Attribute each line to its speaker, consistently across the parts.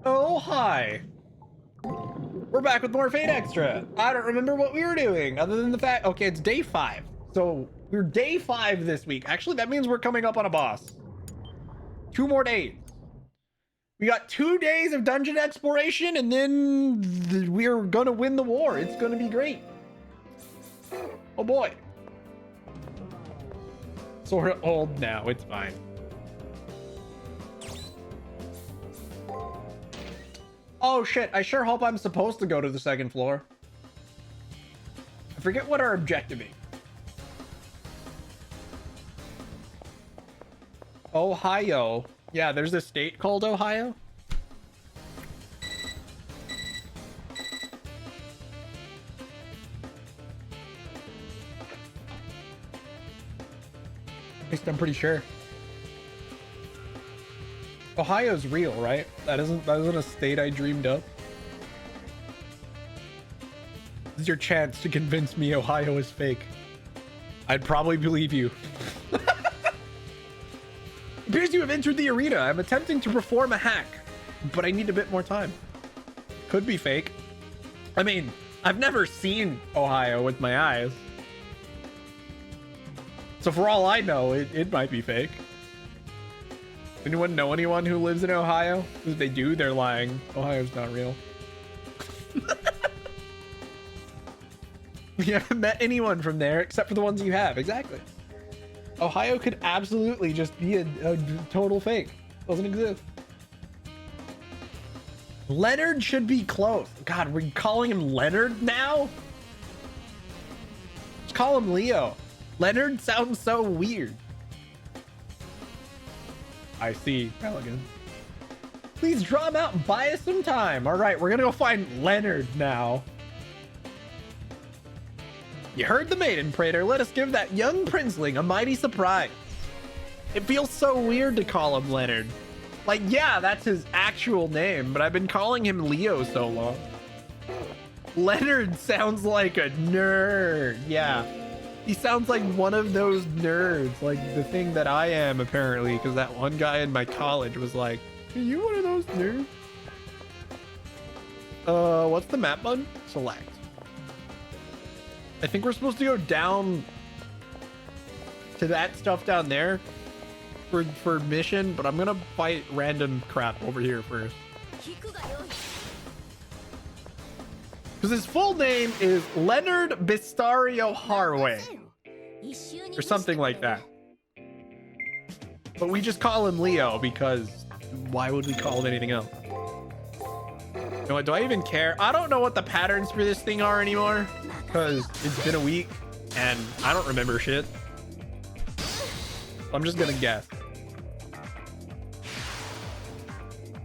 Speaker 1: Oh, hi. We're back with more Fate Extra. I don't remember what we were doing other than the fact... Okay, it's day 5. So we're day 5 this week. Actually, that means we're coming up on a boss. 2 more days. We got 2 days of dungeon exploration, and then we're gonna win the war. It's gonna be great. Oh boy. Sort of old now. It's fine. Oh shit, I sure hope I'm supposed to go to the 2nd floor. I forget what our objective is. Ohio. Yeah, there's a state called Ohio. At least I'm pretty sure. Ohio's real, right? That isn't a state I dreamed up. This is your chance to convince me Ohio is fake. I'd probably believe you. Appears you have entered the arena. I'm attempting to perform a hack, but I need a bit more time. Could be fake. I mean, I've never seen Ohio with my eyes. So for all I know, it might be fake. Anyone know anyone who lives in Ohio? If they do, they're lying. Ohio's not real. You haven't met anyone from there except for the ones you have. Exactly. Ohio could absolutely just be a total fake. Doesn't exist. Leonard should be close. God, we're calling him Leonard now? Let's call him Leo. Leonard sounds so weird. I see, Pelican. Please draw him out and buy us some time. All right, we're gonna go find Leonard now. You heard the maiden, Praetor. Let us give that young princeling a mighty surprise. It feels so weird to call him Leonard. Like, yeah, that's his actual name, but I've been calling him Leo so long. Leonard sounds like a nerd. Yeah. He sounds like one of those nerds, like the thing that I am apparently, because that one guy in my college was like, are you one of those nerds? What's the map button? Select. I think we're supposed to go down to that stuff down there for mission, but I'm gonna fight random crap over here first. Because his full name is Leonard Bistario Harway. Or something like that. But we just call him Leo because why would we call him anything else? You know what, do I even care? I don't know what the patterns for this thing are anymore. Because it's been a week and I don't remember shit. I'm just gonna guess.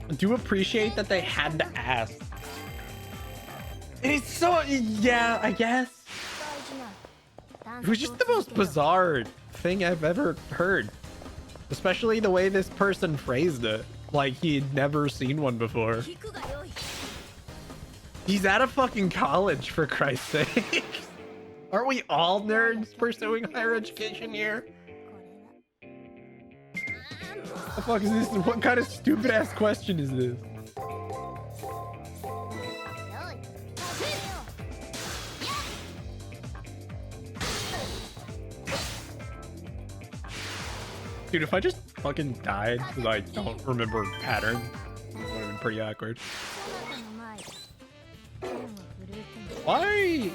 Speaker 1: I do appreciate that they had to ask. It's so, yeah, I guess. It was just the most bizarre thing I've ever heard. Especially the way this person phrased it. Like he'd never seen one before. He's at a fucking college, for Christ's sake. Aren't we all nerds pursuing higher education here? What the fuck is this? What kind of stupid ass question is this? Dude, if I just fucking died because I don't remember pattern, it would have been pretty awkward. Why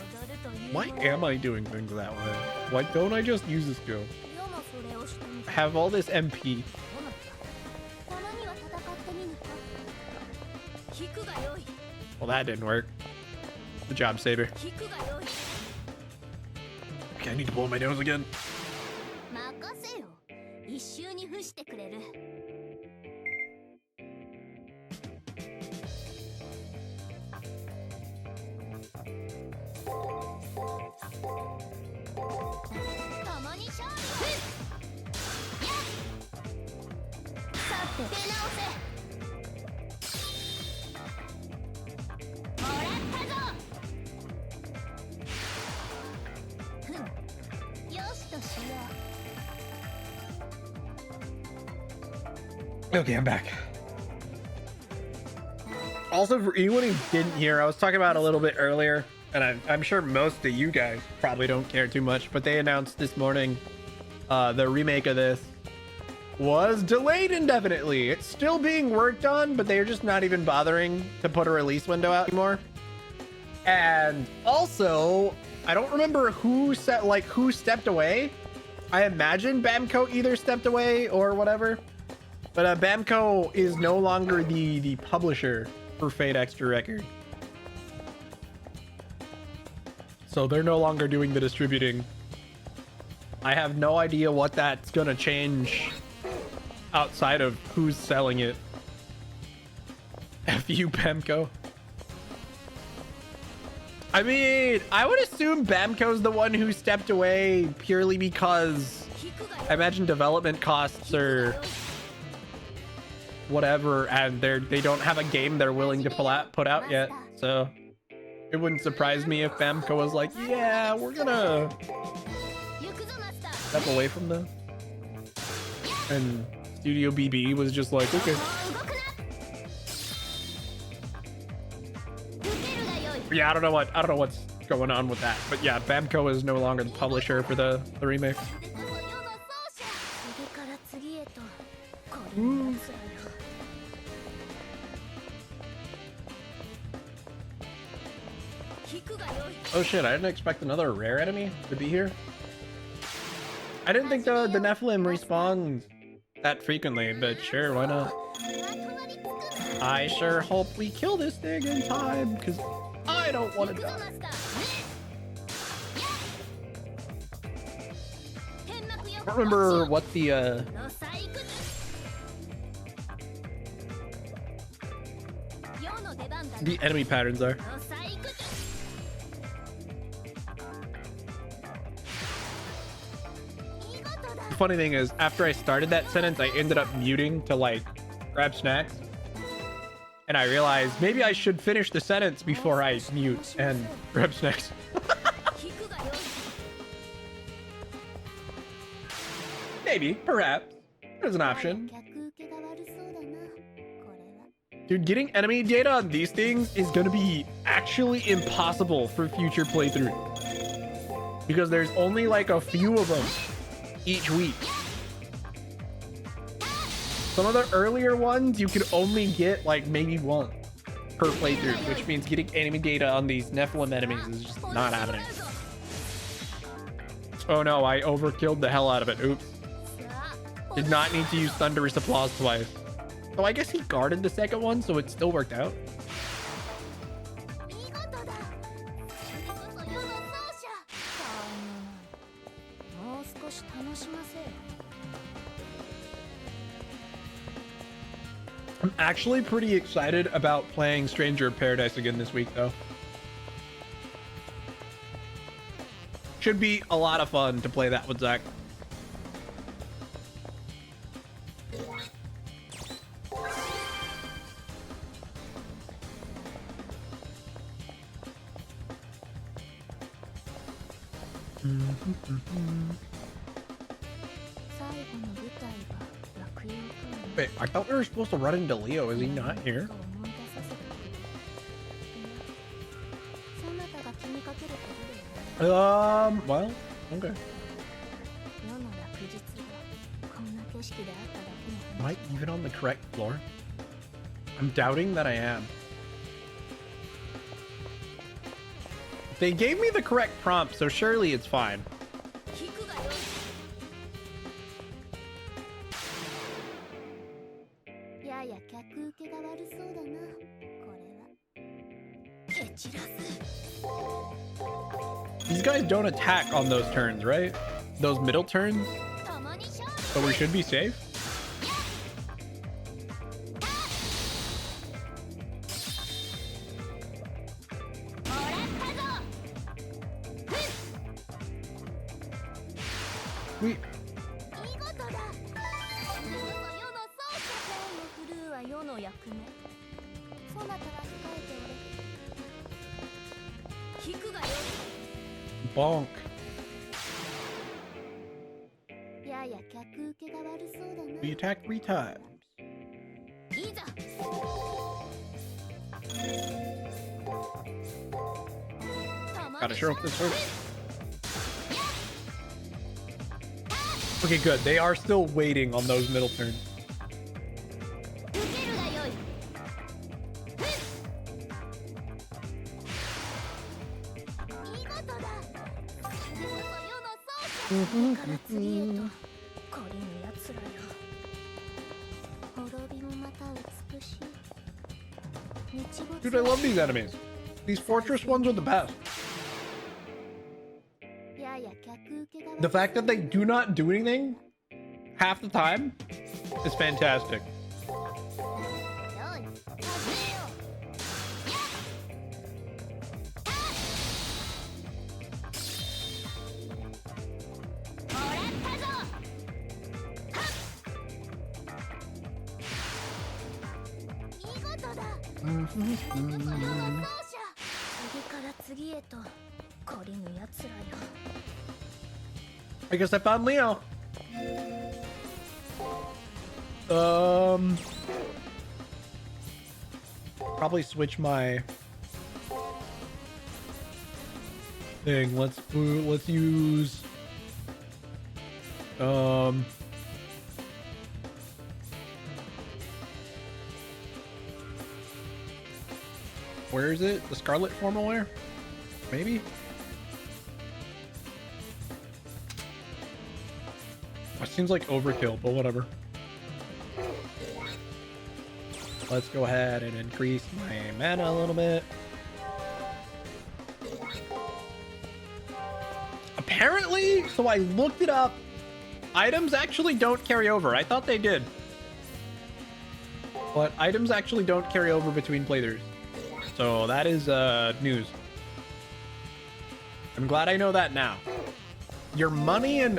Speaker 1: am I doing things that way? Why don't I just use this skill? I have all this MP. Well, that didn't work. Good job, Saber. Okay, I need to blow my nose again. Okay, I'm back. Also, for anyone who didn't hear, I was talking about it a little bit earlier, and I'm sure most of you guys probably don't care too much, but they announced this morning the remake of this was delayed indefinitely. It's still being worked on, but they're just not even bothering to put a release window out anymore. And also, I don't remember who stepped away. I imagine Bamco either stepped away or whatever, but Bamco is no longer the publisher for Fate Extra Record, so they're no longer doing the distributing. I have no idea what that's gonna change outside of who's selling it. F you, Bamco. I mean, I would assume Bamco's the one who stepped away purely because I imagine development costs are whatever, and they don't have a game they're willing to put out yet. So it wouldn't surprise me if Bamco was like, yeah, we're gonna step away from them. And Studio BB was just like, okay. Yeah, I don't know what's going on with that, but yeah, Bamco is no longer the publisher for the remake. Oh shit, I didn't expect another rare enemy to be here. I didn't think the Nephilim respawns that frequently, but sure, why not? I sure hope we kill this thing in time, because I don't want to die. I don't remember what the enemy patterns are. The funny thing is, after I started that sentence, I ended up muting to like grab snacks. And I realized maybe I should finish the sentence before I mute and grab snacks. Maybe, perhaps. There's an option. Dude, getting enemy data on these things is going to be actually impossible for future playthrough. Because there's only like a few of them each week. Some of the earlier ones you could only get like maybe one per playthrough, which means getting enemy data on these Nephilim enemies is just not happening. Oh no, I overkilled the hell out of it. Oops. Did not need to use Thunderous Applause twice. So I guess he guarded the second one, so it still worked out. I'm actually pretty excited about playing Stranger of Paradise again this week, though. Should be a lot of fun to play that with Zach. Wait, I thought we were supposed to run into Leo. Is he not here? Well, okay. Am I even on the correct floor? I'm doubting that I am. They gave me the correct prompt, so surely it's fine. These guys don't attack on those turns, right? Those middle turns? So we should be safe. We... Bonk. We attacked 3 times. Gotta show up this way. Okay, good. They are still waiting on those middle turns. Dude, I love these enemies. These fortress ones are the best. The fact that they do not do anything half the time is fantastic. I guess I found Leo. Probably switch my thing. Let's use where is it? The Scarlet formal wear? Maybe? It seems like overkill, but whatever. Let's go ahead and increase my mana a little bit. Apparently, so I looked it up. Items actually don't carry over. I thought they did. But items actually don't carry over between playthroughs. So that is news. I'm glad I know that now. Your money and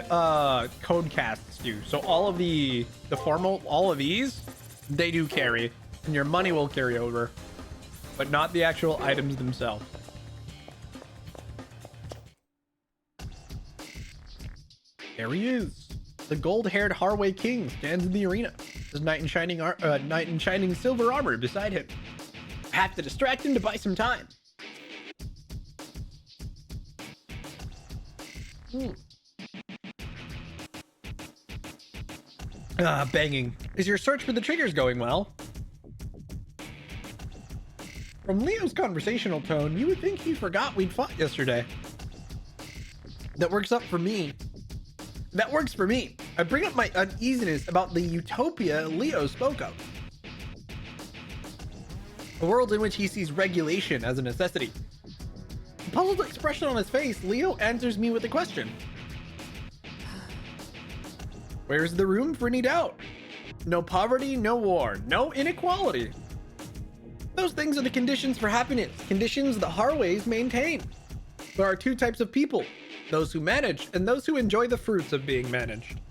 Speaker 1: code casts do. So all of the formal, all of these, they do carry. And your money will carry over. But not the actual items themselves. There he is. The gold-haired Harway King stands in the arena. His knight in shining silver armor beside him. I have to distract him to buy some time. Banging. Is your search for the triggers going well? From Leo's conversational tone, you would think he forgot we'd fought yesterday. That works for me. I bring up my uneasiness about the utopia Leo spoke of. A world in which he sees regulation as a necessity. A puzzled expression on his face, Leo answers me with a question. Where's the room for any doubt? No poverty, no war, no inequality. Those things are the conditions for happiness, conditions the Harways maintain. There are two types of people, those who manage and those who enjoy the fruits of being managed.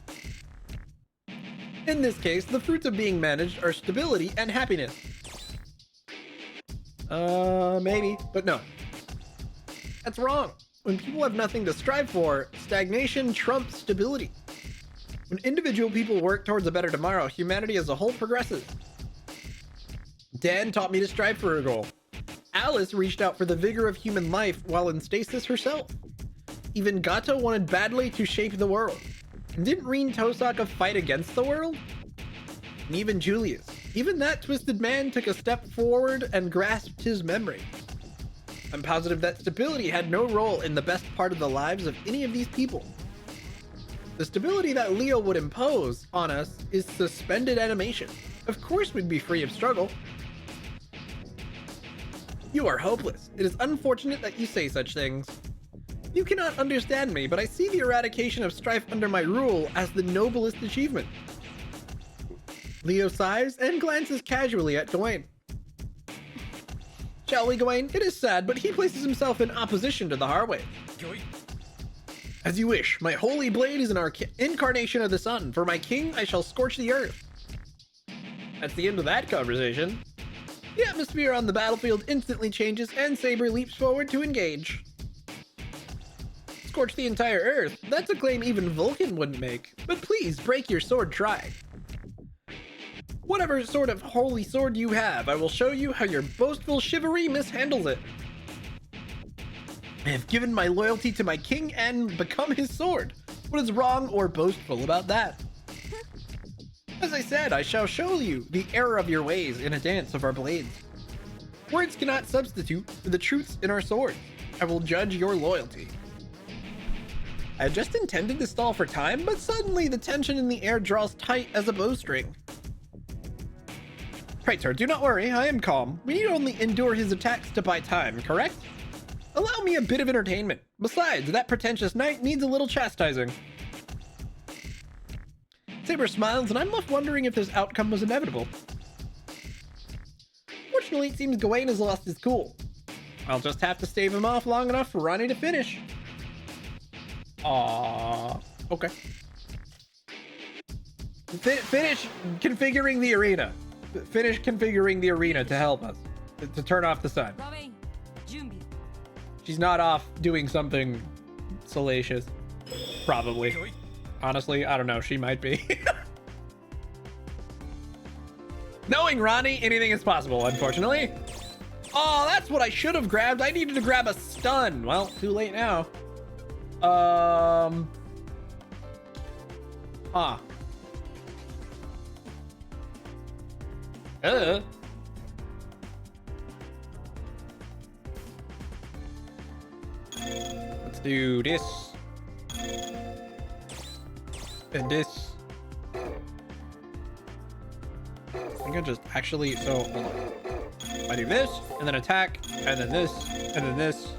Speaker 1: In this case, the fruits of being managed are stability and happiness. Maybe, but no. That's wrong. When people have nothing to strive for, stagnation trumps stability. When individual people work towards a better tomorrow, humanity as a whole progresses. Dan taught me to strive for a goal. Alice reached out for the vigor of human life while in stasis herself. Even Gato wanted badly to shape the world. And didn't Rin Tosaka fight against the world? And even Julius. Even that twisted man took a step forward and grasped his memory. I'm positive that stability had no role in the best part of the lives of any of these people. The stability that Leo would impose on us is suspended animation. Of course we'd be free of struggle. You are hopeless. It is unfortunate that you say such things. You cannot understand me, but I see the eradication of strife under my rule as the noblest achievement. Leo sighs and glances casually at Gawain. Shall we, Gawain? It is sad, but he places himself in opposition to the Harway. As you wish. My holy blade is an incarnation of the sun. For my king, I shall scorch the earth. That's the end of that conversation. The atmosphere on the battlefield instantly changes, and Saber leaps forward to engage. Scorch the entire earth. That's a claim even Vulcan wouldn't make. But please, break your sword, try. Whatever sort of holy sword you have, I will show you how your boastful chivalry mishandles it. I have given my loyalty to my king and become his sword. What is wrong or boastful about that? As I said, I shall show you the error of your ways in a dance of our blades. Words cannot substitute for the truths in our swords. I will judge your loyalty. I had just intended to stall for time, but suddenly the tension in the air draws tight as a bowstring. Praetor, do not worry, I am calm. We need only endure his attacks to buy time, correct? Allow me a bit of entertainment. Besides, that pretentious knight needs a little chastising. Saber smiles, and I'm left wondering if this outcome was inevitable. Fortunately, it seems Gawain has lost his cool. I'll just have to stave him off long enough for Rani to finish. Okay. Finish configuring the arena. Finish configuring the arena to help us. To turn off the sun. She's not off doing something salacious. Probably. Honestly, I don't know. She might be. Knowing Rani, anything is possible, unfortunately. Oh, that's what I should have grabbed. I needed to grab a stun. Well, too late now. Let's do this. And this. I think I just actually, so hold on. I do this, and then attack, and then this, and then this,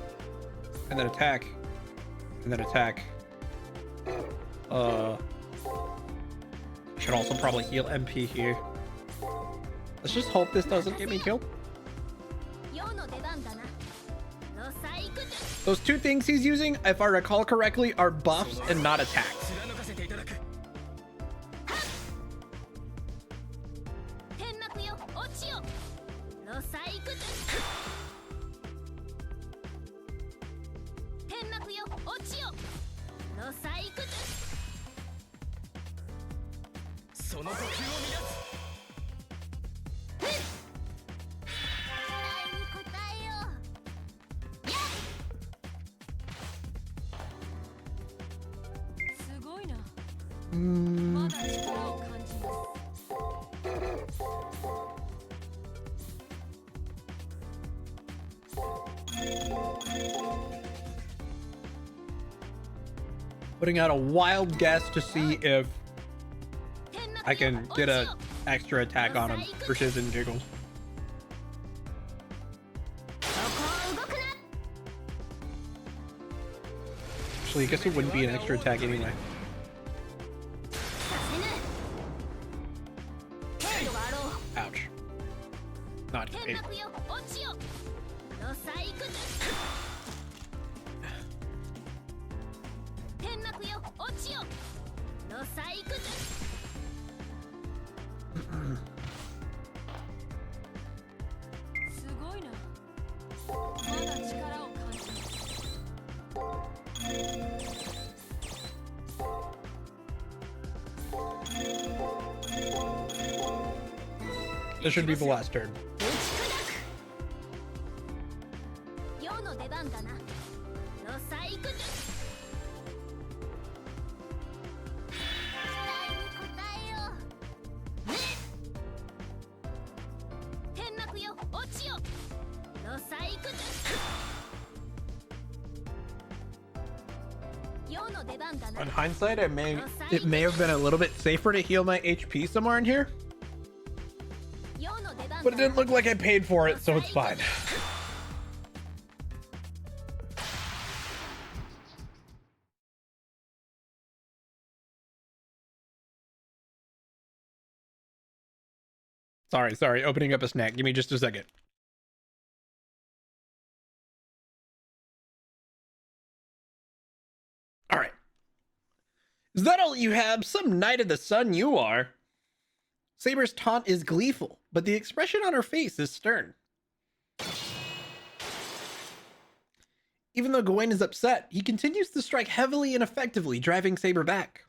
Speaker 1: and then attack, and then attack. Should also probably heal MP here. Let's just hope this doesn't get me killed. Those two things he's using, if I recall correctly, are buffs and not attacks. Putting out a wild guess to see if I can get an extra attack on him for shits and giggles. Actually, I guess it wouldn't be an extra attack anyway. Ouch. Not great. This should be the last turn. On hindsight, it may have been a little bit safer to heal my HP somewhere in here. But it didn't look like I paid for it, so it's fine. Sorry, opening up a snack. Give me just a second. All right. Is that all you have? Some knight of the sun you are. Saber's taunt is gleeful, but the expression on her face is stern. Even though Gawain is upset, he continues to strike heavily and effectively, driving Saber back.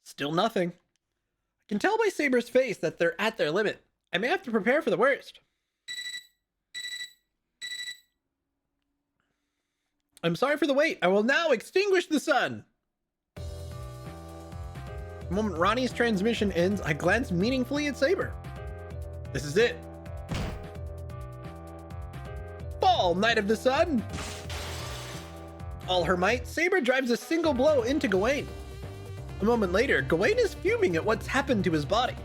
Speaker 1: Still nothing. I can tell by Saber's face that they're at their limit. I may have to prepare for the worst. I'm sorry for the wait. I will now extinguish the sun. The moment Rani's transmission ends, I glance meaningfully at Saber. This is it. Fall, Knight of the Sun. All her might, Saber drives a single blow into Gawain. A moment later, Gawain is fuming at what's happened to his body.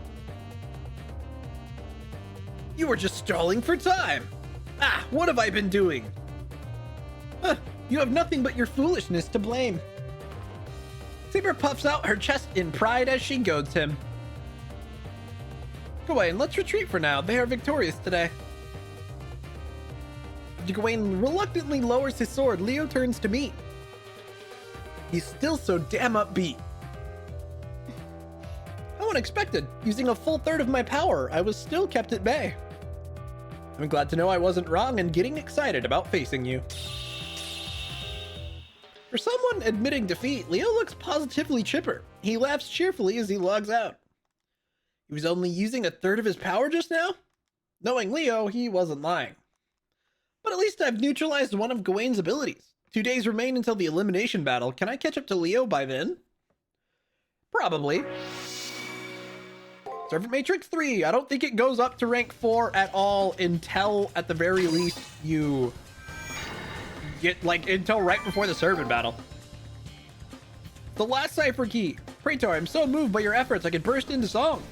Speaker 1: You were just stalling for time. Ah, what have I been doing? Huh, you have nothing but your foolishness to blame. Saber puffs out her chest in pride as she goads him. Gawain, let's retreat for now. They are victorious today. Gawain reluctantly lowers his sword. Leo turns to me. He's still so damn upbeat. How unexpected. Using a full third of my power, I was still kept at bay. I'm glad to know I wasn't wrong and getting excited about facing you. For someone admitting defeat, Leo looks positively chipper. He laughs cheerfully as he logs out. He was only using a third of his power just now? Knowing Leo, he wasn't lying. But at least I've neutralized one of Gawain's abilities. 2 days remain until the elimination battle. Can I catch up to Leo by then? Probably. Servant Matrix 3. I don't think it goes up to rank 4 at all until, at the very least, you get, until right before the servant battle. The last cipher key. Praetor, I'm so moved by your efforts I could burst into song.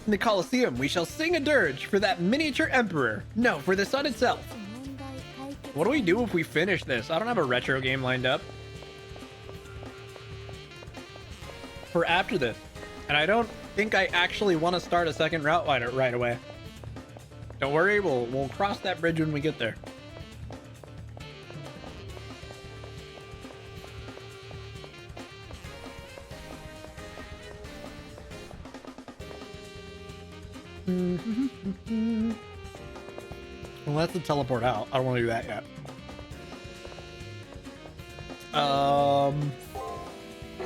Speaker 1: In the Colosseum, we shall sing a dirge for that miniature emperor. No, for the sun itself. What do we do if we finish this? I don't have a retro game lined up for after this. And I don't think I actually want to start a second route right away. Don't worry, we'll cross that bridge when we get there. Well, that's the teleport out. I don't want to do that yet.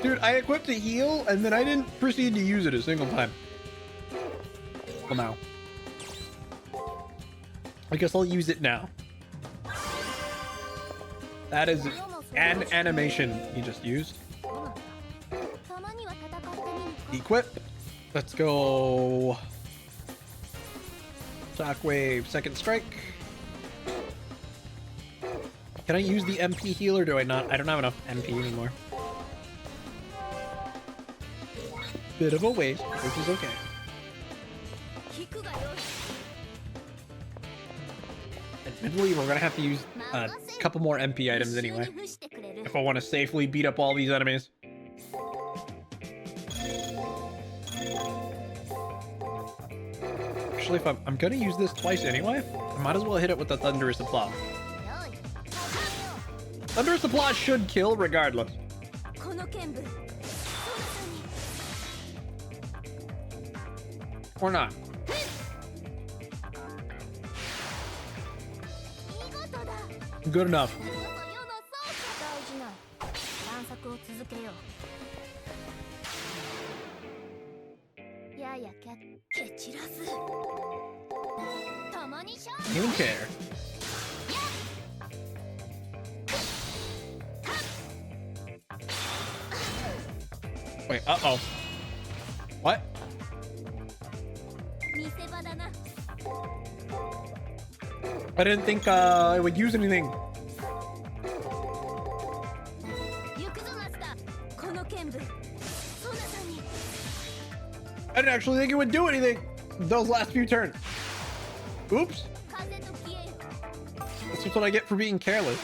Speaker 1: Dude, I equipped a heal and then I didn't proceed to use it a single time. Well, now. I guess I'll use it now. That is an animation you just used. Equip. Let's go. Shockwave, second strike. Can I use the MP heal or do I not? I don't have enough MP anymore. Bit of a waste, which is okay. Admittedly, we're gonna have to use a couple more MP items anyway, if I want to safely beat up all these enemies. Actually, if I'm gonna use this twice anyway, I might as well hit it with the Thunderous Applause. Thunderous Applause should kill regardless. Or not. Good enough. You don't care. Wait, uh-oh. What? I didn't think it would use anything. I didn't actually think it would do anything those last few turns. Oops. That's just what I get for being careless.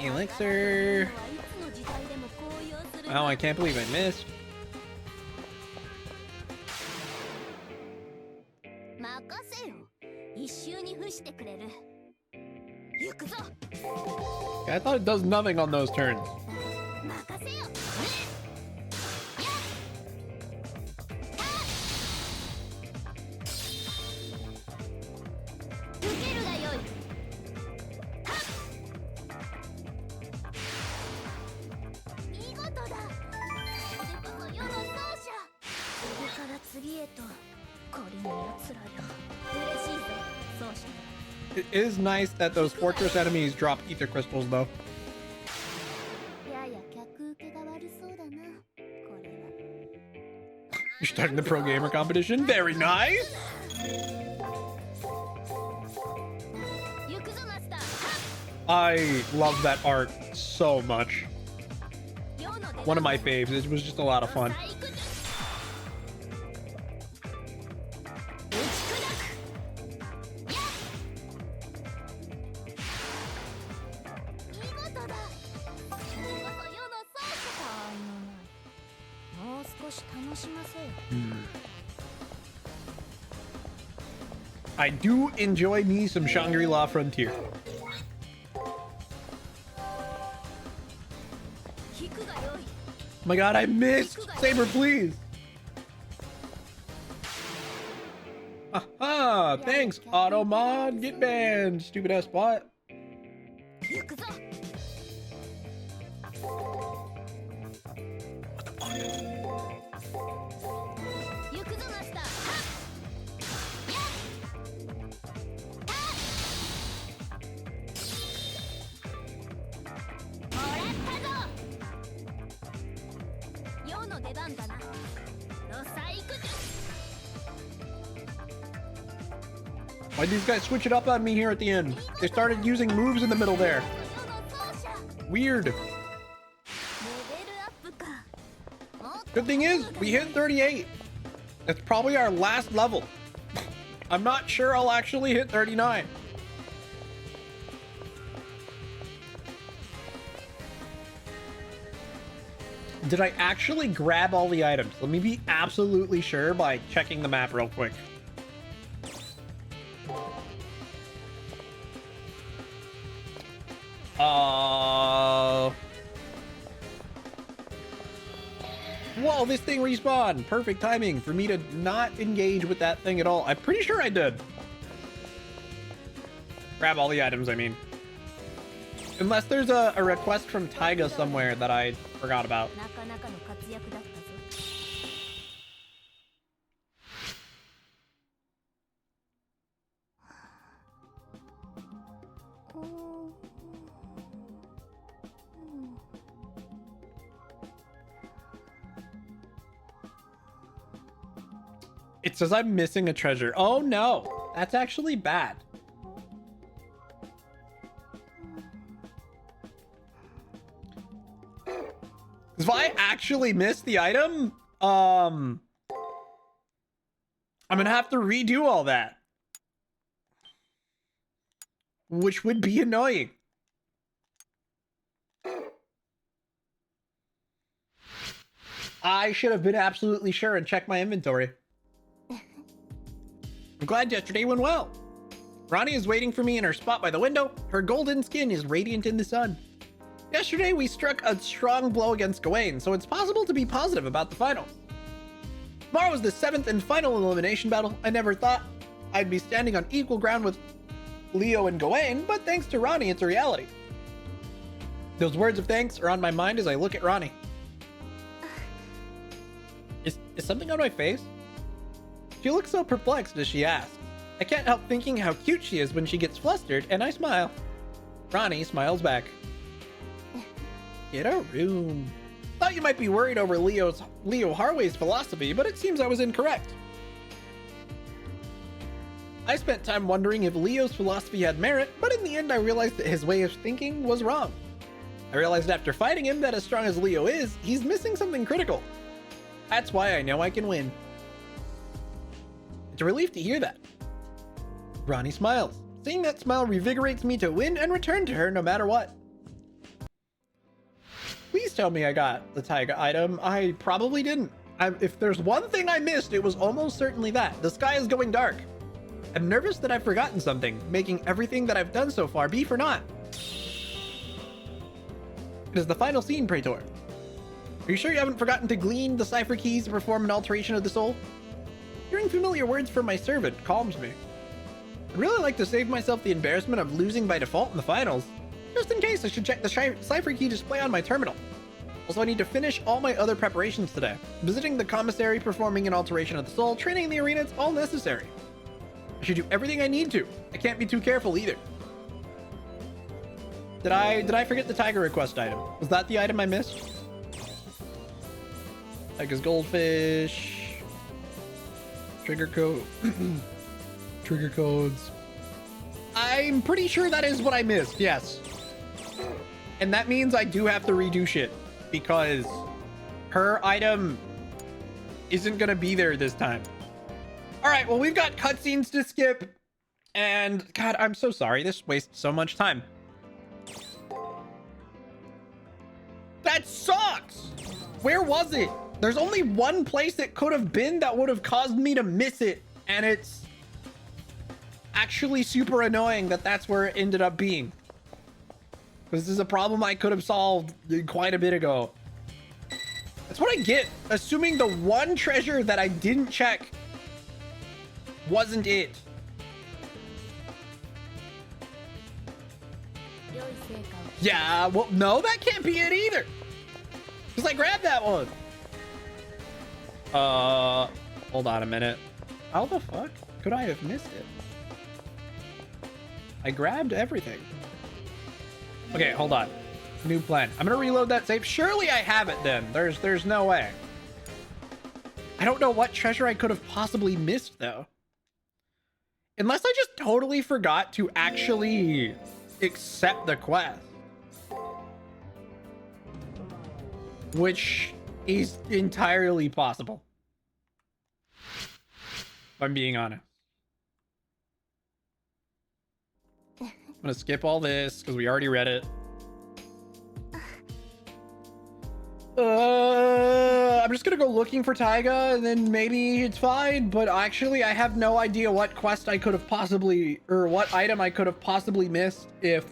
Speaker 1: Elixir. Oh, I can't believe I missed. I thought it does nothing on those turns. It is nice that those fortress enemies drop ether crystals, though. You're starting the pro gamer competition? Very nice! I love that art so much. One of my faves. It was just a lot of fun. I do enjoy me some Shangri-La Frontier. Oh my god, I missed! Saber, please! Aha! Thanks, Automod! Get banned, stupid ass bot. Why'd these guys switch it up on me here at the end? They started using moves in the middle there. Weird. Good thing is, we hit 38. That's probably our last level. I'm not sure I'll actually hit 39. Did I actually grab all the items? Let me be absolutely sure by checking the map real quick. Whoa, this thing respawned. Perfect timing for me to not engage with that thing at all. I'm pretty sure I did. Grab all the items, I mean. Unless there's a request from Taiga somewhere that I forgot about. It says I'm missing a treasure. Oh no, that's actually bad. If I actually missed the item, I'm gonna have to redo all that, which would be annoying. I should have been absolutely sure and checked my inventory. I'm glad yesterday went well. Rani is waiting for me in her spot by the window. Her golden skin is radiant in the sun. Yesterday, we struck a strong blow against Gawain, so it's possible to be positive about the final. Tomorrow is the 7th and final elimination battle. I never thought I'd be standing on equal ground with Leo and Gawain, but thanks to Rani, it's a reality. Those words of thanks are on my mind as I look at Rani. Is something on my face? She looks so perplexed as she asks. I can't help thinking how cute she is when she gets flustered, and I smile. Rani smiles back. Get a room. Thought you might be worried over Leo Harway's philosophy, but it seems I was incorrect. I spent time wondering if Leo's philosophy had merit, but in the end I realized that his way of thinking was wrong. I realized after fighting him that as strong as Leo is, he's missing something critical. That's why I know I can win. It's a relief to hear that. Rani smiles. Seeing that smile revigorates me to win and return to her no matter what. Please tell me I got the Taiga item. I probably didn't. If there's one thing I missed, it was almost certainly that. The sky is going dark. I'm nervous that I've forgotten something, making everything that I've done so far be for naught. It is the final scene, Praetor. Are you sure you haven't forgotten to glean the cipher keys to perform an alteration of the soul? Hearing familiar words from my servant calms me. I'd really like to save myself the embarrassment of losing by default in the finals. Just in case, I should check the cipher key display on my terminal. Also, I need to finish all my other preparations today. Visiting the commissary, performing an alteration of the soul, training in the arena, it's all necessary. I should do everything I need to. I can't be too careful either. Did I forget the tiger request item? Was that the item I missed? Tiger's goldfish. Trigger code. Trigger codes. I'm pretty sure that is what I missed. Yes. And that means I do have to redo shit because her item isn't gonna be there this time. All right, well, we've got cutscenes to skip, and God, I'm so sorry. This wastes so much time. That sucks. Where was it? There's only one place it could have been that would have caused me to miss it, and it's actually super annoying that that's where it ended up being. This is a problem I could have solved quite a bit ago. That's what I get, assuming the one treasure that I didn't check wasn't it. Yeah, well, no, that can't be it either. Because I grabbed that one. Hold on a minute. How the fuck could I have missed it? I grabbed everything. Okay, hold on. New plan. I'm gonna reload that save. Surely I have it then. There's no way. I don't know what treasure I could have possibly missed though. Unless I just totally forgot to actually accept the quest. Which is entirely possible. If I'm being honest. I'm gonna skip all this because we already read it. I'm just gonna go looking for Taiga and then maybe it's fine, but actually I have no idea what quest I could have possibly, or what item I could have possibly missed if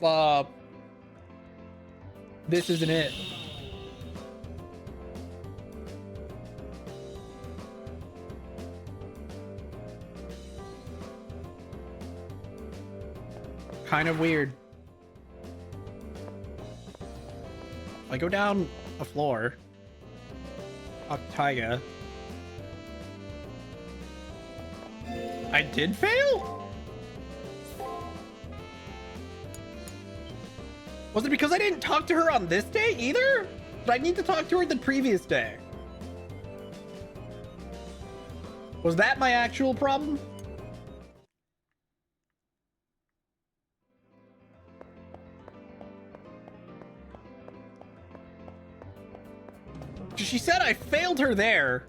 Speaker 1: this isn't it. Kind of weird. If I go down a floor, up Taiga. I did fail? Was it because I didn't talk to her on this day either? Did I need to talk to her the previous day? Was that my actual problem? She said I failed her there.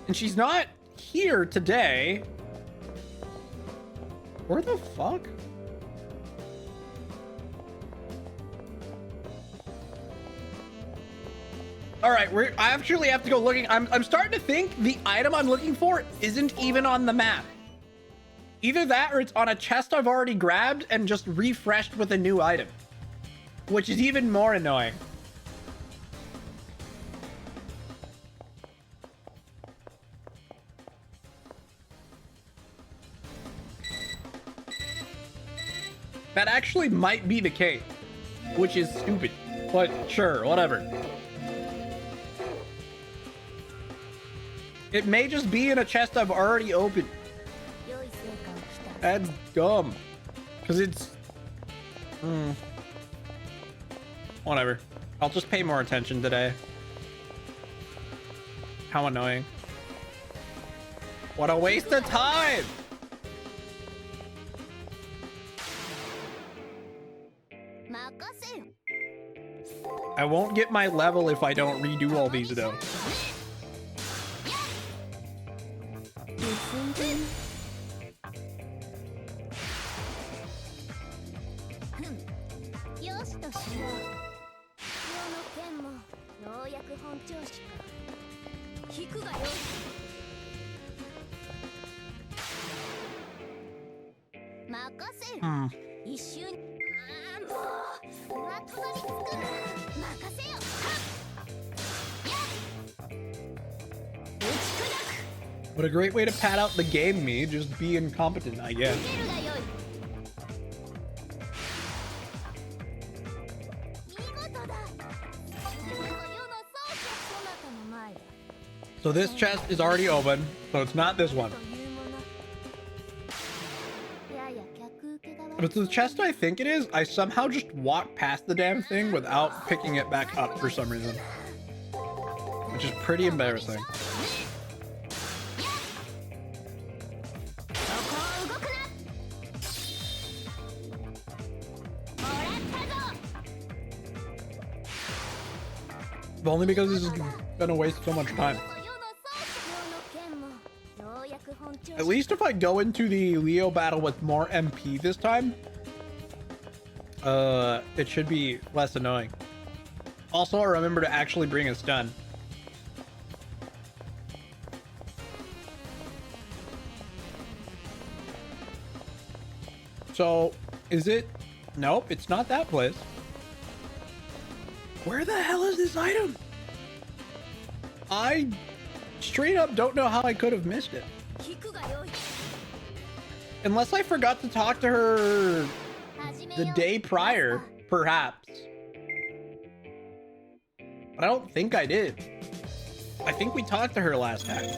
Speaker 1: And she's not here today. Where the fuck? All right, I actually have to go looking. I'm starting to think the item I'm looking for isn't even on the map. Either that or it's on a chest I've already grabbed and just refreshed with a new item, which is even more annoying. That actually might be the case, which is stupid, but sure, whatever. It may just be in a chest I've already opened. That's dumb, because it's... Whatever. I'll just pay more attention today. How annoying. What a waste of time! I won't get my level if I don't redo all these though. What a great way to pad out the game me, just be incompetent, I guess. So this chest is already open, so it's not this one. But the chest I think it is, I somehow just walked past the damn thing without picking it back up for some reason. Which is pretty embarrassing. Only because this is gonna waste so much time. At least if I go into the Leo battle with more MP this time, it should be less annoying. Also, I'll remember to actually bring a stun. So, is it? Nope, it's not that place. Where the hell is this item? I straight up don't know how I could have missed it. Unless I forgot to talk to her the day prior, perhaps. But I don't think I did. I think we talked to her last time.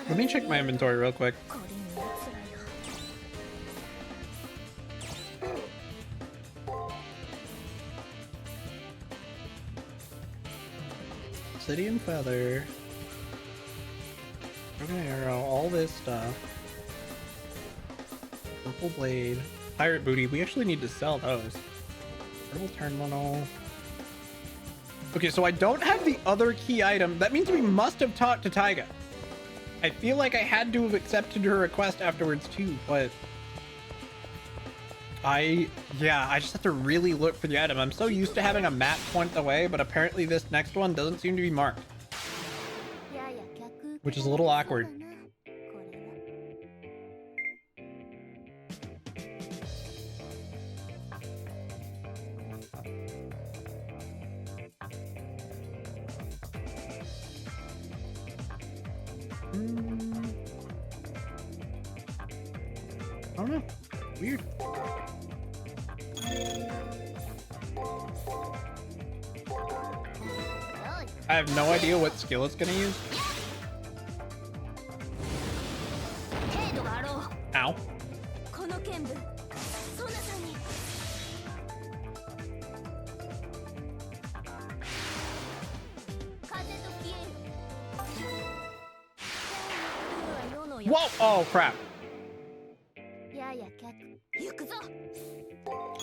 Speaker 1: Let me check my inventory real quick. City and Feather. Broken Arrow, all this stuff. Purple Blade. Pirate Booty. We actually need to sell those. Purple Terminal. Okay, so I don't have the other key item. That means we must have talked to Taiga. I feel like I had to have accepted her request afterwards too, but I just have to really look for the item. I'm so used to having a map point away, but apparently this next one doesn't seem to be marked, which is a little awkward. I don't know. Weird. I have no idea what skill it's gonna use. Ow. Whoa! Oh crap.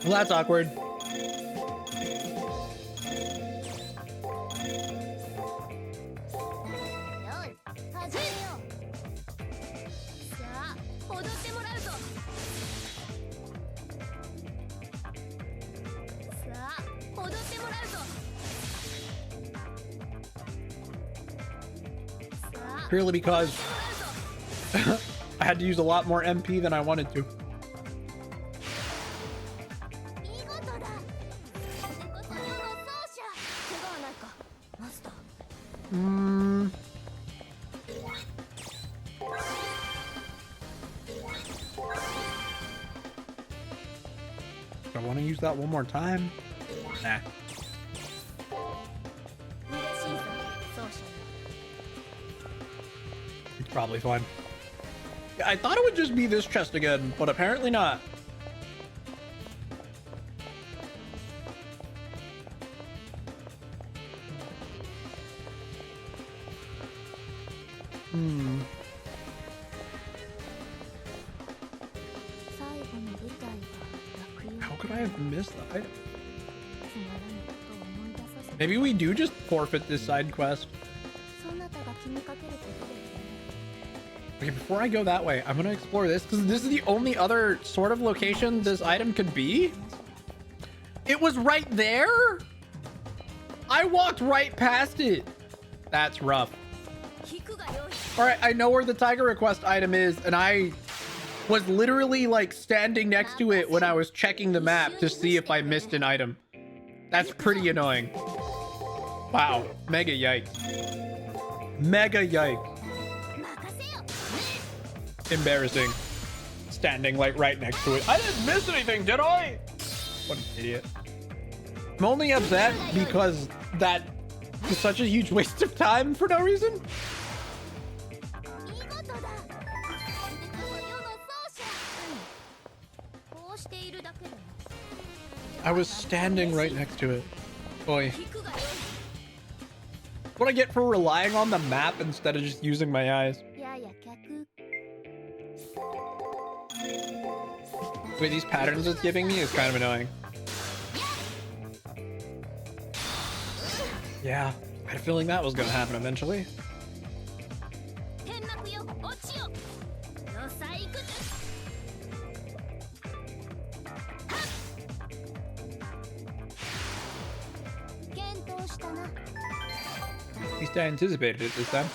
Speaker 1: Well, that's awkward. Purely because I had to use a lot more MP than I wanted to. Do I want to use that one more time? Nah. It's probably fine. I thought it would just be this chest again, but apparently not. How could I have missed the item? Maybe we do just forfeit this side quest. Okay, before I go that way, I'm gonna explore this because this is the only other sort of location this item could be. It was right there. I walked right past it. That's rough. All right, I know where the Tiger Request item is, and I was literally like standing next to it when I was checking the map to see if I missed an item. That's pretty annoying. Wow. Mega yikes. Mega yikes. Embarrassing. Standing like right next to it. I didn't miss anything, did I? What an idiot. I'm only upset because that is such a huge waste of time for no reason. I was standing right next to it. Boy. What I get for relying on the map instead of just using my eyes. Wait, these patterns it's giving me is kind of annoying. Yeah, I had a feeling that was gonna happen eventually. At least I anticipated it this time.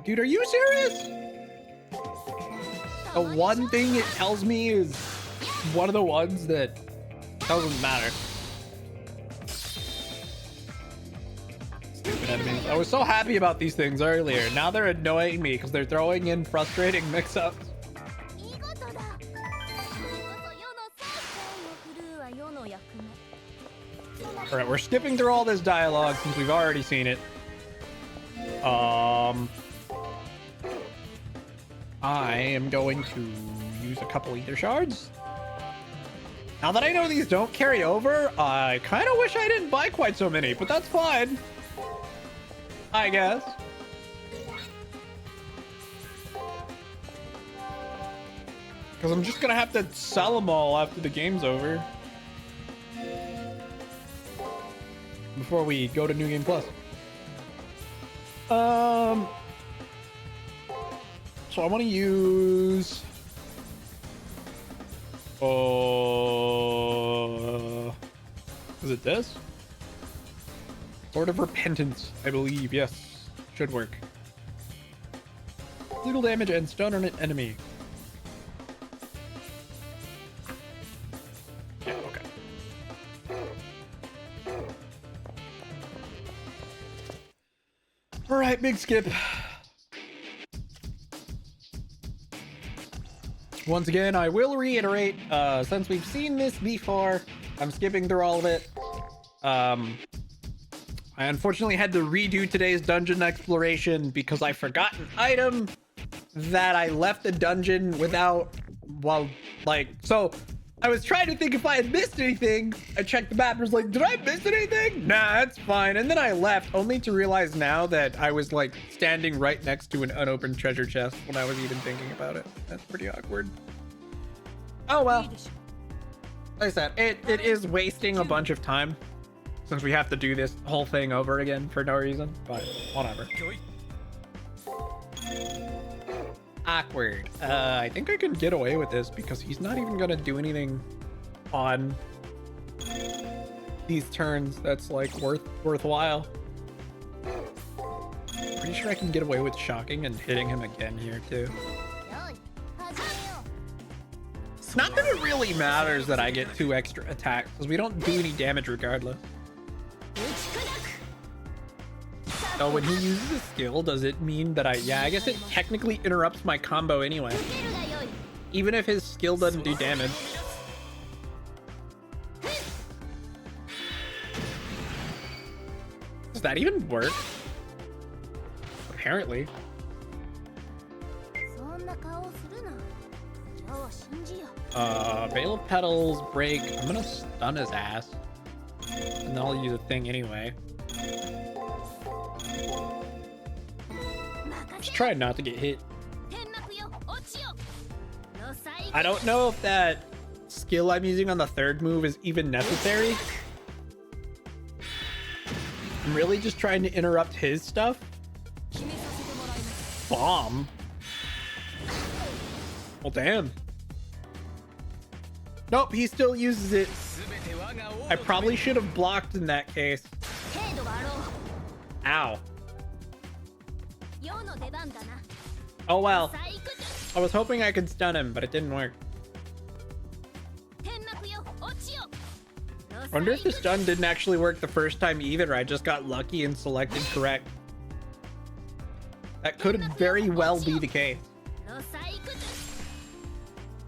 Speaker 1: Dude, are you serious? The one thing it tells me is one of the ones that doesn't matter. Stupid enemies. I was so happy about these things earlier. Now they're annoying me because they're throwing in frustrating mix-ups. Alright, we're skipping through all this dialogue since we've already seen it. I am going to use a couple ether shards. Now that I know these don't carry over, I kind of wish I didn't buy quite so many, but that's fine. I guess. Because I'm just going to have to sell them all after the game's over. Before we go to New Game Plus. So I want to use is it this? Sword of Repentance, I believe. Yes, should work. Little damage and stun on an enemy. Yeah, okay. All right, big skip. Once again, I will reiterate, since we've seen this before, I'm skipping through all of it. I unfortunately had to redo today's dungeon exploration because I forgot an item that I left the dungeon without, well, like, so I was trying to think if I had missed anything. I checked the map and was like, did I miss anything? Nah, that's fine. And then I left only to realize now that I was like standing right next to an unopened treasure chest when I was even thinking about it. That's pretty awkward. Oh, well. Like I said, it is wasting a bunch of time since we have to do this whole thing over again for no reason, but whatever. Awkward. I think I can get away with this because he's not even gonna do anything on these turns that's like worthwhile. Pretty sure I can get away with shocking and hitting him again here too. It's not that it really matters that I get 2 extra attacks because we don't do any damage regardless. So when he uses a skill, does it mean that yeah, I guess it technically interrupts my combo anyway. Even if his skill doesn't do damage. Does that even work? Apparently. Veil of Petals, break. I'm gonna stun his ass. And then I'll use a thing anyway. Just try not to get hit. I don't know if that skill I'm using on the 3rd move is even necessary. I'm really just trying to interrupt his stuff. Bomb. Well, damn. Nope, he still uses it. I probably should have blocked in that case. Ow. Oh well. I was hoping I could stun him, but it didn't work. I wonder if the stun didn't actually work the first time either. I just got lucky and selected correct. That could very well be the case.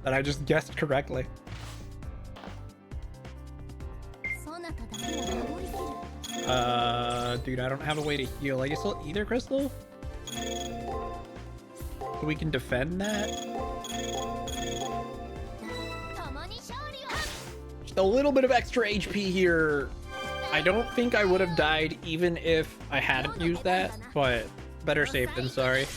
Speaker 1: That I just guessed correctly. Dude, I don't have a way to heal. I guess I'll either crystal. So we can defend that. Just a little bit of extra HP here. I don't think I would have died even if I hadn't used that, but better safe than sorry.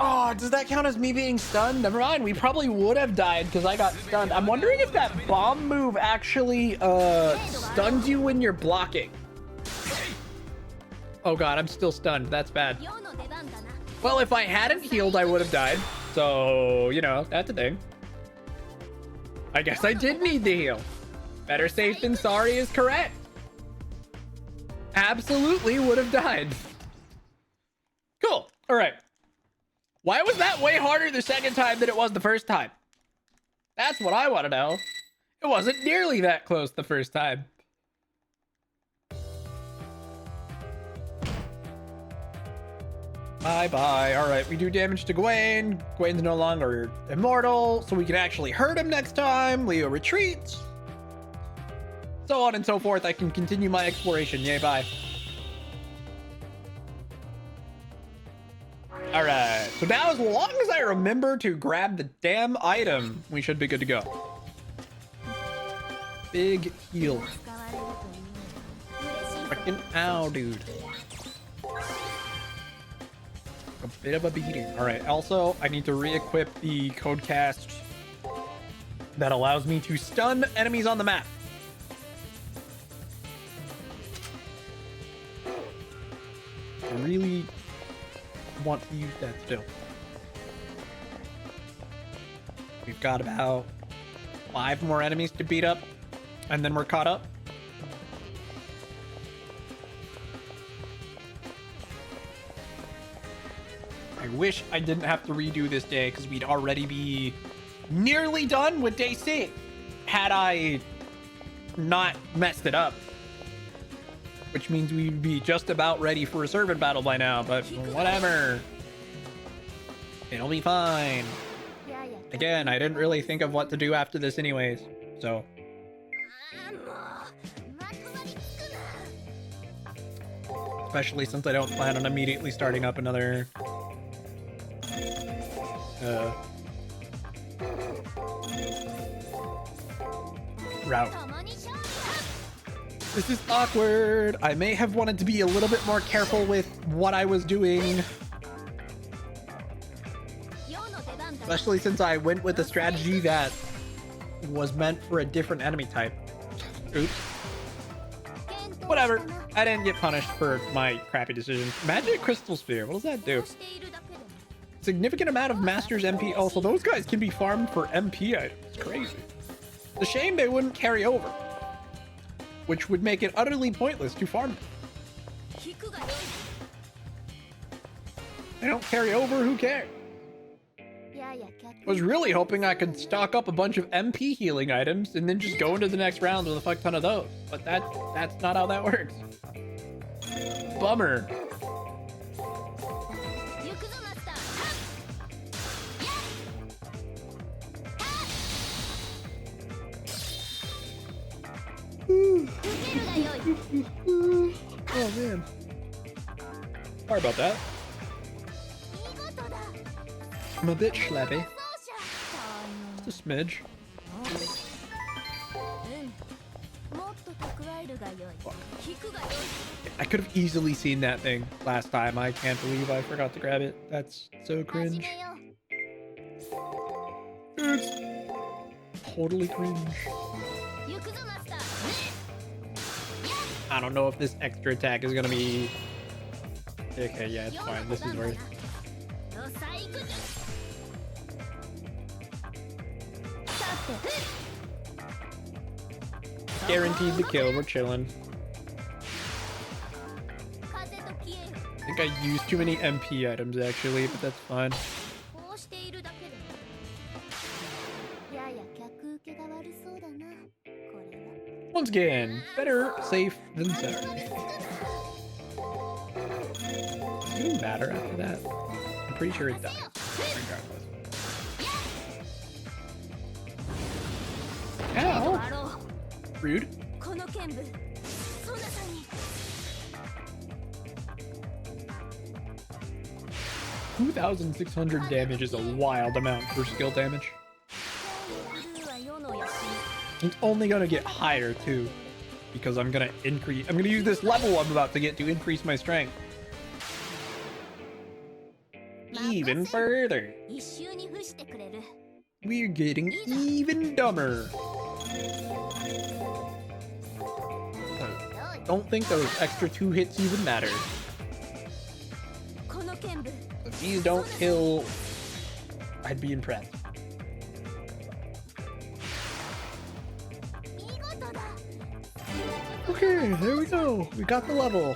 Speaker 1: Oh, does that count as me being stunned? Never mind. We probably would have died because I got stunned. I'm wondering if that bomb move actually stuns you when you're blocking. Oh god, I'm still stunned. That's bad. Well, if I hadn't healed, I would have died. So, you know, that's a thing. I guess I did need to heal. Better safe than sorry is correct. Absolutely would have died. Cool. All right. Why was that way harder the second time than it was the first time? That's what I want to know. It wasn't nearly that close the first time. Bye-bye. All right, we do damage to Gwen. Gwen's no longer immortal, so we can actually hurt him next time. Leo retreats. So on and so forth. I can continue my exploration. Yay, bye. All right, so now as long as I remember to grab the damn item, we should be good to go. Big heal. Freaking ow, dude. A bit of a beating. All right, also, I need to re-equip the code cast that allows me to stun enemies on the map. I really want to use that still. We've got about 5 more enemies to beat up, and then we're caught up. I wish I didn't have to redo this day because we'd already be nearly done with day 6 had I not messed it up. Which means we'd be just about ready for a servant battle by now, but whatever. It'll be fine. Again, I didn't really think of what to do after this anyways, so. Especially since I don't plan on immediately starting up another route. This is awkward. I may have wanted to be a little bit more careful with what I was doing. Especially since I went with a strategy that was meant for a different enemy type. Oops. Whatever. I didn't get punished for my crappy decision. Magic Crystal Sphere. What does that do? Significant amount of Master's MP. Oh, so those guys can be farmed for MP items. It's crazy. It's a shame they wouldn't carry over, which would make it utterly pointless to farm them. They don't carry over, who cares? I was really hoping I could stock up a bunch of MP healing items and then just go into the next round with a fuck ton of those. But that's not how that works. Bummer. Oh man. Sorry about that. I'm a bit schlappy. Just a smidge. Fuck. I could have easily seen that thing last time. I can't believe I forgot to grab it. That's so cringe. It's totally cringe. I don't know if this extra attack is gonna be... Okay, yeah, it's fine. This is worth. Guaranteed the kill. We're chilling. I think I used too many MP items actually, but that's fine. Once again, better safe than sorry. Does it matter after that? I'm pretty sure it does. Regardless. Ow! Rude. 2,600 damage is a wild amount for skill damage. It's only gonna get higher too, because I'm gonna use this level I'm about to get to increase my strength even further. We're getting even dumber. I don't think those extra 2 hits even matter. If these don't kill, I'd be impressed. Okay, there we go. We got the level.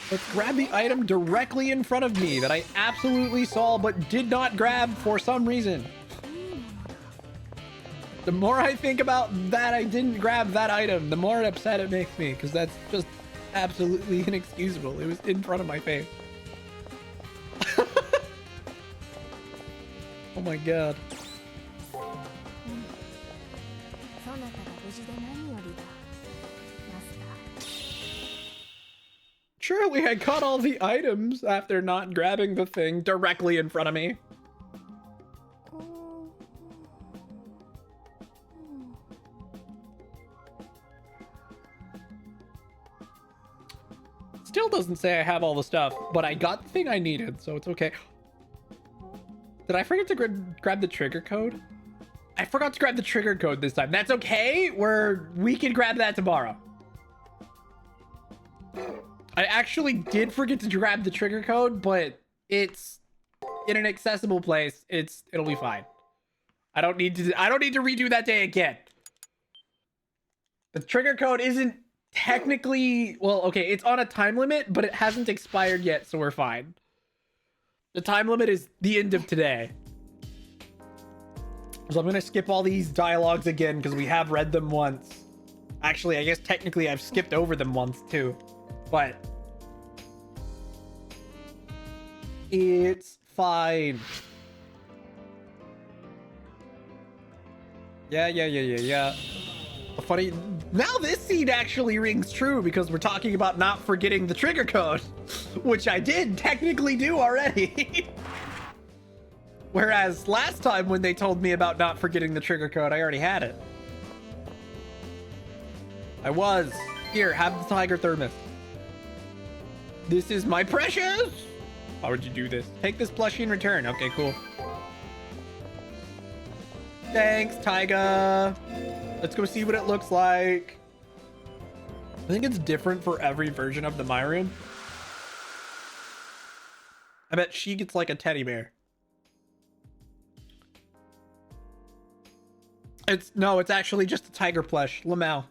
Speaker 1: Let's grab the item directly in front of me that I absolutely saw but did not grab for some reason. The more I think about that I didn't grab that item, the more upset it makes me, because that's just absolutely inexcusable. It was in front of my face. Oh my god. Surely I got all the items after not grabbing the thing directly in front of me. Still doesn't say I have all the stuff, but I got the thing I needed, so it's okay. Did I forget to grab the trigger code? I forgot to grab the trigger code this time. That's okay. We can grab that tomorrow. I actually did forget to grab the trigger code, but it's in an accessible place. It'll be fine. I don't need to redo that day again. The trigger code isn't technically, well, okay, it's on a time limit, but it hasn't expired yet, so we're fine. The time limit is the end of today. So I'm gonna skip all these dialogues again because we have read them once. Actually, I guess technically I've skipped over them once too. But it's fine. Yeah. Funny, now this scene actually rings true because we're talking about not forgetting the trigger code, which I did technically do already. Whereas last time when they told me about not forgetting the trigger code, I already had it. Here, have the tiger thermos. This is my precious. How would you do this? Take this plushie in return. Okay, cool. Thanks, Taiga. Let's go see what it looks like. I think it's different for every version of the My Room. I bet she gets like a teddy bear. It's actually just a tiger plush. Lamau.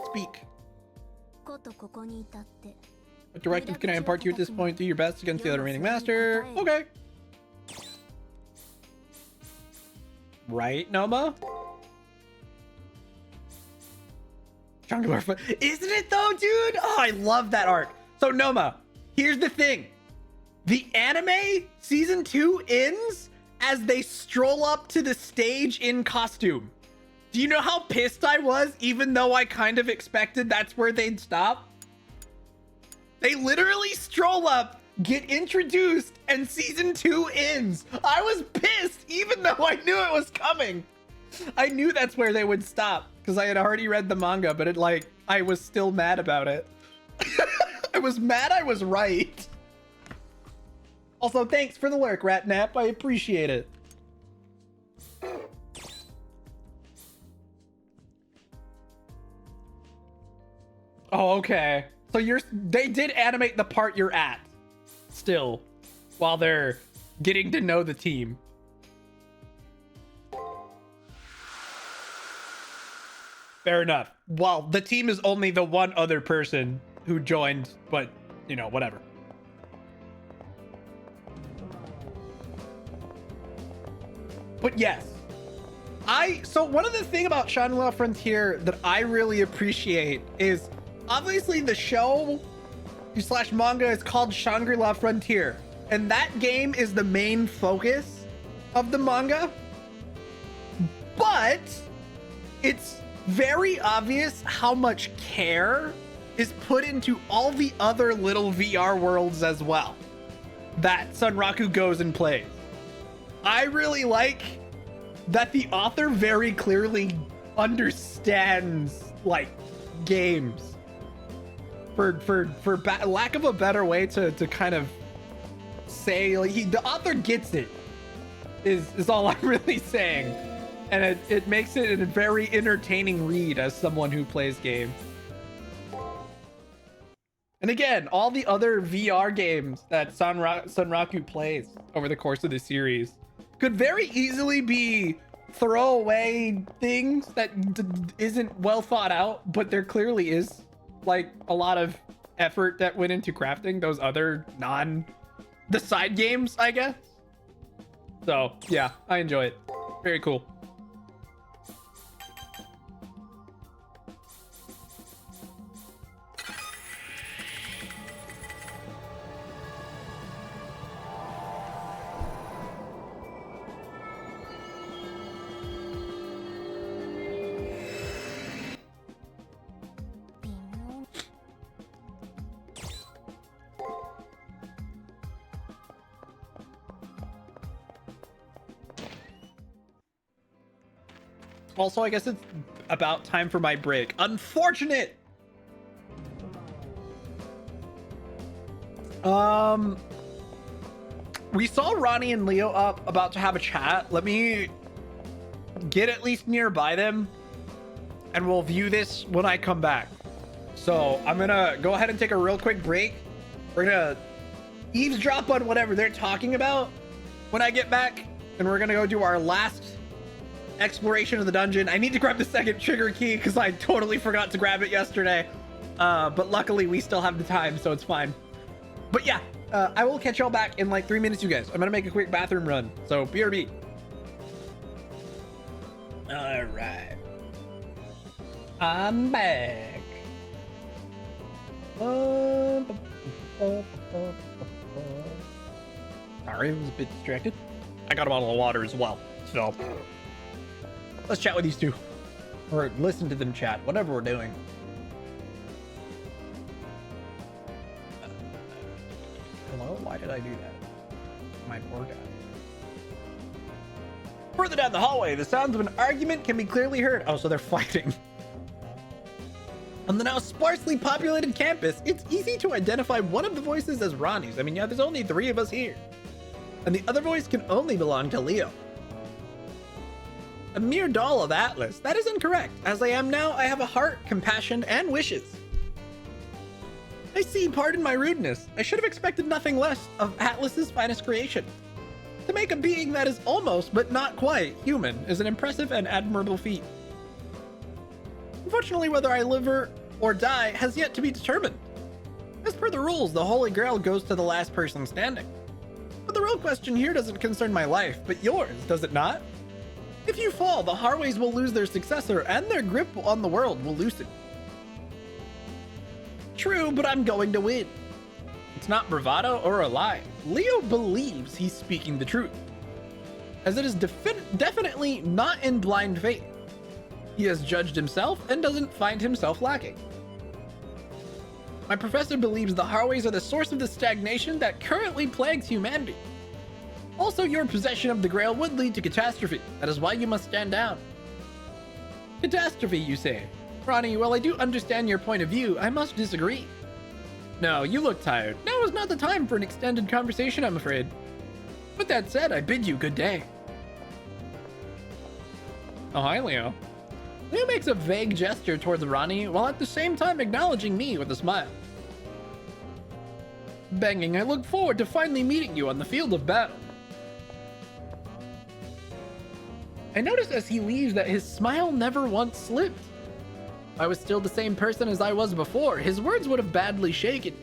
Speaker 1: Speak. What directive can I impart to you at this point? Do your best against the other remaining master. Okay. Right, Noma? Jungular foot. Isn't it though, dude? Oh, I love that art. So Noma, here's the thing. The anime season 2 ends as they stroll up to the stage in costume. Do you know how pissed I was, even though I kind of expected that's where they'd stop? They literally stroll up, get introduced, and season 2 ends. I was pissed, even though I knew it was coming. I knew that's where they would stop, because I had already read the manga, but I was still mad about it. I was mad I was right. Also, thanks for the lurk, Ratnap. I appreciate it. Oh, okay. So they did animate the part you're at still while they're getting to know the team. Fair enough. Well, the team is only the one other person who joined, but, you know, whatever. But yes, so one of the thing about Shangri-La Frontier that I really appreciate is obviously the show slash manga is called Shangri-La Frontier, and that game is the main focus of the manga, but it's very obvious how much care is put into all the other little VR worlds as well that Sunraku goes and plays. I really like that the author very clearly understands like games, for lack of a better way to kind of say, like, the author gets it is all I'm really saying, and it makes it a very entertaining read as someone who plays games. And again, all the other VR games that Sunraku plays over the course of the series could very easily be throwaway things that isn't well thought out, but there clearly is like a lot of effort that went into crafting those other the side games, I guess. So yeah, I enjoy it. Very cool. Also, I guess it's about time for my break. Unfortunate! We saw Rani and Leo up about to have a chat. Let me get at least nearby them, and we'll view this when I come back. So I'm gonna go ahead and take a real quick break. We're gonna eavesdrop on whatever they're talking about when I get back, and we're gonna go do our last exploration of the dungeon. I need to grab the second trigger key because I totally forgot to grab it yesterday, but luckily we still have the time, so it's fine. But yeah, I will catch y'all back in like 3 minutes, you guys. I'm gonna make a quick bathroom run, so BRB. All right, I'm back. Sorry, I was a bit distracted. I got a bottle of water as well, so let's chat with these two, or listen to them chat, whatever we're doing. Hello? Why did I do that? My poor guy. Further down the hallway, the sounds of an argument can be clearly heard. Oh, so they're fighting. On the now sparsely populated campus, it's easy to identify one of the voices as Rani's. I mean, yeah, there's only 3 of us here. And the other voice can only belong to Leo. A mere doll of Atlas. That is incorrect. As I am now, I have a heart, compassion, and wishes. I see, pardon my rudeness. I should have expected nothing less of Atlas's finest creation. To make a being that is almost, but not quite, human is an impressive and admirable feat. Unfortunately, whether I live or die has yet to be determined. As per the rules, the Holy Grail goes to the last person standing. But the real question here doesn't concern my life, but yours, does it not? If you fall, the Harways will lose their successor, and their grip on the world will loosen. True, but I'm going to win. It's not bravado or a lie. Leo believes he's speaking the truth, as it is definitely not in blind faith. He has judged himself and doesn't find himself lacking. My professor believes the Harways are the source of the stagnation that currently plagues humanity. Also, your possession of the Grail would lead to catastrophe. That is why you must stand down. Catastrophe, you say? Rani, while I do understand your point of view, I must disagree. No, you look tired. Now is not the time for an extended conversation, I'm afraid. With that said, I bid you good day. Oh, hi, Leo. Leo makes a vague gesture towards Rani, while at the same time acknowledging me with a smile. Banging, I look forward to finally meeting you on the field of battle. I notice as he leaves that his smile never once slipped. I was still the same person as I was before, his words would have badly shaken me.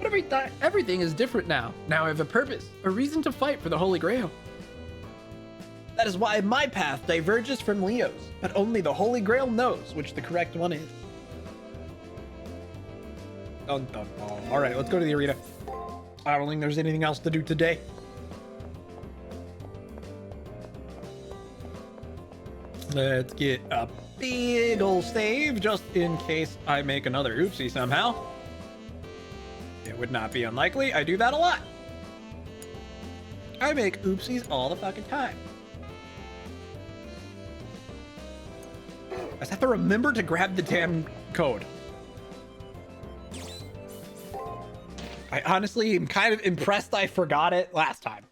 Speaker 1: But everything is different now. Now I have a purpose, a reason to fight for the Holy Grail. That is why my path diverges from Leo's, but only the Holy Grail knows which the correct one is. Dun, dun, dun. All right, let's go to the arena. I don't think there's anything else to do today. Let's get a big ol' save just in case I make another oopsie somehow. It would not be unlikely. I do that a lot. I make oopsies all the fucking time. I just have to remember to grab the damn code. I honestly am kind of impressed I forgot it last time.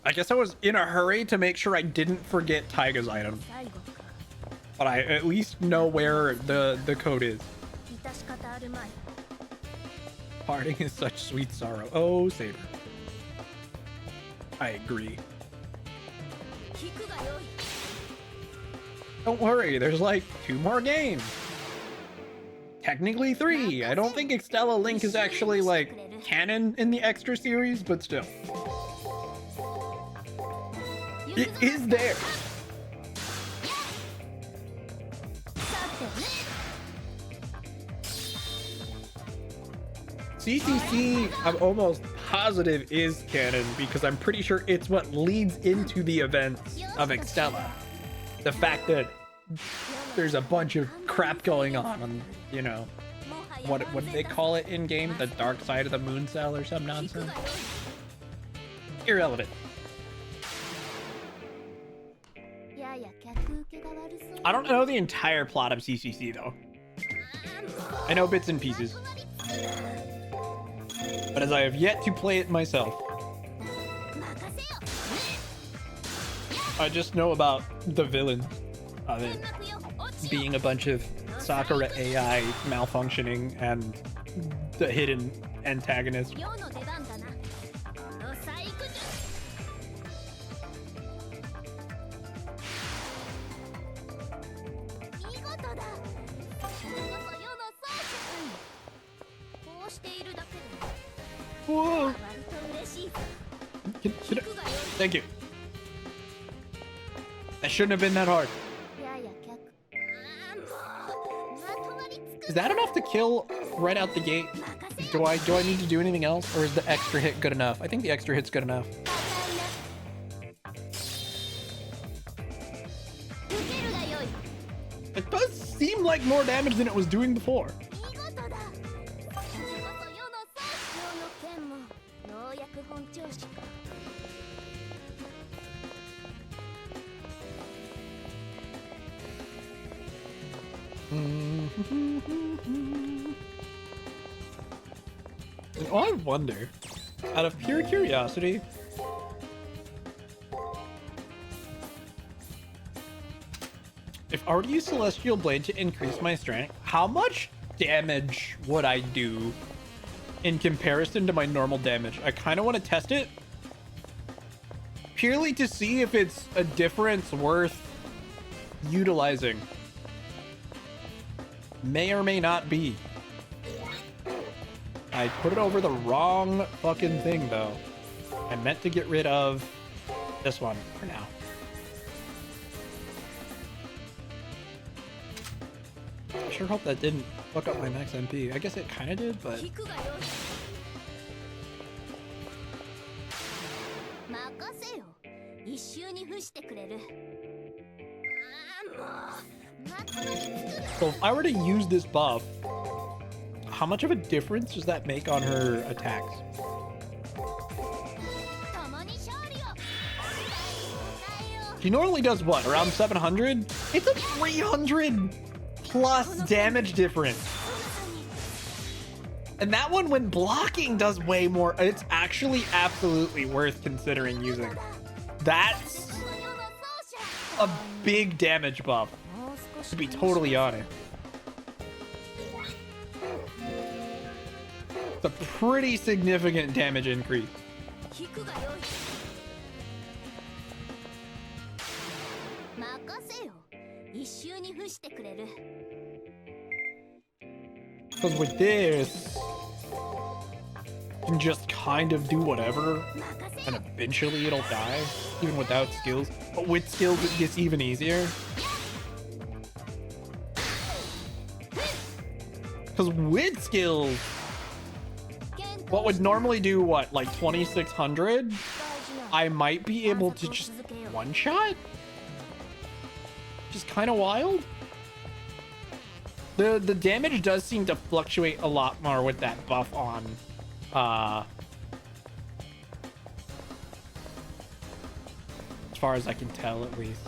Speaker 1: I guess I was in a hurry to make sure I didn't forget Taiga's item. But I at least know where the code is. Parting is such sweet sorrow. Oh, Saber. I agree. Don't worry, there's like 2 more games. Technically 3. I don't think Extella Link is actually like canon in the extra series, but still. It is there. CCC, I'm almost positive is canon because I'm pretty sure it's what leads into the events of Extella. The fact that there's a bunch of crap going on, you know, what do they call it in game? The dark side of the moon cell or some nonsense? Irrelevant. I don't know the entire plot of CCC though. I know bits and pieces. But as I have yet to play it myself, I just know about the villain of it being a bunch of Sakura AI malfunctioning and the hidden antagonist. Whoa. Thank you. That shouldn't have been that hard. Is that enough to kill right out the gate? Do I need to do anything else, or is the extra hit good enough? I think the extra hit's good enough. It does seem like more damage than it was doing before. Oh, I wonder, out of pure curiosity, if I were to use Celestial Blade to increase my strength, how much damage would I do in comparison to my normal damage? I kind of want to test it purely to see if it's a difference worth utilizing. May or may not be. I put it over the wrong fucking thing though. I meant to get rid of this one for now. I sure hope that didn't fuck up my max MP. I guess it kind of did, but... So if I were to use this buff, how much of a difference does that make on her attacks? She normally does what, around 700? It's a 300 plus damage difference. And that one, when blocking, does way more. It's actually absolutely worth considering using. That's a big damage buff, to be totally honest. It's a pretty significant damage increase. Because with this, you can just kind of do whatever, and eventually it'll die, even without skills. But with skills, it gets even easier. Because with skills, what would normally do, what, like 2600? I might be able to just one-shot? Just kind of wild. The damage does seem to fluctuate a lot more with that buff on. As far as I can tell, at least.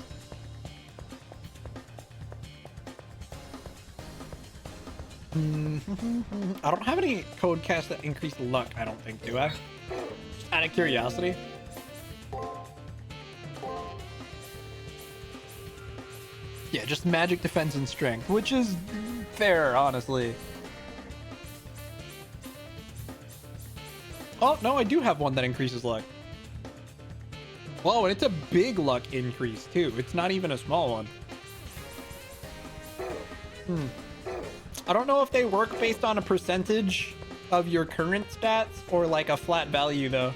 Speaker 1: I don't have any code casts that increase luck, I don't think, do I? Just out of curiosity. Yeah, just magic, defense, and strength, which is fair, honestly. Oh, no, I do have one that increases luck. Whoa, and it's a big luck increase, too. It's not even a small one. I don't know if they work based on a percentage of your current stats or like a flat value, though.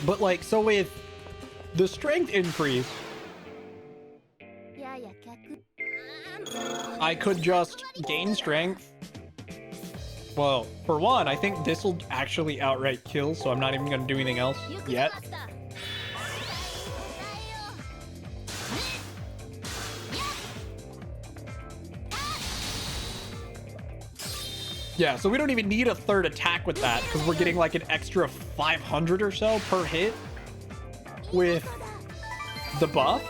Speaker 1: But like, so with the strength increase, I could just gain strength. Well, for one, I think this will actually outright kill, so I'm not even going to do anything else yet. Yeah, so we don't even need a third attack with that, because we're getting like an extra 500 or so per hit with the buff.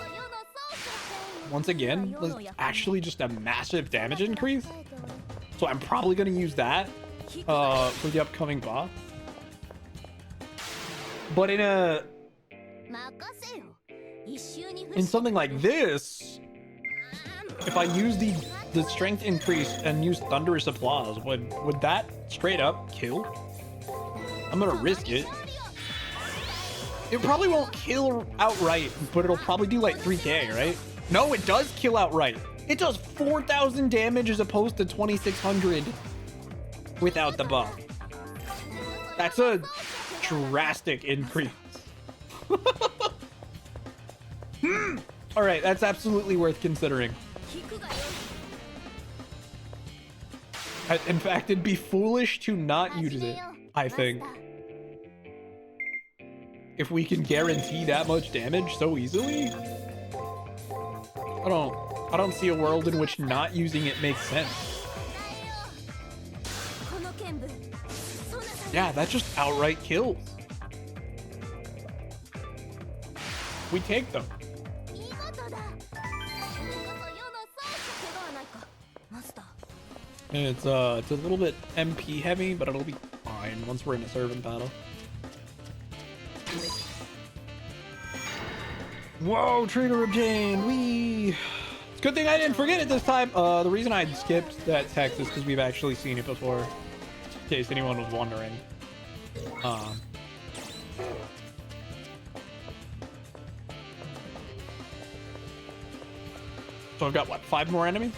Speaker 1: Once again, it's actually just a massive damage increase. So I'm probably going to use that for the upcoming buff. But in something like this, if I use the strength increase and use thunderous applause, would that straight up kill? I'm gonna risk it. It probably won't kill outright, but it'll probably do like 3k, right? No, it does kill outright. It does 4,000 damage as opposed to 2,600 without the buff. That's a drastic increase. All right, that's absolutely worth considering. In fact, it'd be foolish to not use it, I think. If we can guarantee that much damage so easily, I don't see a world in which not using it makes sense. Yeah, that just outright kills. We take them. And it's a little bit MP heavy, but it'll be fine once we're in a servant battle. Whoa, trigger obtained. It's a good thing I didn't forget it this time. The reason I skipped that text is because we've actually seen it before, in case anyone was wondering. So I've got what, 5 more enemies?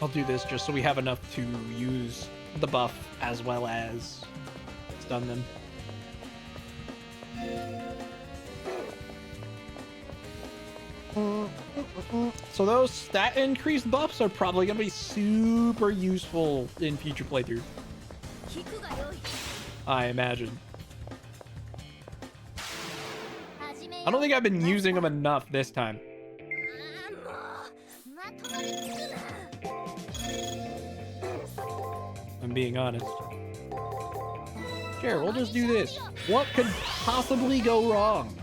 Speaker 1: I'll do this just so we have enough to use the buff as well as stun them. So those stat increase buffs are probably going to be super useful in future playthroughs, I imagine. I don't think I've been using them enough this time. I'm being honest. Sure, we'll just do this. What could possibly go wrong?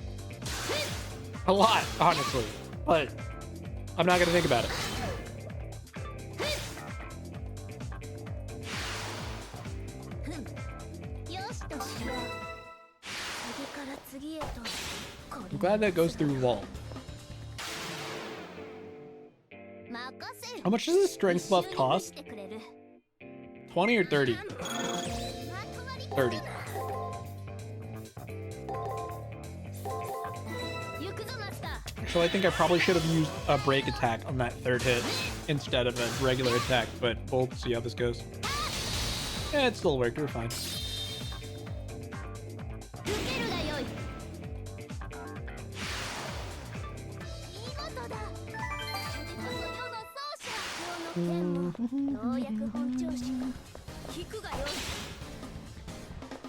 Speaker 1: A lot, honestly. But I'm not gonna think about it. I'm glad that goes through wall. How much does this strength buff cost? 20 or 30? 30. Actually, I think I probably should have used a break attack on that third hit instead of a regular attack, but we'll see how this goes. Yeah, it still worked. We're fine.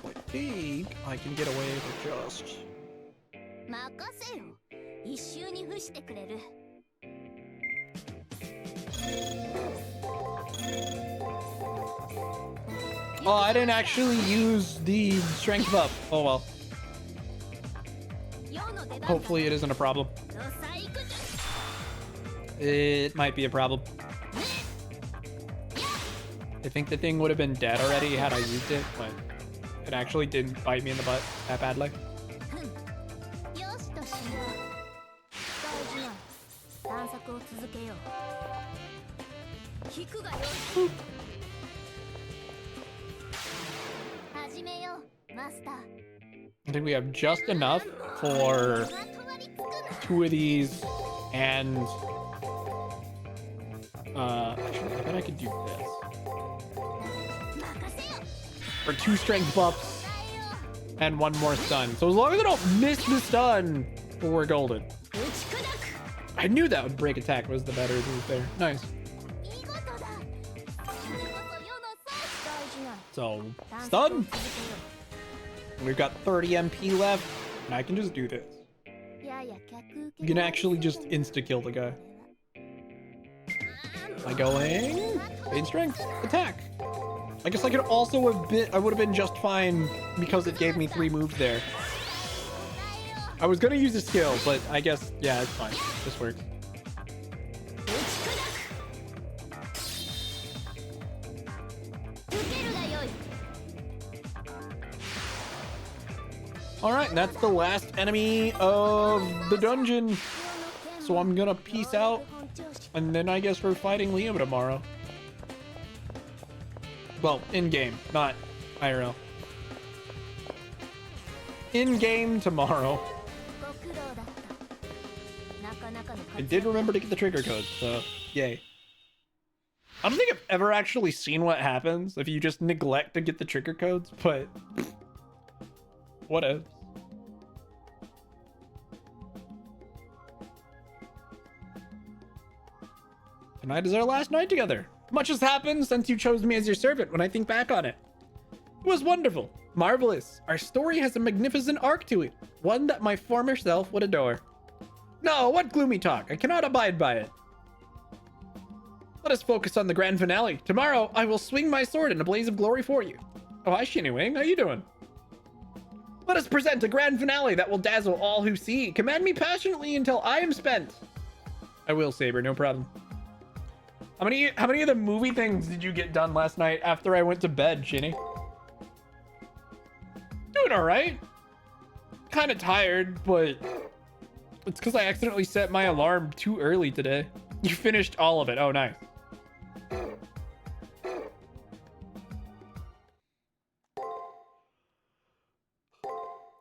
Speaker 1: I think I can get away with just... Oh, I didn't actually use the strength buff. Oh well. Hopefully it isn't a problem. It might be a problem. I think the thing would have been dead already had I used it, but it actually didn't bite me in the butt that badly. I think we have just enough for 2 of these and actually, I bet I could do this. For 2 strength buffs and 1 more stun. So as long as I don't miss the stun, we're golden. I knew that would break attack was the better move there. Nice. So, stun. We've got 30 MP left, and I can just do this. You can actually just insta-kill the guy. By going... main strength. Attack. I guess I could also I would have been just fine because it gave me 3 moves there. I was gonna use a skill, but I guess, yeah, it's fine. This works. Alright, and that's the last enemy of the dungeon. So I'm gonna peace out. And then I guess we're fighting Leo tomorrow. Well, in-game, not IRL. In-game tomorrow. I did remember to get the trigger code, so yay. I don't think I've ever actually seen what happens if you just neglect to get the trigger codes, but what if? Tonight is our last night together. Much has happened since you chose me as your servant when I think back on it. It was wonderful, marvelous. Our story has a magnificent arc to it, one that my former self would adore. No, what gloomy talk. I cannot abide by it. Let us focus on the grand finale. Tomorrow, I will swing my sword in a blaze of glory for you. Oh, hi, Shinny-Wing. How you doing? Let us present a grand finale that will dazzle all who see. Command me passionately until I am spent. I will, Saber. No problem. How many of the movie things did you get done last night after I went to bed, Shinny? Doing all right. Kind of tired, but it's because I accidentally set my alarm too early today. You finished all of it. Oh, nice.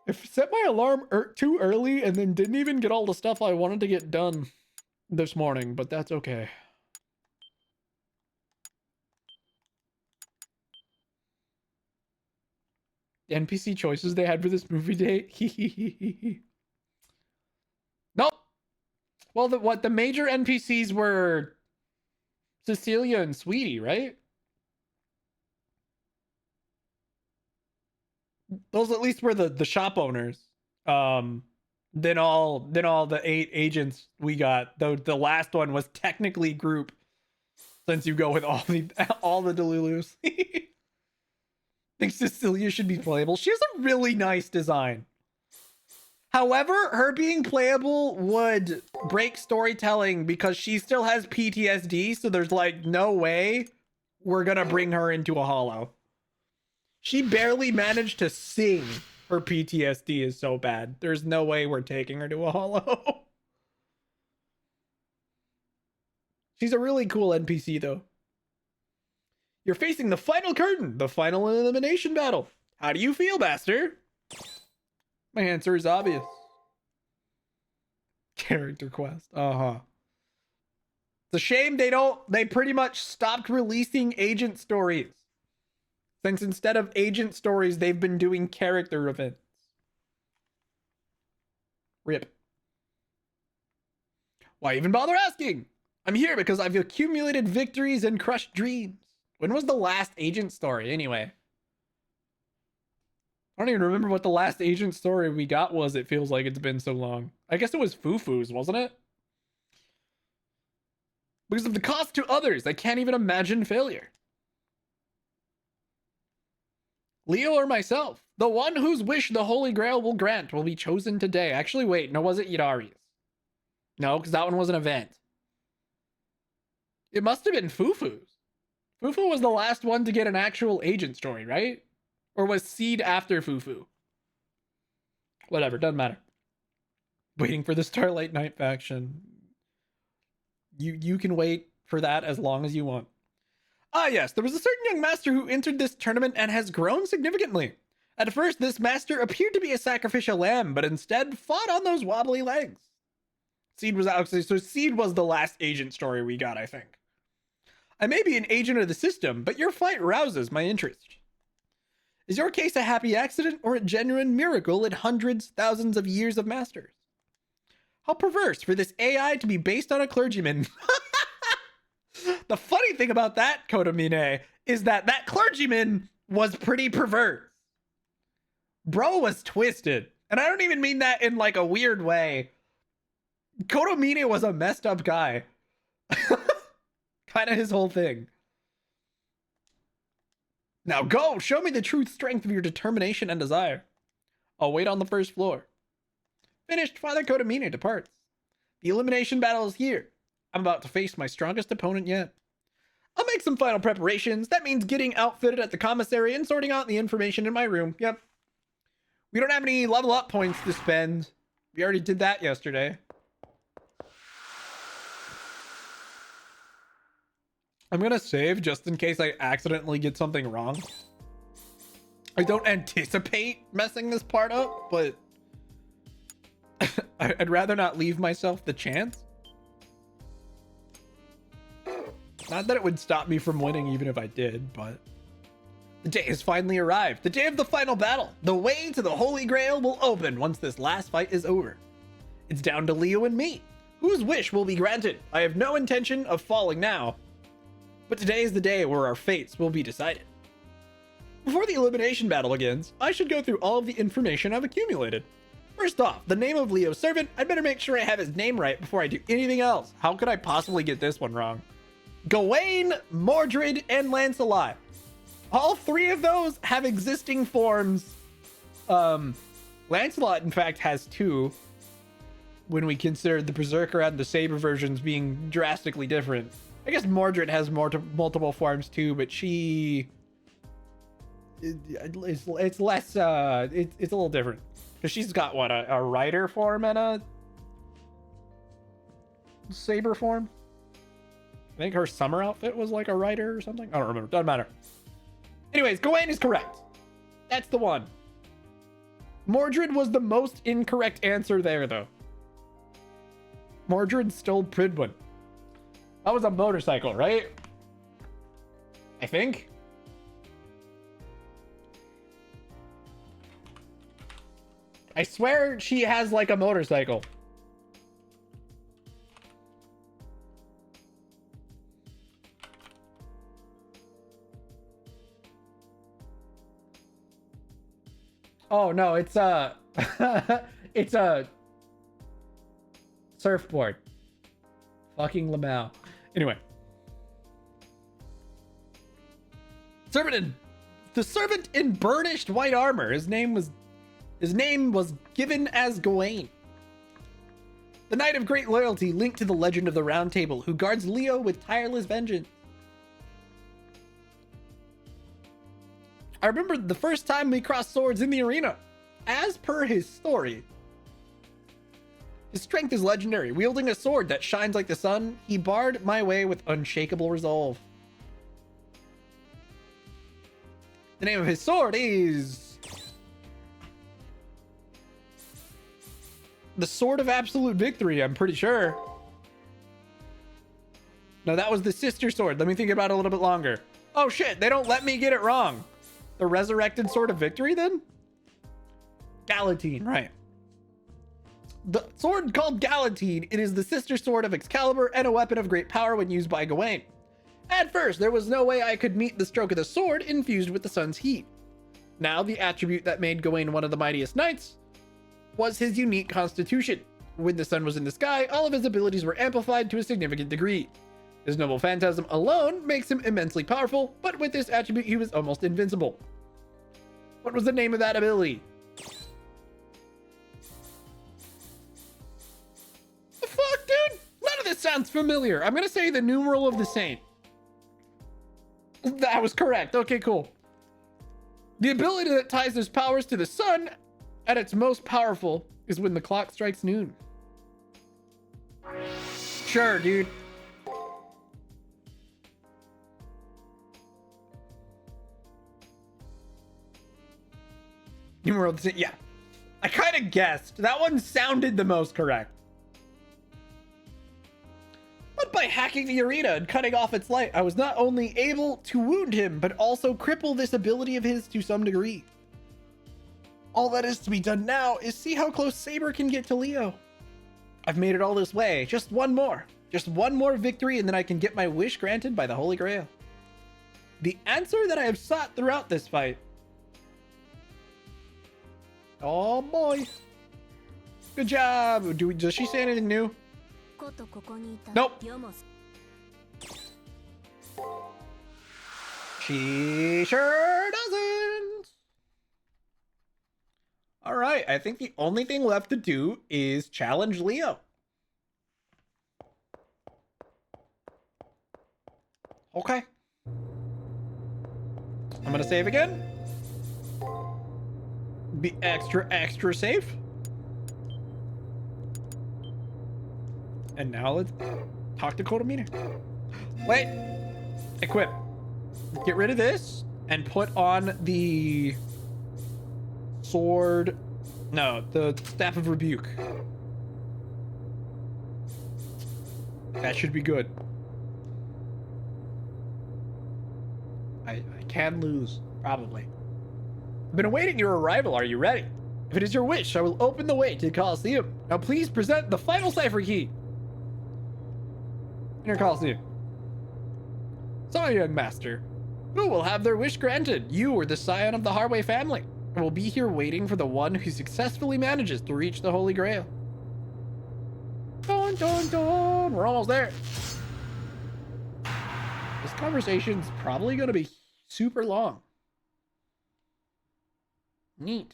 Speaker 1: I set my alarm too early and then didn't even get all the stuff I wanted to get done this morning, but that's okay. The NPC choices they had for this movie date. Nope. Well, the major NPCs were Cecilia and Sweetie, right? Those at least were the shop owners. Then all the 8 agents we got. Though the last one was technically group, since you go with all the Delulus. Think Cecilia should be playable. She has a really nice design. However, her being playable would break storytelling because she still has PTSD, so there's like no way we're gonna bring her into a hollow. She barely managed to sing. Her PTSD is so bad. There's no way we're taking her to a hollow. She's a really cool NPC, though. You're facing the final curtain, the final elimination battle. How do you feel, Master? My answer is obvious. Character quest. It's a shame they pretty much stopped releasing agent stories. Since instead of agent stories, they've been doing character events. RIP. Why even bother asking? I'm here because I've accumulated victories and crushed dreams. When was the last agent story, anyway? I don't even remember what the last agent story we got was. It feels like it's been so long. I guess it was Fufu's, wasn't it? Because of the cost to others, I can't even imagine failure. Leo or myself? The one whose wish the Holy Grail will grant will be chosen today. Actually, wait. No, was it Yidari's? No, because that one was an event. It must have been Fufu's. Fufu was the last one to get an actual agent story, right? Or was Seed after Fufu? Whatever, doesn't matter. Waiting for the Starlight Knight faction. You can wait for that as long as you want. Ah, yes, there was a certain young master who entered this tournament and has grown significantly. At first, this master appeared to be a sacrificial lamb, but instead fought on those wobbly legs. Seed was actually, so Seed was the last agent story we got, I think. I may be an agent of the system, but your fight rouses my interest. Is your case a happy accident or a genuine miracle in hundreds, thousands of years of masters? How perverse for this AI to be based on a clergyman. The funny thing about that, Kodomine, is that clergyman was pretty perverse. Bro was twisted. And I don't even mean that in like a weird way. Kodomine was a messed up guy. Kind of his whole thing. Now go, show me the true strength of your determination and desire. I'll wait on the first floor. Finished, Father Kodomine departs. The elimination battle is here. I'm about to face my strongest opponent yet. I'll make some final preparations. That means getting outfitted at the commissary and sorting out the information in my room. Yep. We don't have any level up points to spend. We already did that yesterday. I'm going to save just in case I accidentally get something wrong. I don't anticipate messing this part up, but I'd rather not leave myself the chance. Not that it would stop me from winning even if I did, but... The day has finally arrived. The day of the final battle. The way to the Holy Grail will open once this last fight is over. It's down to Leo and me. Whose wish will be granted? I have no intention of falling now. But today is the day where our fates will be decided. Before the elimination battle begins, I should go through all of the information I've accumulated. First off, the name of Leo's servant. I'd better make sure I have his name right before I do anything else. How could I possibly get this one wrong? Gawain, Mordred, and Lancelot. All three of those have existing forms. Lancelot, in fact, has two. When we consider the Berserker and the Saber versions being drastically different. I guess Mordred has multiple forms too, but it's less, it's a little different. Because she's got, what, a rider form and a Saber form? I think her summer outfit was like a rider or something. I don't remember. Doesn't matter. Anyways, Gawain is correct. That's the one. Mordred was the most incorrect answer there, though. Mordred stole Pridwin. That was a motorcycle, right? I think. I swear she has like a motorcycle. Oh no, it's it's a surfboard. Fucking Lamau. Anyway. The servant in burnished white armor. His name was given as Gawain. The knight of great loyalty linked to the legend of the Round Table, who guards Leo with tireless vengeance. I remember the first time we crossed swords in the arena. As per his story, His strength is legendary. Wielding a sword that shines like the sun, he barred my way with unshakable resolve. The name of his sword is the Sword of Absolute Victory, I'm pretty sure. No, that was the sister sword. Let me think about it a little bit longer. Oh shit, they don't let me get it wrong. The Resurrected Sword of Victory then? Galatine, right. The sword called Galatine, it is the sister sword of Excalibur and a weapon of great power when used by Gawain. At first, there was no way I could meet the stroke of the sword infused with the sun's heat. Now, the attribute that made Gawain one of the mightiest knights was his unique constitution. When the sun was in the sky, all of his abilities were amplified to a significant degree. His noble phantasm alone makes him immensely powerful, but with this attribute, he was almost invincible. What was the name of that ability? The fuck, dude? None of this sounds familiar. I'm gonna say the numeral of the saint. That was correct. Okay, cool. The ability that ties his powers to the sun at its most powerful is when the clock strikes noon. Sure, dude. Numeral, yeah. I kind of guessed. That one sounded the most correct. But by hacking the arena and cutting off its light, I was not only able to wound him, but also cripple this ability of his to some degree. All that is to be done now is see how close Saber can get to Leo. I've made it all this way. Just one more. Just one more victory, and then I can get my wish granted by the Holy Grail. The answer that I have sought throughout this fight. Oh boy. Good job. Does she say anything new? Nope. She sure doesn't. All right, I think the only thing left to do is challenge Leo. Okay. I'm gonna save again. Be extra safe. And now let's talk to Kodomina. Wait. Equip. Get rid of this and put on the sword. No, the Staff of Rebuke. That should be good. I can lose, probably. I've been awaiting your arrival. Are you ready? If it is your wish, I will open the way to the Colosseum. Now please present the final cipher key. Inner Colosseum. So, young master, who will have their wish granted? You or the scion of the Harway family. I will be here waiting for the one who successfully manages to reach the Holy Grail. Dun, dun, dun. We're almost there. This conversation's probably going to be super long. Neat.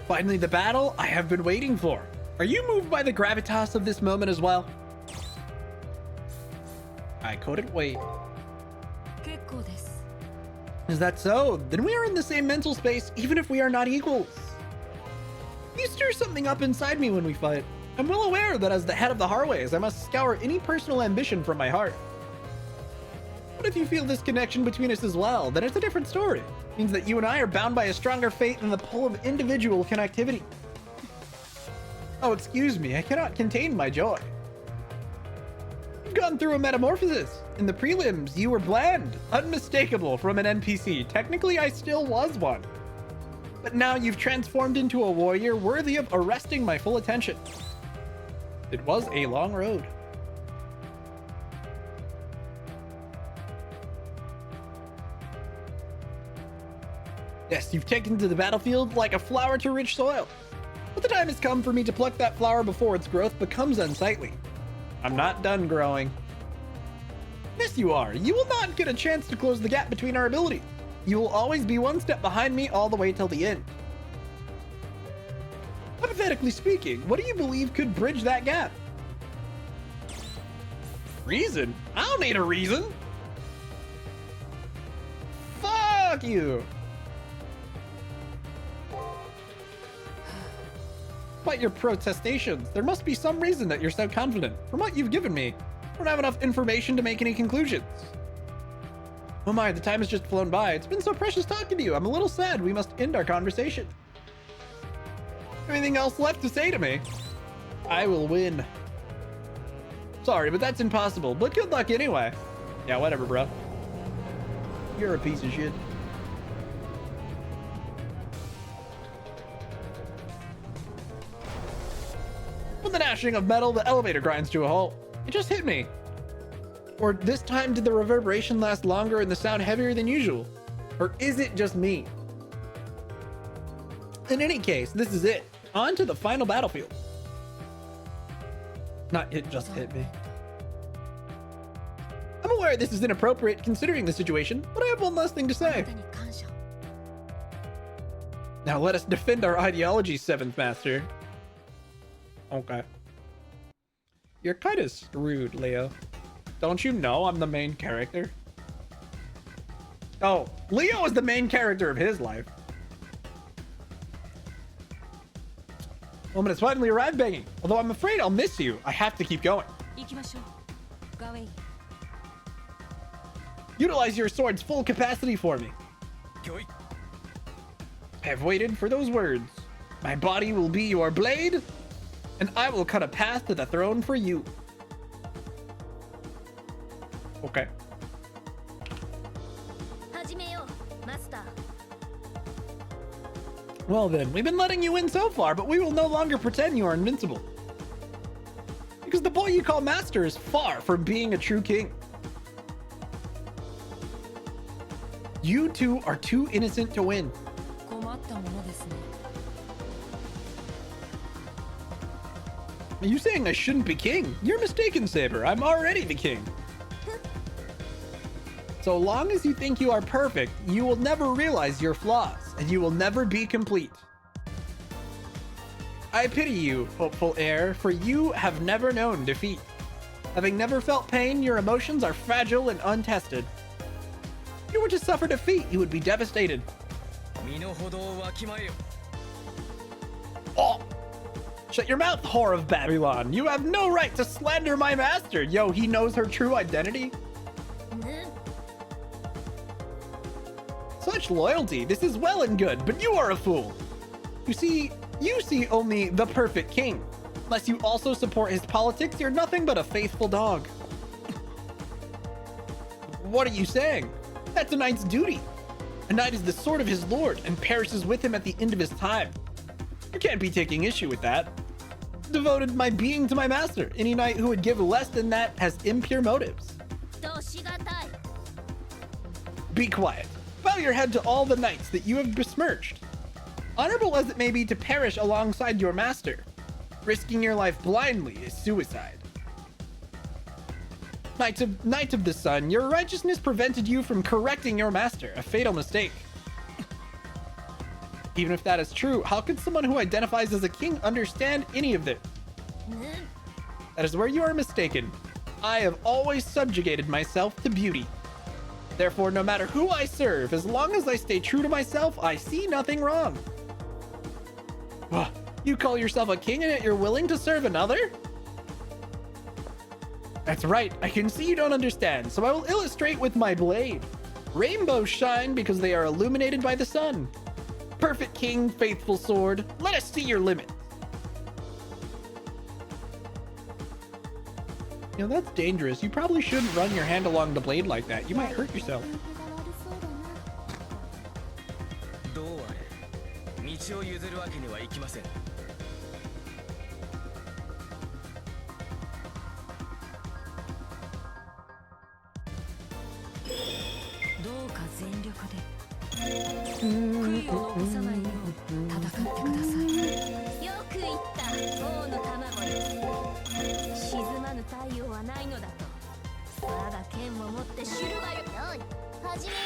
Speaker 1: Finally, the battle I have been waiting for. Are you moved by the gravitas of this moment as well? I couldn't wait. Is that so? Then we are in the same mental space, even if we are not equals. You stir something up inside me when we fight. I'm well aware that as the head of the Harways, I must scour any personal ambition from my heart. But if you feel this connection between us as well, then it's a different story. It means that you and I are bound by a stronger fate than the pull of individual connectivity. Oh, excuse me, I cannot contain my joy. You've gone through a metamorphosis. In the prelims, you were bland, unmistakable from an NPC. Technically, I still was one. But now you've transformed into a warrior worthy of arresting my full attention. It was a long road. Yes, you've taken to the battlefield like a flower to rich soil. But the time has come for me to pluck that flower before its growth becomes unsightly. I'm not done growing. Yes, you are. You will not get a chance to close the gap between our abilities. You will always be one step behind me all the way till the end. Hypothetically speaking, what do you believe could bridge that gap? Reason? I don't need a reason. Fuck you. Despite your protestations, there must be some reason that you're so confident. From what you've given me, I don't have enough information to make any conclusions. Oh my, the time has just flown by. It's been so precious talking to you. I'm a little sad we must end our conversation. Anything else left to say to me? I will win. Sorry, but that's impossible. But good luck anyway. Yeah, whatever, bro. You're a piece of shit. With the gnashing of metal, the elevator grinds to a halt. It just hit me. Or this time, did the reverberation last longer and the sound heavier than usual? Or is it just me? In any case, this is it. On to the final battlefield. Not it just hit me. I'm aware this is inappropriate considering the situation, but I have one last thing to say. Now let us defend our ideology, Seventh Master. Okay. You're kind of screwed, Leo. Don't you know I'm the main character? Oh, Leo is the main character of his life. Moment has finally arrived, begging. Although I'm afraid I'll miss you. I have to keep going. Utilize your sword's full capacity for me. I have waited for those words. My body will be your blade, and I will cut a path to the throne for you. Okay. Well then, we've been letting you in so far, but we will no longer pretend you are invincible. Because the boy you call master is far from being a true king. You two are too innocent to win. Are you saying I shouldn't be king? You're mistaken, Saber. I'm already the king. So long as you think you are perfect, you will never realize your flaws, and you will never be complete. I pity you, hopeful heir, for you have never known defeat. Having never felt pain, your emotions are fragile and untested. If you were to suffer defeat, you would be devastated. Oh! Shut your mouth, whore of Babylon. You have no right to slander my master. Yo, he knows her true identity. Such loyalty. This is well and good, but you are a fool. You see only the perfect king. Unless you also support his politics, you're nothing but a faithful dog. What are you saying? That's a knight's duty. A knight is the sword of his lord and perishes with him at the end of his time. You can't be taking issue with that. Devoted my being to my master. Any knight who would give less than that has impure motives. Be quiet. Bow your head to all the knights that you have besmirched. Honorable as it may be to perish alongside your master, risking your life blindly is suicide. Knight of the Sun, your righteousness prevented you from correcting your master, a fatal mistake. Even if that is true, how could someone who identifies as a king understand any of this? That is where you are mistaken. I have always subjugated myself to beauty. Therefore, no matter who I serve, as long as I stay true to myself, I see nothing wrong. You call yourself a king and yet you're willing to serve another? That's right, I can see you don't understand, so I will illustrate with my blade. Rainbows shine because they are illuminated by the sun. Perfect king, faithful sword, let us see your limits. You know, that's dangerous. You probably shouldn't run your hand along the blade like that. You might hurt yourself.
Speaker 2: どうあれ、道を譲るわけにはいきません。どうか全力で悔いを残さないよう戦ってください。よく言った、王の卵です。沈まぬ太陽はないのだと。我が剣を持って知るがよ。始めよ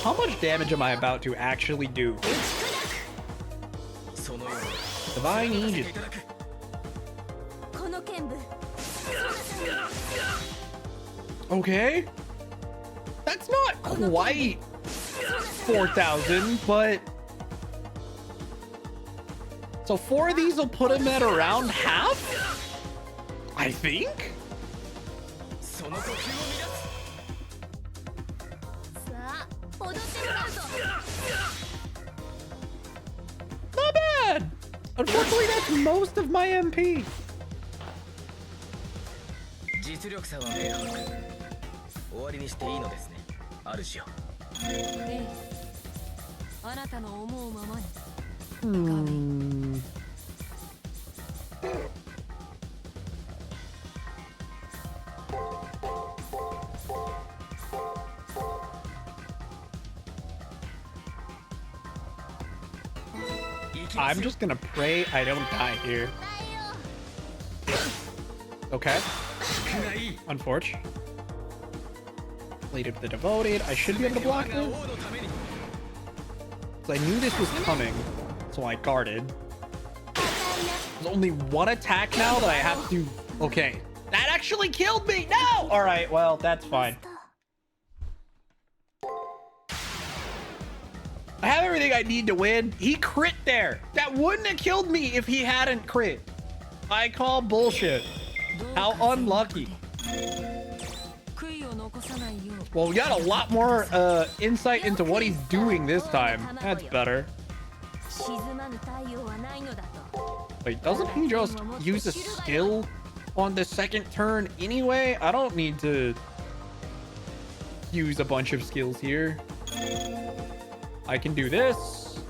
Speaker 2: う。
Speaker 1: How much damage am I about to actually do? Divine Aegis. Okay. That's not quite 4,000, but... So 4 of these will put him at around half? I think? Not bad! Unfortunately, that's most of my MP.
Speaker 2: 実力差は明白。終わりにしていいのですね、主よ。ええ、あなたの思うままに。
Speaker 1: I'm just gonna pray I don't die here. Okay. Unfortunate. Blade of the Devoted. I should be able to block this. So I knew this was coming, so I guarded. There's only one attack now that I have to... Okay. That actually killed me! No! Alright, well, that's fine. I have everything I need to win. He crit there. That wouldn't have killed me if he hadn't crit. I call bullshit. How unlucky. Well, we got a lot more insight into what he's doing this time. That's better. Wait, doesn't he just use a skill on the second turn anyway? I don't need to use a bunch of skills here. I can do this.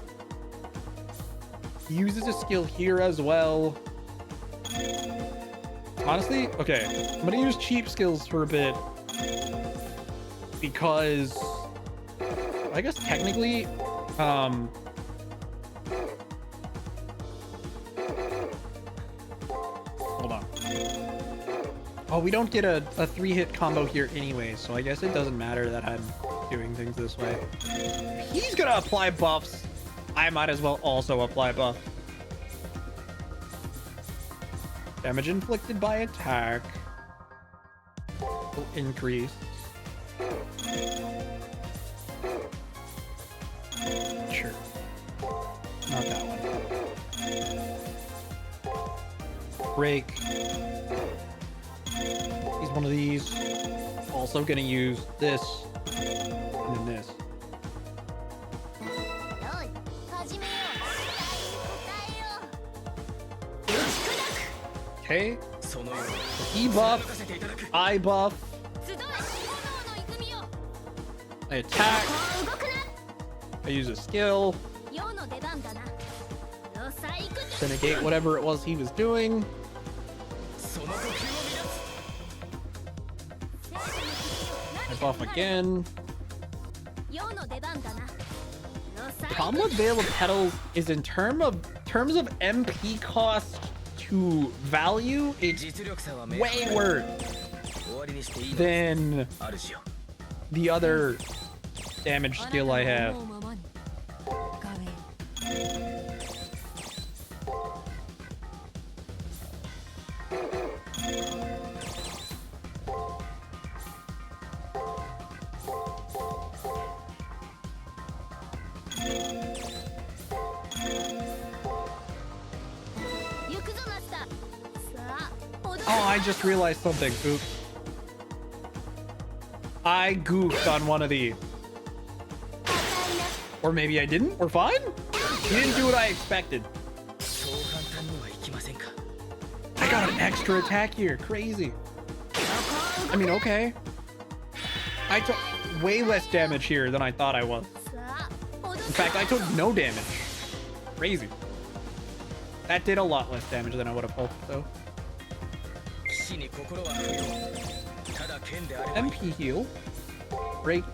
Speaker 1: He uses a skill here as well. Honestly, okay, I'm gonna use cheap skills for a bit because I guess technically hold on. Oh, we don't get a 3-hit combo here anyway, so I guess it doesn't matter that I'm doing things this way. If he's gonna apply buffs, I might as well also apply buff. Damage inflicted by attack will increase. Sure. Not that one. Break. He's one of these. Also gonna use this and then this. Okay. E buff, I buff. I attack. I use a skill to negate whatever it was he was doing. I buff again. The problem with Veil of Petals is in terms of MP cost to value, it's way worse than the other damage skill I have. Oh, I just realized something. Oops. I goofed on one of these. Or maybe I didn't. We're fine. He didn't do what I expected. I got an extra attack here. Crazy. I mean, okay. I took way less damage here than I thought I was. In fact, I took no damage. Crazy. That did a lot less damage than I would have hoped, though. MP heal. Break.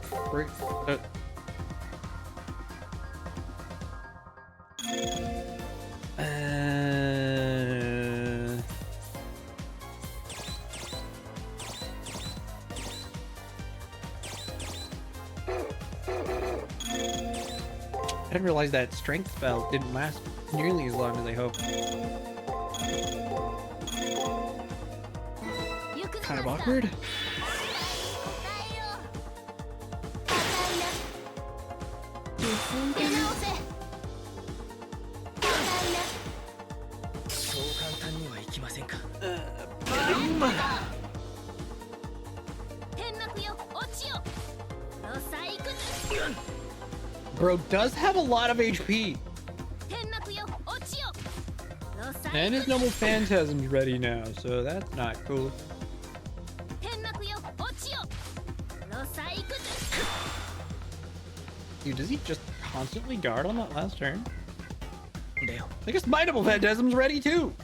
Speaker 1: I didn't realize that strength spell didn't last nearly as long as I hoped. Kind of awkward. Bro does have a lot of HP. And his normal phantasm's ready now, so that's not cool. Dude, does he just constantly guard on that last turn? I guess my double phantasm's ready too.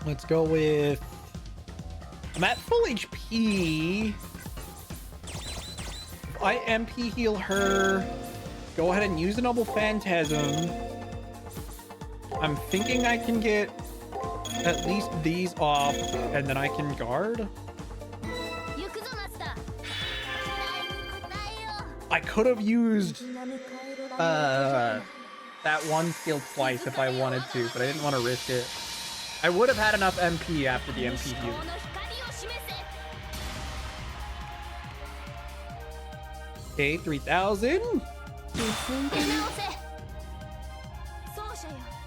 Speaker 1: Let's go with... I'm at full HP. If I MP heal her, go ahead and use a Noble Phantasm. I'm thinking I can get at least these off, and then I can guard. I could have used that one skill twice if I wanted to, but I didn't want to risk it. I would have had enough MP after the MP heal. Okay, 3,000.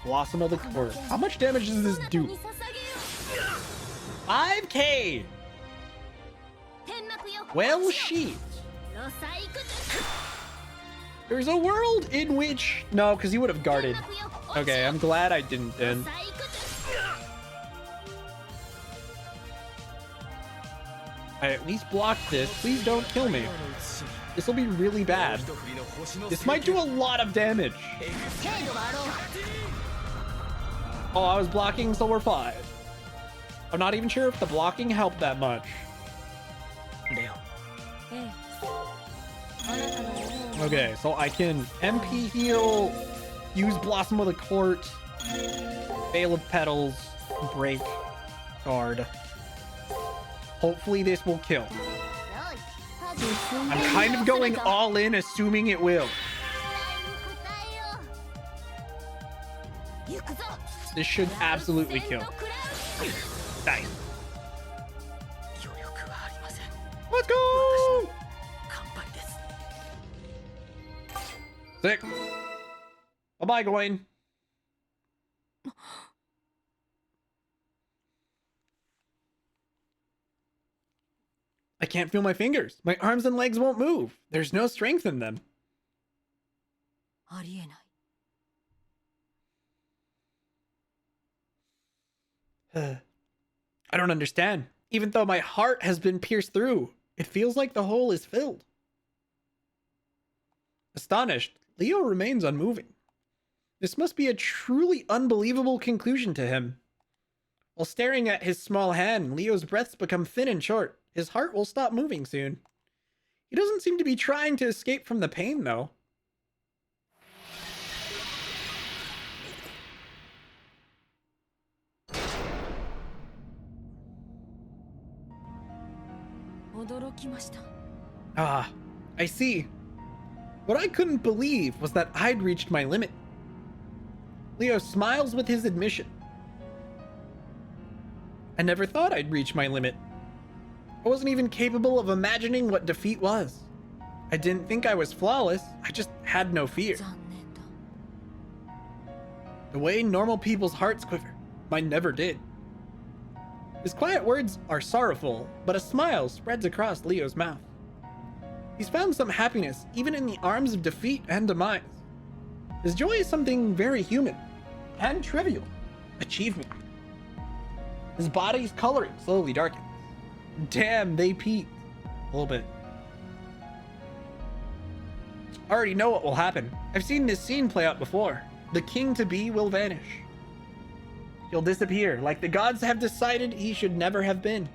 Speaker 1: Blossom of the Court. How much damage does this do? 5K. Well, shit. There's a world in which... No, because he would have guarded. Okay, I'm glad I didn't then. I at least blocked this. Please don't kill me. This will be really bad. This might do a lot of damage. Oh, I was blocking, so we're fine. I'm not even sure if the blocking helped that much. Okay, so I can MP heal, use Blossom of the Court, Veil of Petals, break, guard. Hopefully this will kill. I'm kind of going all in, assuming it will. This should absolutely kill. Nice. Let's go! Sick. Bye-bye, Gawain. I can't feel my fingers. My arms and legs won't move. There's no strength in them. I don't understand. Even though my heart has been pierced through, it feels like the hole is filled. Astonished, Leo remains unmoving. This must be a truly unbelievable conclusion to him. While staring at his small hand, Leo's breaths become thin and short. His heart will stop moving soon. He doesn't seem to be trying to escape from the pain, though. Ah, I see. What I couldn't believe was that I'd reached my limit. Leo smiles with his admission. I never thought I'd reach my limit. I wasn't even capable of imagining what defeat was. I didn't think I was flawless, I just had no fear. The way normal people's hearts quiver, mine never did. His quiet words are sorrowful, but a smile spreads across Leo's mouth. He's found some happiness even in the arms of defeat and demise. His joy is something very human and trivial. Achievement. His body's coloring slowly darkens. Damn, they peaked. A little bit. I already know what will happen. I've seen this scene play out before. The king-to-be will vanish. He'll disappear, like the gods have decided he should never have been.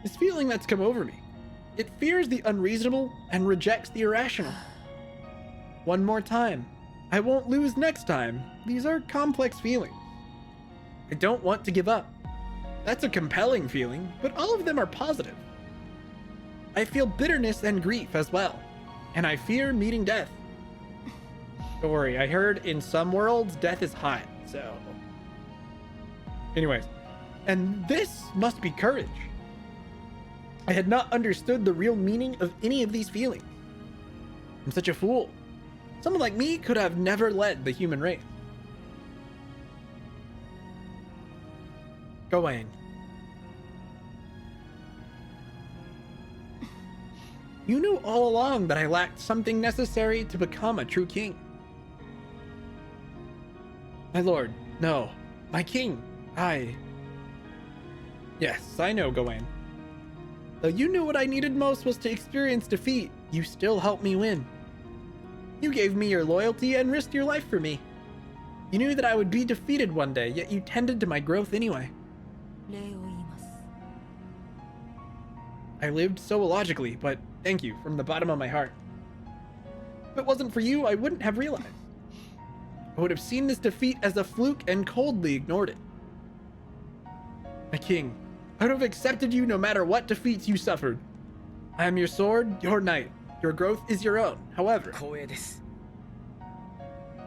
Speaker 1: This feeling that's come over me. It fears the unreasonable and rejects the irrational. One more time. I won't lose next time. These are complex feelings. I don't want to give up. That's a compelling feeling, but all of them are positive. I feel bitterness and grief as well, and I fear meeting death. Don't worry, I heard in some worlds death is hot, so... Anyways, and this must be courage. I had not understood the real meaning of any of these feelings. I'm such a fool. Someone like me could have never led the human race. Gawain. You knew all along that I lacked something necessary to become a true king. My lord, no. My king, Yes, I know, Gawain. Though you knew what I needed most was to experience defeat, you still helped me win. You gave me your loyalty and risked your life for me. You knew that I would be defeated one day, yet you tended to my growth anyway. I lived so illogically, but thank you from the bottom of my heart. If it wasn't for you, I wouldn't have realized. I would have seen this defeat as a fluke and coldly ignored it. My king, I would have accepted you no matter what defeats you suffered. I am your sword, your knight. Your growth is your own. However,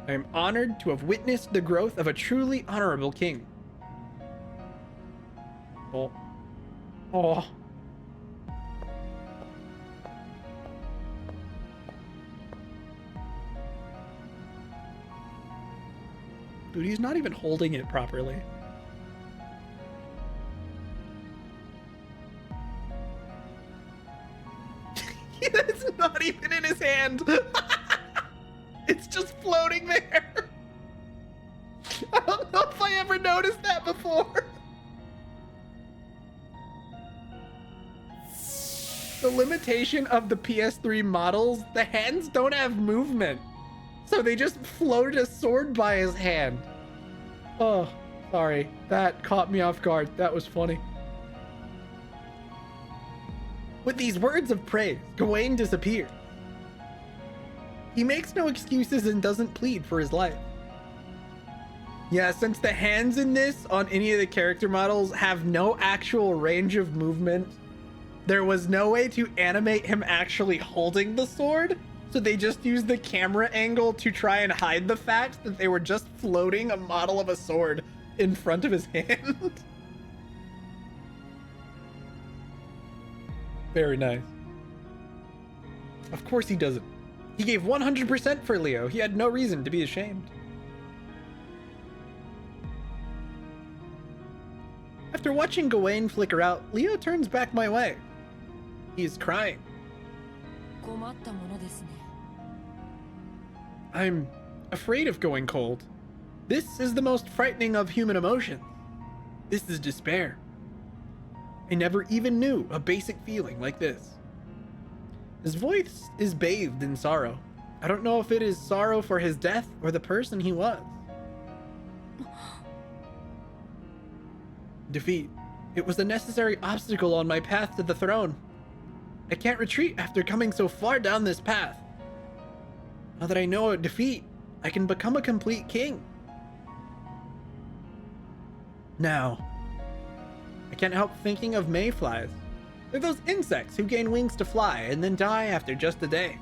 Speaker 1: I am honored to have witnessed the growth of a truly honorable king. Oh. Dude, he's not even holding it properly. It's not even in his hand. It's just floating there. I don't know if I ever noticed that before. The limitation of the PS3 models, the hands don't have movement. So they just floated a sword by his hand. Oh, sorry. That caught me off guard. That was funny. With these words of praise, Gawain disappears. He makes no excuses and doesn't plead for his life. Yeah, since the hands in this on any of the character models have no actual range of movement, there was no way to animate him actually holding the sword. So they just used the camera angle to try and hide the fact that they were just floating a model of a sword in front of his hand. Very nice. Of course he doesn't. He gave 100% for Leo. He had no reason to be ashamed. After watching Gawain flicker out, Leo turns back my way. He is crying. I'm afraid of going cold. This is the most frightening of human emotions. This is despair. I never even knew a basic feeling like this. His voice is bathed in sorrow. I don't know if it is sorrow for his death or the person he was. Defeat. It was a necessary obstacle on my path to the throne. I can't retreat after coming so far down this path. Now that I know a defeat, I can become a complete king. Now, I can't help thinking of mayflies. They're those insects who gain wings to fly and then die after just a day.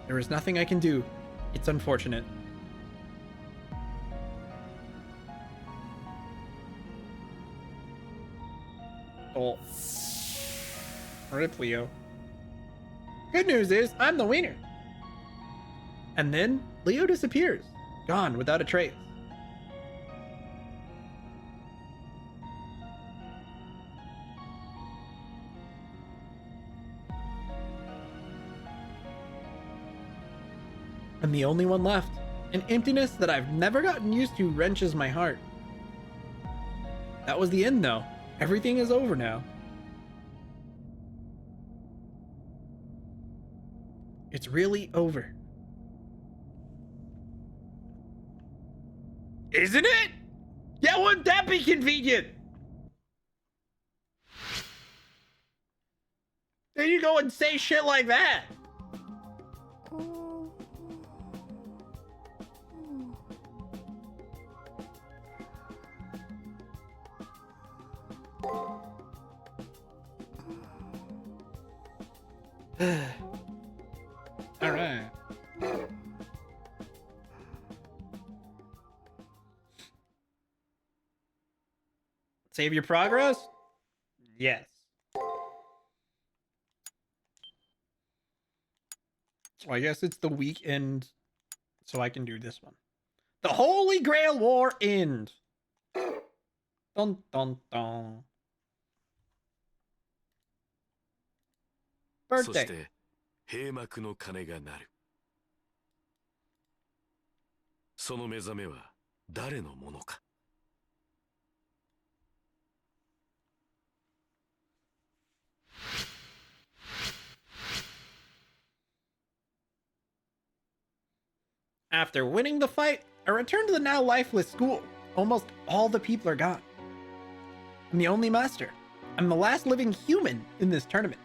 Speaker 1: There is nothing I can do. It's unfortunate. Oh. Rip Leo. Good news is, I'm the winner. And then, Leo disappears. Gone without a trace. I'm the only one left. An emptiness that I've never gotten used to wrenches my heart. That was the end, though. Everything is over now. It's really over. Isn't it? Yeah, wouldn't that be convenient? There you go and say shit like that. All right. Save your progress? Yes. Well, I guess it's the weekend, so I can do this one. The Holy Grail War End. Dun dun dun. Birthday.
Speaker 3: 閉幕の鐘が鳴る。その目覚めは誰のものか。
Speaker 1: After winning the fight, I return to the now lifeless school. Almost all the people are gone. I'm the only master. I'm the last living human in this tournament.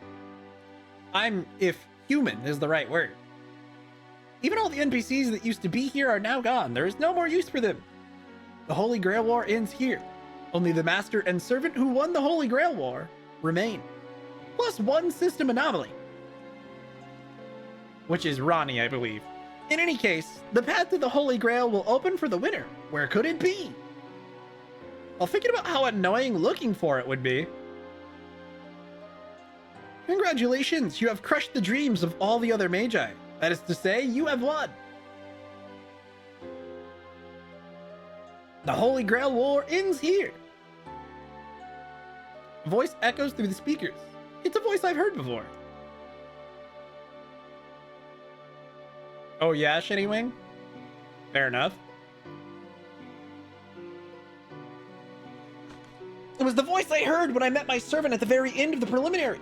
Speaker 1: If human is the right word. Even all the NPCs that used to be here are now gone. There is no more use for them. The Holy Grail War ends here. Only the master and servant who won the Holy Grail War remain. Plus one system anomaly. Which is Rani, I believe. In any case, the path to the Holy Grail will open for the winner. Where could it be? While thinking about how annoying looking for it would be. Congratulations, you have crushed the dreams of all the other magi. That is to say, you have won. The Holy Grail War ends here. A voice echoes through the speakers. It's a voice I've heard before. Oh yeah, Shitty Wing? Fair enough. It was the voice I heard when I met my servant at the very end of the preliminaries.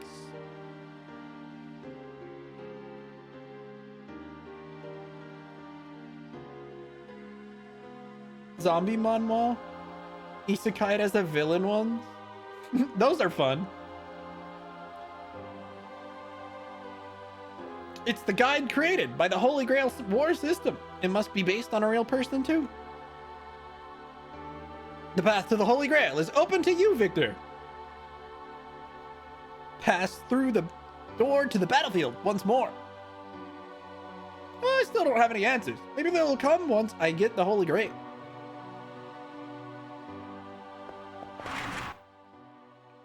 Speaker 1: Zombie manhwa? Isekai as a villain ones? Those are fun. It's the guide created by the Holy Grail War system. It must be based on a real person too. The path to the Holy Grail is open to you, Victor. Pass through the door to the battlefield once more. I still don't have any answers. Maybe they'll come once I get the Holy Grail.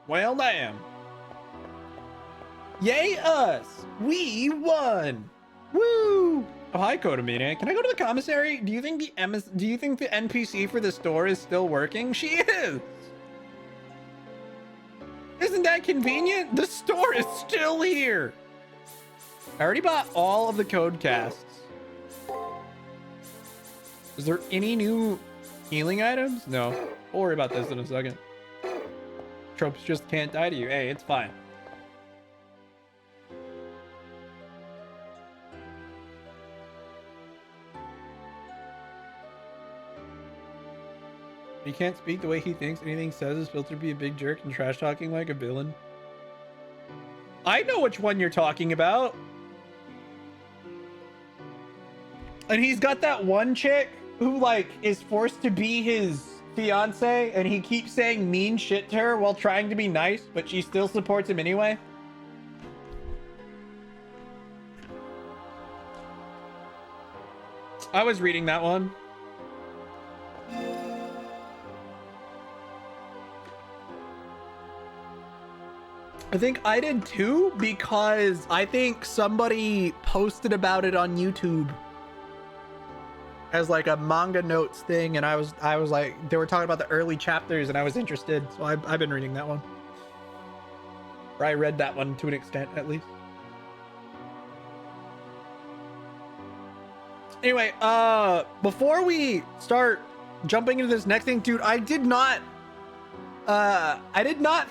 Speaker 1: Well, damn. Yay us! We won! Woo! Oh, hi, Kodamine. Can I go to the commissary? Do you think the NPC for the store is still working? She is! Isn't that convenient? The store is still here! I already bought all of the code casts. Is there any new healing items? No. We'll worry about this in a second. Tropes just can't die to you. Hey, it's fine. He can't speak the way he thinks. Anything he says is filtered to be a big jerk and trash talking like a villain. I know which one you're talking about. And he's got that one chick who like is forced to be his fiance and he keeps saying mean shit to her while trying to be nice, but she still supports him anyway. I was reading that one. I think I did too, because I think somebody posted about it on YouTube as like a manga notes thing, and I was like, they were talking about the early chapters and I was interested, so I've been reading that one. Or I read that one to an extent at least. Anyway, before we start jumping into this next thing, dude, I did not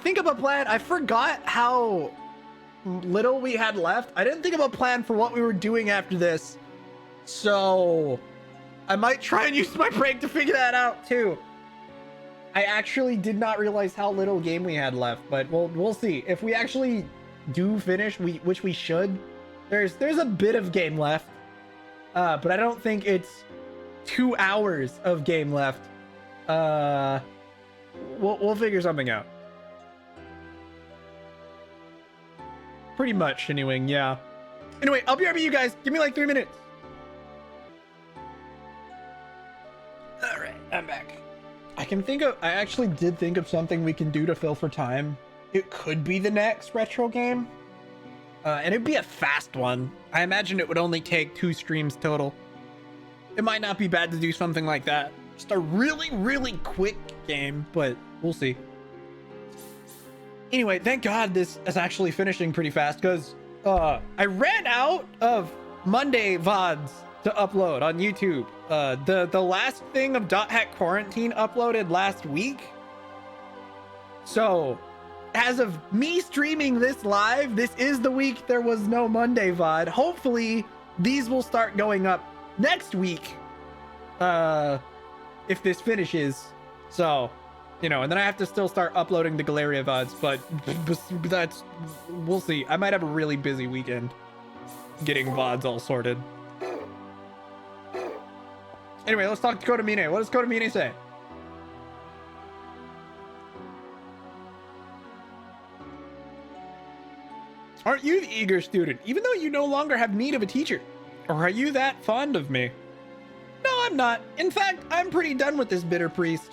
Speaker 1: think of a plan. I forgot how little we had left. I didn't think of a plan for what we were doing after this. So I might try and use my break to figure that out too. I actually did not realize how little game we had left, but we'll see. If we actually do finish, which we should, there's a bit of game left. But I don't think it's 2 hours of game left. We'll figure something out. Pretty much, anyway, yeah. Anyway, I'll be right with you guys. Give me like 3 minutes. All right, I'm back. I actually did think of something we can do to fill for time. It could be the next retro game. And it'd be a fast one. I imagine it would only take 2 streams total. It might not be bad to do something like that. Just a really, really quick game, but we'll see. Anyway, thank God this is actually finishing pretty fast, because I ran out of Monday VODs to upload on YouTube. The last thing of .hack Quarantine uploaded last week. So as of me streaming this live, this is the week there was no Monday VOD. Hopefully these will start going up next week, if this finishes. So, you know, and then I have to still start uploading the Galeria VODs, but that's, we'll see. I might have a really busy weekend getting VODs all sorted. Anyway, let's talk to Kodamine. What does Kodamine say? Aren't you the eager student, even though you no longer have need of a teacher? Or are you that fond of me? No, I'm not. In fact, I'm pretty done with this bitter priest.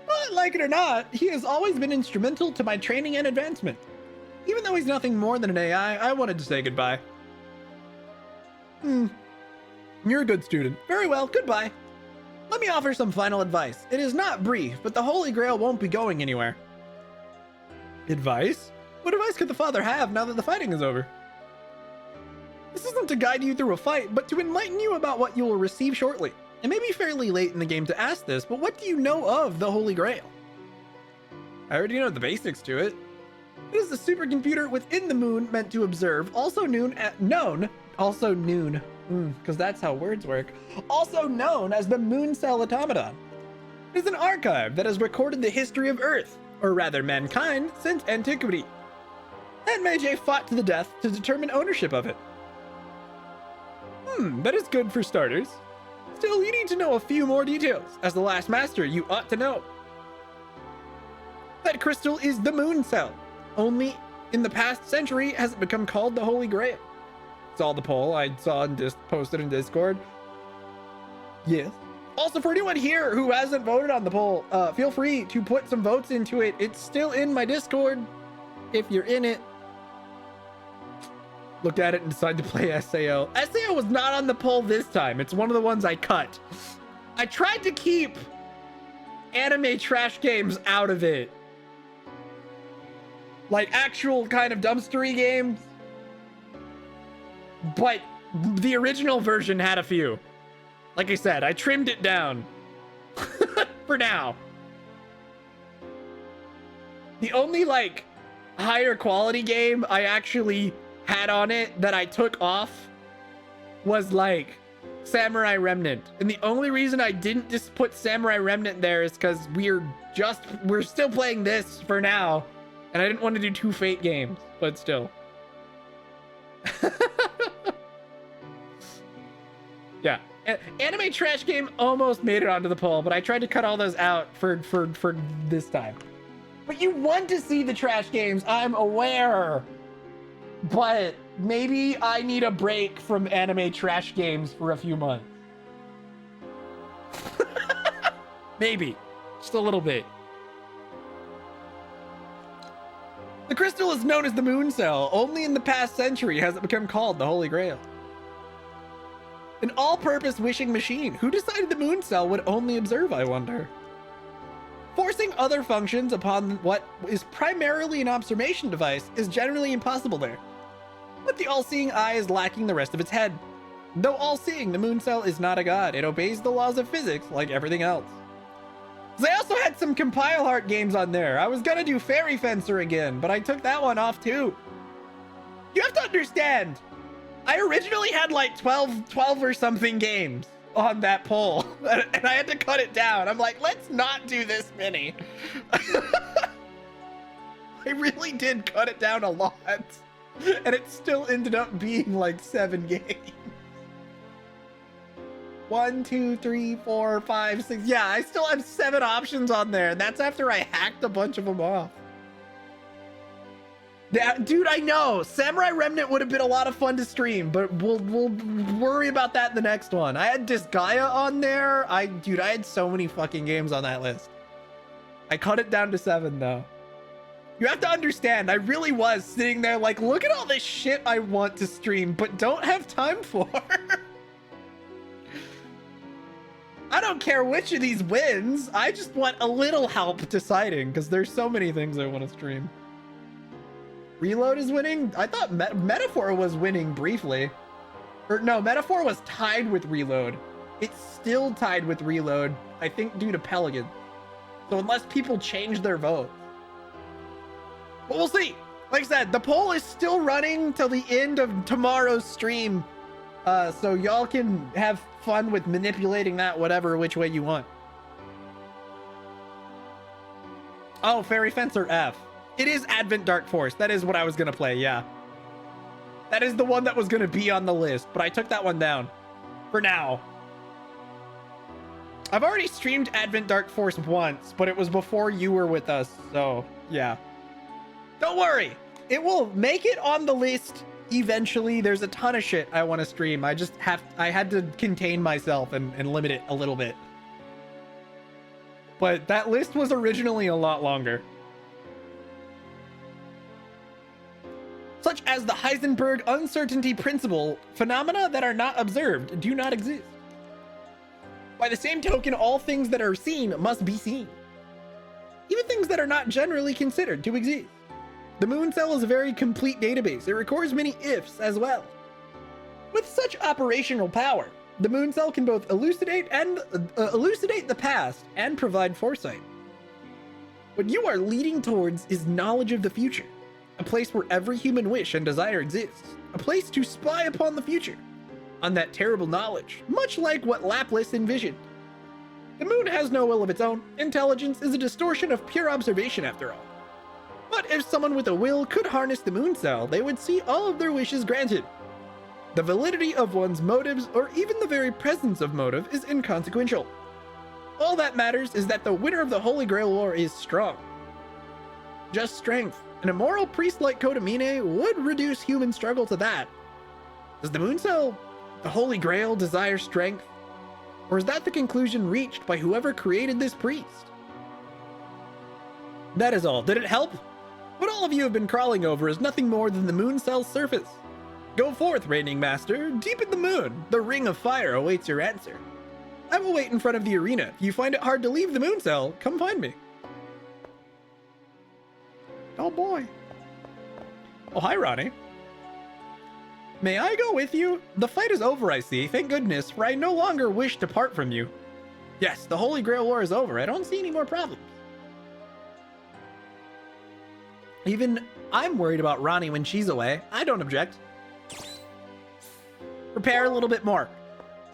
Speaker 1: But like it or not, he has always been instrumental to my training and advancement. Even though he's nothing more than an AI, I wanted to say goodbye. You're a good student. Very well, goodbye. Let me offer some final advice. It is not brief, but the Holy Grail won't be going anywhere. Advice? What advice could the father have now that the fighting is over? This isn't to guide you through a fight, but to enlighten you about what you will receive shortly. It may be fairly late in the game to ask this, but what do you know of the Holy Grail? I already know the basics to it. It is the supercomputer within the moon meant to observe, also known, because that's how words work, also known as the Moon Cell Automaton. It is an archive that has recorded the history of Earth, or rather mankind, since antiquity. And Meiji fought to the death to determine ownership of it. That is good for starters. Still, you need to know a few more details. As the last master, you ought to know. That crystal is the Moon Cell. Only in the past century has it become called the Holy Grail. Saw the poll I saw and just posted in Discord. Yes. Also, for anyone here who hasn't voted on the poll, feel free to put some votes into it. It's still in my Discord. If you're in it, look at it and decide to play SAO. SAO was not on the poll this time. It's one of the ones I cut. I tried to keep anime trash games out of it. Like actual kind of dumpstery games. But the original version had a few. Like I said, I trimmed it down. For now. The only like higher quality game I actually had on it that I took off was like Samurai Remnant. And the only reason I didn't just put Samurai Remnant there is because we're still playing this for now. And I didn't want to do 2 Fate games, but still. Yeah. Anime trash game almost made it onto the poll, but I tried to cut all those out for this time. But you want to see the trash games, I'm aware. But maybe I need a break from anime trash games for a few months. Maybe. Just a little bit. The crystal is known as the Moon Cell. Only in the past century has it become called the Holy Grail. An all-purpose wishing machine. Who decided the Moon Cell would only observe, I wonder? Forcing other functions upon what is primarily an observation device is generally impossible there. But the all-seeing eye is lacking the rest of its head. Though all-seeing, the moon cell is not a god. It obeys the laws of physics like everything else. They also had some compile art games on there. I was gonna do Fairy Fencer again, but I took that one off too. You have to understand, I originally had like 12 or something games on that poll, and I had to cut it down. I'm like, let's not do this many. I really did cut it down a lot, and it still ended up being like 7 games. 1, 2, 3, 4, 5, 6. Yeah, I still have 7 options on there, and that's after I hacked a bunch of them off. Yeah, dude, I know. Samurai Remnant would have been a lot of fun to stream, but we'll worry about that in the next one. I had Disgaea on there. Dude, I had so many fucking games on that list. I cut it down to 7 though. You have to understand, I really was sitting there like, look at all this shit I want to stream, but don't have time for. I don't care which of these wins. I just want a little help deciding, because there's so many things I want to stream. Reload is winning? I thought Metaphor was winning briefly. Or no, Metaphor was tied with Reload. It's still tied with Reload, I think due to Pelican. So unless people change their vote. But we'll see. Like I said, the poll is still running till the end of tomorrow's stream. So y'all can have fun with manipulating that which way you want. Oh, Fairy Fencer F. It is Advent Dark Force. That is what I was going to play, yeah. That is the one that was going to be on the list, but I took that one down. For now. I've already streamed Advent Dark Force once, but it was before you were with us, so yeah. Don't worry. It will make it on the list eventually. There's a ton of shit I want to stream. I had to contain myself and limit it a little bit. But that list was originally a lot longer. Such as the Heisenberg uncertainty principle, phenomena that are not observed do not exist. By the same token, all things that are seen must be seen. Even things that are not generally considered to exist. The moon cell is a very complete database. It records many ifs as well. With such operational power, the moon cell can both elucidate the past and provide foresight. What you are leading towards is knowledge of the future. A place where every human wish and desire exists. A place to spy upon the future. On that terrible knowledge, much like what Laplace envisioned. The moon has no will of its own. Intelligence is a distortion of pure observation after all. But if someone with a will could harness the moon cell, they would see all of their wishes granted. The validity of one's motives, or even the very presence of motive, is inconsequential. All that matters is that the winner of the Holy Grail War is strong. Just strength. An immoral priest like Kodamine would reduce human struggle to that. Does the moon cell, the Holy Grail, desire strength? Or is that the conclusion reached by whoever created this priest? That is all. Did it help? What all of you have been crawling over is nothing more than the moon cell's surface. Go forth, reigning master, deep in the moon. The ring of fire awaits your answer. I will wait in front of the arena. If you find it hard to leave the moon cell, come find me. Oh boy. Oh, hi, Rani. May I go with you? The fight is over, I see. Thank goodness, for I no longer wish to part from you. Yes, the Holy Grail War is over. I don't see any more problems. Even I'm worried about Rani when she's away. I don't object. Prepare a little bit more.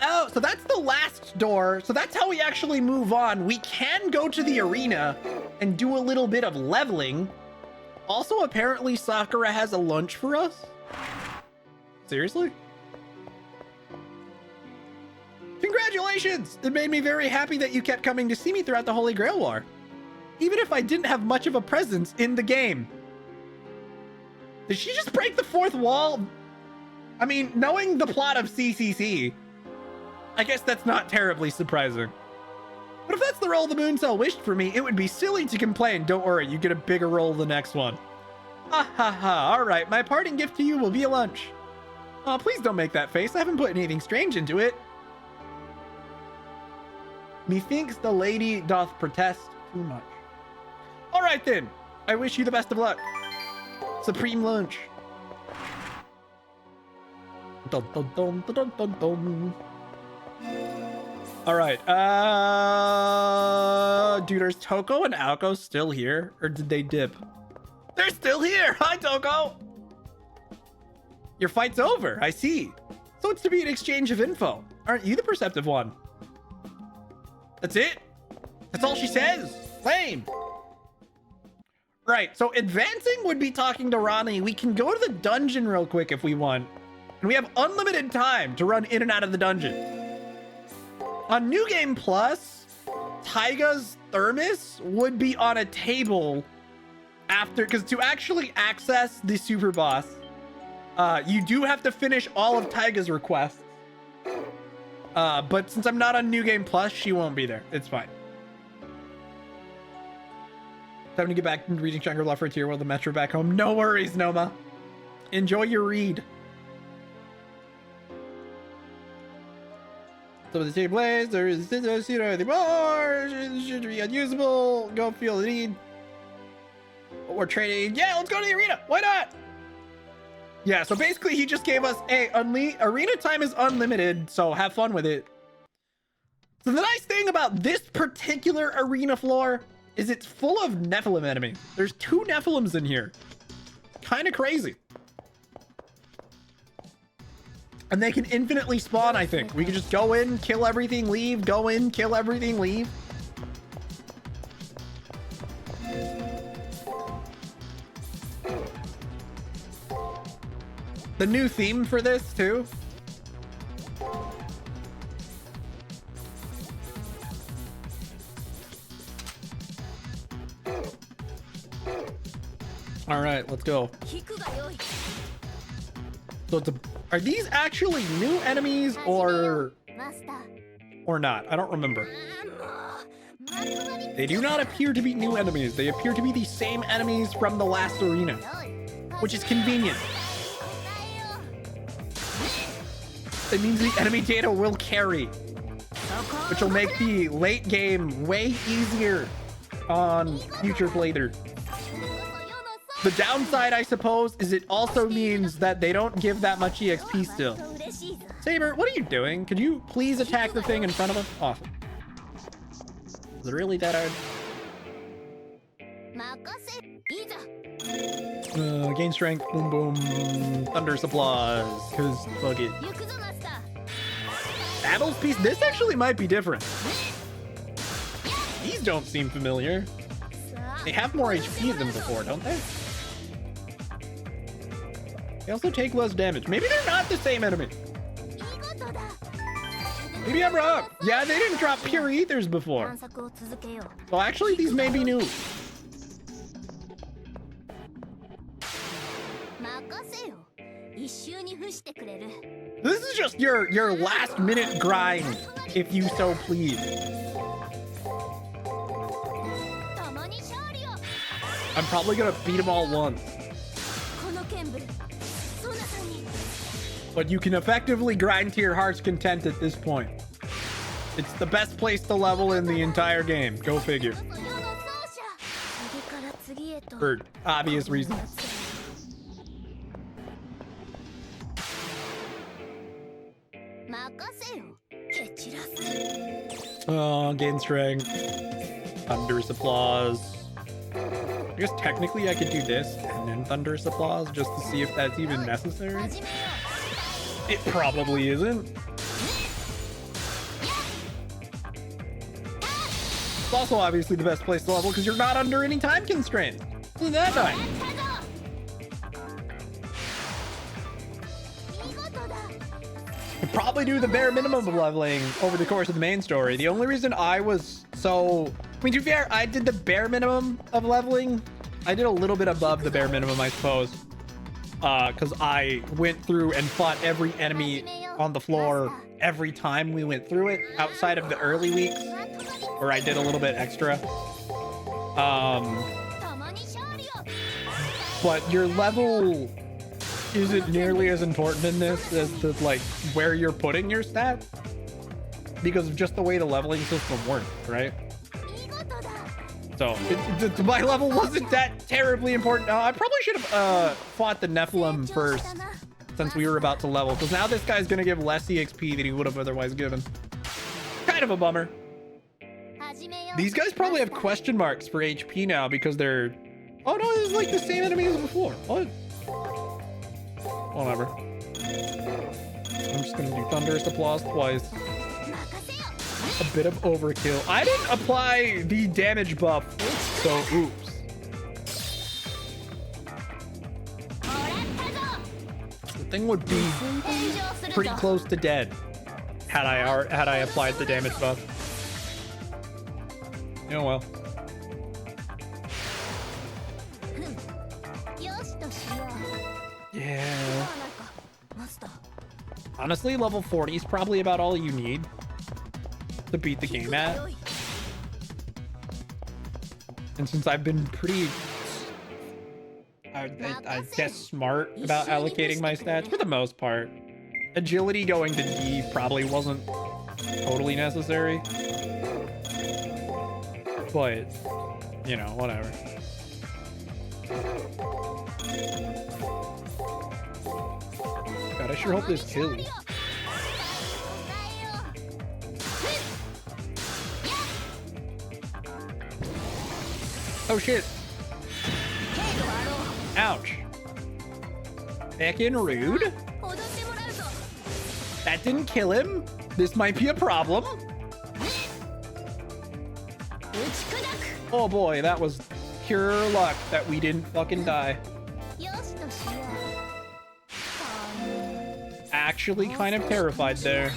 Speaker 1: Oh, so that's the last door. So that's how we actually move on. We can go to the arena and do a little bit of leveling. Also, apparently Sakura has a lunch for us. Seriously? Congratulations! It made me very happy that you kept coming to see me throughout the Holy Grail War. Even if I didn't have much of a presence in the game. Did she just break the fourth wall? I mean, knowing the plot of CCC, I guess that's not terribly surprising. But if that's the role the moon cell wished for me, it would be silly to complain. Don't worry, you get a bigger role the next one. Ha ha ha, alright, my parting gift to you will be a lunch. Oh, please don't make that face. I haven't put anything strange into it. Methinks the lady doth protest too much. Alright then, I wish you the best of luck. Supreme lunch. Dun, dun, dun, dun, dun, dun, dun. All right. Dude, are Toko and Aoko still here? Or did they dip? They're still here. Hi, Toko. Your fight's over. I see. So it's to be an exchange of info. Aren't you the perceptive one? That's it? That's all she says? Lame. Right. So advancing would be talking to Rani. We can go to the dungeon real quick if we want. And we have unlimited time to run in and out of the dungeon. On New Game Plus, Taiga's thermos would be on a table after, because to actually access the super boss, you do have to finish all of Taiga's requests. But since I'm not on New Game Plus, she won't be there. It's fine. Time to get back to reading Shangri-La Frontier while the metro back home. No worries, Noma. Enjoy your read. So the same place, there is anymore. Should be unusable. Go feel the need. We're trading. Yeah, let's go to the arena. Why not? Yeah, so basically he just gave us a arena time is unlimited, so have fun with it. So the nice thing about this particular arena floor is it's full of Nephilim enemies. There's 2 Nephilims in here. Kind of crazy. And they can infinitely spawn, I think. We can just go in, kill everything, leave, go in, kill everything, leave. The new theme for this, too. All right, let's go. So it's are these actually new enemies or not? I don't remember. They do not appear to be new enemies. They appear to be the same enemies from the last arena, which is convenient. It means the enemy data will carry, which will make the late game way easier on future playthroughs. The downside, I suppose, is it also means that they don't give that much EXP still. Saber, what are you doing? Could you please attack the thing in front of us? Awesome. Is it really that hard? Gain strength, boom boom, thunderous applause, cause fuck it. Battles piece, this actually might be different. These don't seem familiar. They have more HP than before, don't they? They also take less damage. Maybe they're not the same enemy. Maybe I'm wrong. Yeah, they didn't drop pure ethers before. So actually, these may be new. This is just your last minute grind, if you so please. I'm probably gonna beat them all once. But you can effectively grind to your heart's content at this point. It's the best place to level in the entire game. Go figure. For obvious reasons. Oh, gain strength. Thunderous applause. I guess technically I could do this and then thunderous applause just to see if that's even necessary. It probably isn't. It's also obviously the best place to level because you're not under any time constraints. Isn't that nice? Could probably do the bare minimum of leveling over the course of the main story. The only reason I was so... I mean, to be fair, I did the bare minimum of leveling. I did a little bit above the bare minimum, I suppose. Because I went through and fought every enemy on the floor every time we went through it, outside of the early weeks, where I did a little bit extra. But your level isn't nearly as important in this as to, like, where you're putting your stats, because of just the way the leveling system works, right? So my level wasn't that terribly important. I probably should have fought the Nephilim first since we were about to level, because now this guy's gonna give less EXP than he would have otherwise given. Kind of a bummer. These guys probably have question marks for HP now because they're... Oh no, this is like the same enemy as before. What? Whatever. I'm just gonna do Thunderous Applause twice. A bit of overkill. I didn't apply the damage buff, so oops. The thing would be pretty close to dead had I applied the damage buff. Oh well. Yeah. Honestly, level 40 is probably about all you need to beat the game at. And since I've been pretty, I guess, smart about allocating my stats for the most part, agility going to D probably wasn't totally necessary. But, you know, whatever. God, I sure hope this kills. Oh shit. Ouch. Heckin' rude. That didn't kill him. This might be a problem. Oh boy, that was pure luck that we didn't fucking die. Actually kind of terrified there.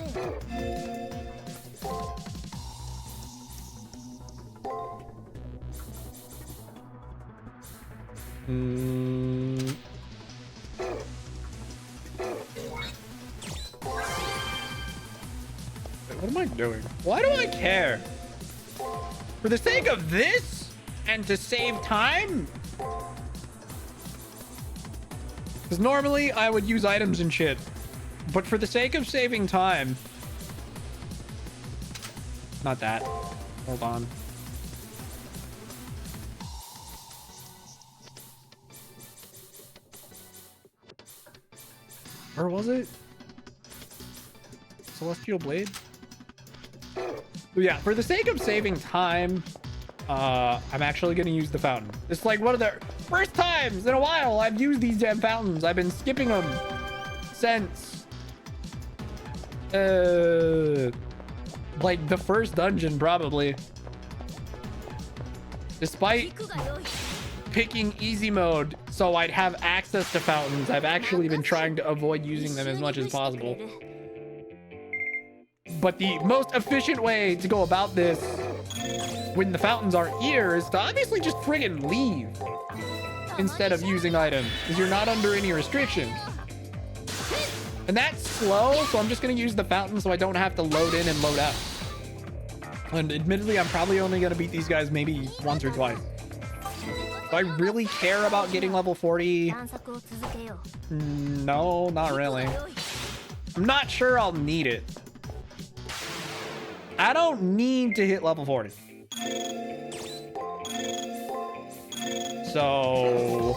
Speaker 1: Wait, what am I doing? Why do I care? For the sake of this and to save time? Because normally I would use items and shit, but for the sake of saving time. Not that. Hold on. Where was it? Celestial Blade? Yeah, for the sake of saving time, I'm actually going to use the fountain. It's like one of the first times in a while I've used these damn fountains. I've been skipping them since like the first dungeon, probably. Despite picking easy mode so I'd have access to fountains, I've actually been trying to avoid using them as much as possible. But the most efficient way to go about this when the fountains aren't here is to obviously just friggin' leave instead of using items, because you're not under any restrictions. And that's slow, so I'm just going to use the fountain so I don't have to load in and load out. And admittedly, I'm probably only going to beat these guys maybe once or twice. Do I really care about getting level 40? No, not really. I'm not sure I'll need it. I don't need to hit level 40. So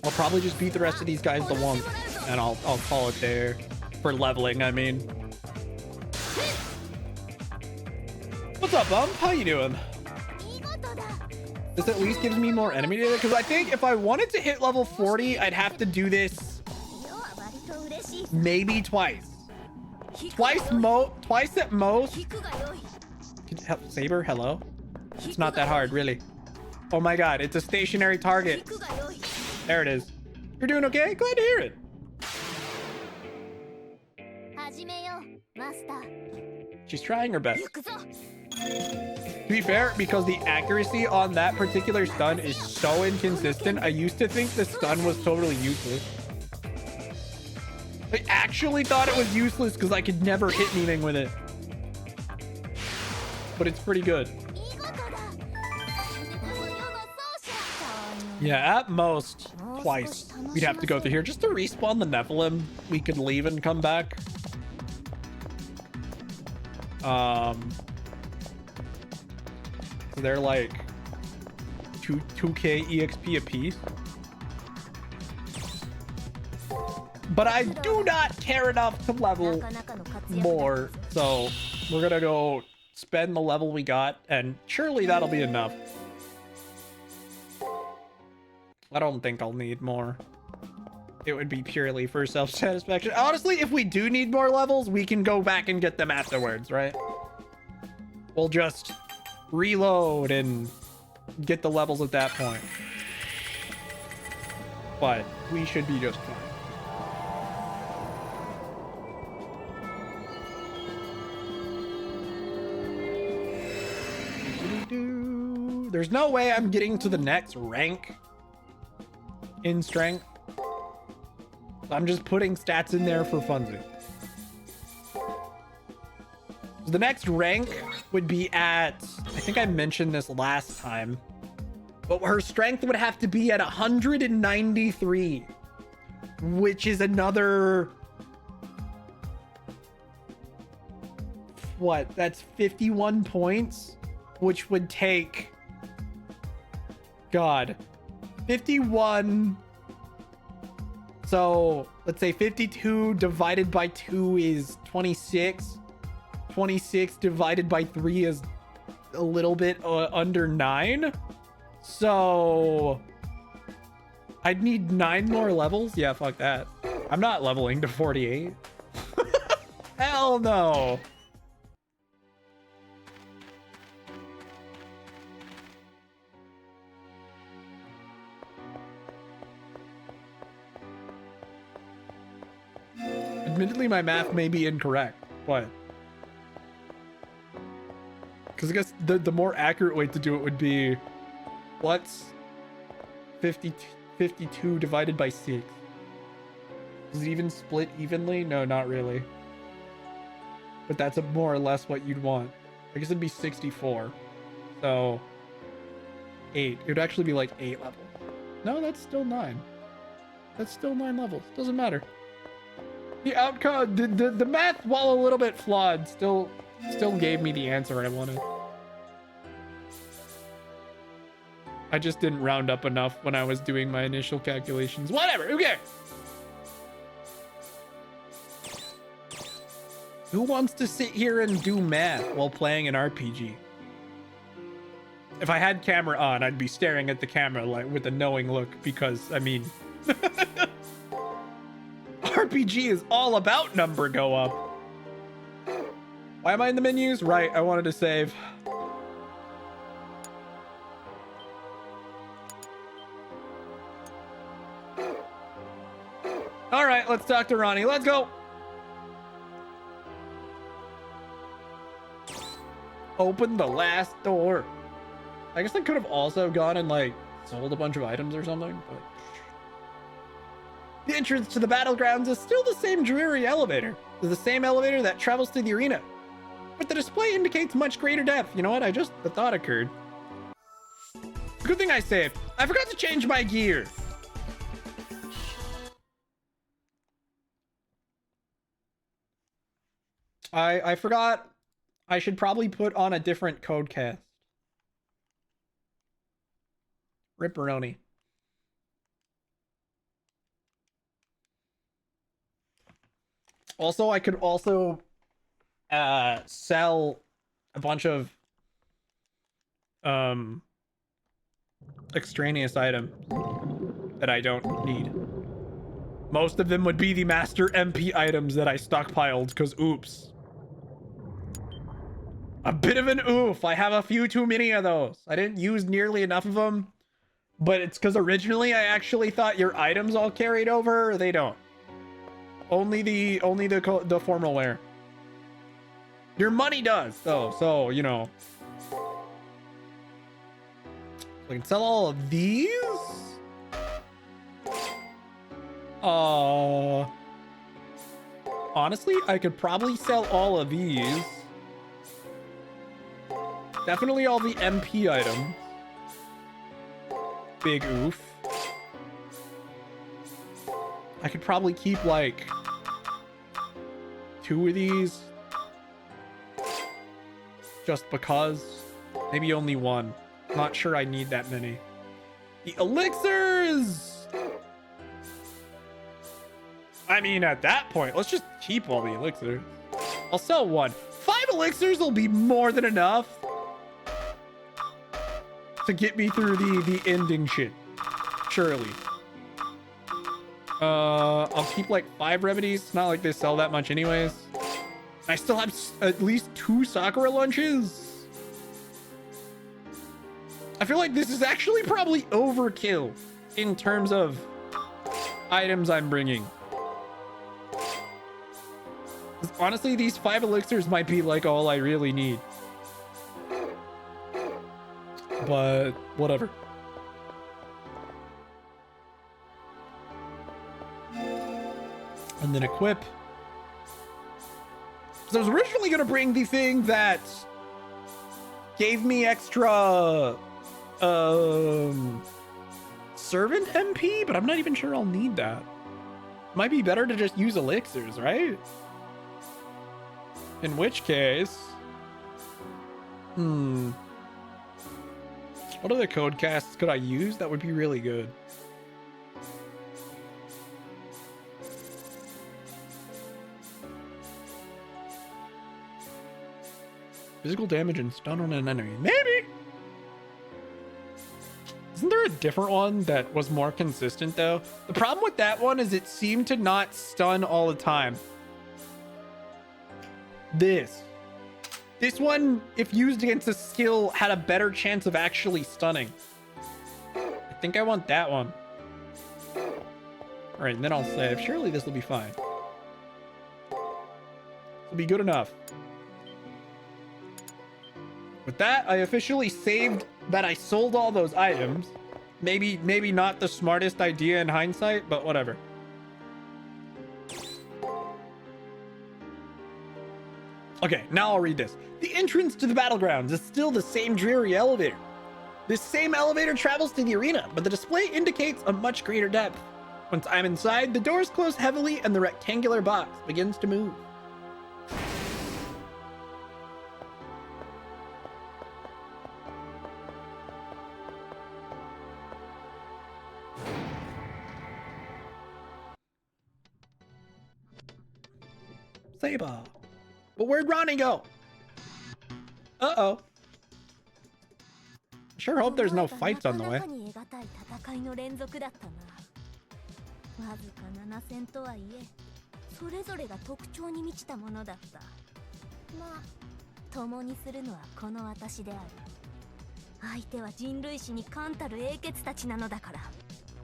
Speaker 1: I'll probably just beat the rest of these guys the one, and I'll call it there for leveling. I mean, what's up, bum? How you doing? This at least gives me more enemy data, because I think if I wanted to hit level 40, I'd have to do this maybe twice. Twice at most. Saber, hello? It's not that hard, really. Oh my god, it's a stationary target. There it is. You're doing okay? Glad to hear it. She's trying her best. To be fair, because the accuracy on that particular stun is so inconsistent, I used to think the stun was totally useless. I actually thought it was useless because I could never hit anything with it. But it's pretty good. Yeah, at most twice we'd have to go through here just to respawn the Nephilim. We could leave and come back. They're like 2k EXP apiece. But I do not care enough to level more, so we're gonna go spend the level we got, and surely that'll be enough. I don't think I'll need more. It would be purely for self-satisfaction. Honestly, if we do need more levels, we can go back and get them afterwards, right? We'll just reload and get the levels at that point. But we should be just fine. There's no way I'm getting to the next rank in strength. I'm just putting stats in there for funsies. The next rank would be at, I think I mentioned this last time, but her strength would have to be at 193, which is another, what, that's 51 points, which would take, God, 51. So let's say 52 divided by 2 is 26. 26 divided by 3 is a little bit under 9. So I'd need 9 more levels. Yeah, fuck that. I'm not leveling to 48. Hell no. Admittedly, my math may be incorrect, but because I guess the more accurate way to do it would be, what's 52 divided by 6? Does it even split evenly? No, not really. But that's more or less what you'd want. I guess it'd be 64. So 8. It would actually be like 8 levels. No, that's still 9. That's still 9 levels. Doesn't matter. The outcome, the math, while a little bit flawed, still gave me the answer I wanted. I just didn't round up enough when I was doing my initial calculations. Whatever, who cares? Who wants to sit here and do math while playing an RPG? If I had camera on, I'd be staring at the camera like with a knowing look, because I mean RPG is all about number go up. Why am I in the menus? Right, I wanted to save. All right, let's talk to Rani. Let's go. Open the last door. I guess I could have also gone and like sold a bunch of items or something, but the entrance to the battlegrounds is still the same dreary elevator. It's the same elevator that travels to the arena, but the display indicates much greater depth. You know what? The thought occurred. Good thing I saved. I forgot to change my gear. I forgot. I should probably put on a different code cast. Ripperoni. Also, I could also sell a bunch of extraneous items that I don't need. Most of them would be the master MP items that I stockpiled because oops. A bit of an oof. I have a few too many of those. I didn't use nearly enough of them, but it's because originally I actually thought your items all carried over. They don't. Only the formal wear. Your money does though, so you know. We can sell all of these. Honestly, I could probably sell all of these. Definitely all the MP items. Big oof. I could probably keep like 2 of these. Just because. Maybe only 1. Not sure I need that many. The elixirs. I mean, at that point, let's just keep all the elixirs. I'll sell one. 5 elixirs will be more than enough to get me through the ending shit. Surely. I'll keep like 5 remedies. It's not like they sell that much anyways. I still have at least 2 Sakura lunches. I feel like this is actually probably overkill in terms of items I'm bringing. Honestly, these 5 elixirs might be like all I really need. But whatever. And then equip. So I was originally going to bring the thing that gave me extra servant MP, but I'm not even sure I'll need that. Might be better to just use elixirs, right? In which case, what other code casts could I use that would be really good? Physical damage and stun on an enemy. Maybe. Isn't there a different one that was more consistent though? The problem with that one is it seemed to not stun all the time. This one, if used against a skill, had a better chance of actually stunning. I think I want that one. All right, and then I'll save. Surely this will be fine. This will be good enough. With that, I officially saved that I sold all those items. Maybe not the smartest idea in hindsight, but whatever. Okay, now I'll read this. The entrance to the battlegrounds is still the same dreary elevator. This same elevator travels to the arena, but the display indicates a much greater depth. Once I'm inside, the doors close heavily and the rectangular box begins to move. Saber. But where'd Rani go? Uh-oh. Sure hope there's no fights on the way.
Speaker 2: わずか7戦とはいえ、それぞれが特徴に満ちたものだった。まあ、共にするのはこの私である。相手は人類史に冠たる英傑たちなのだから、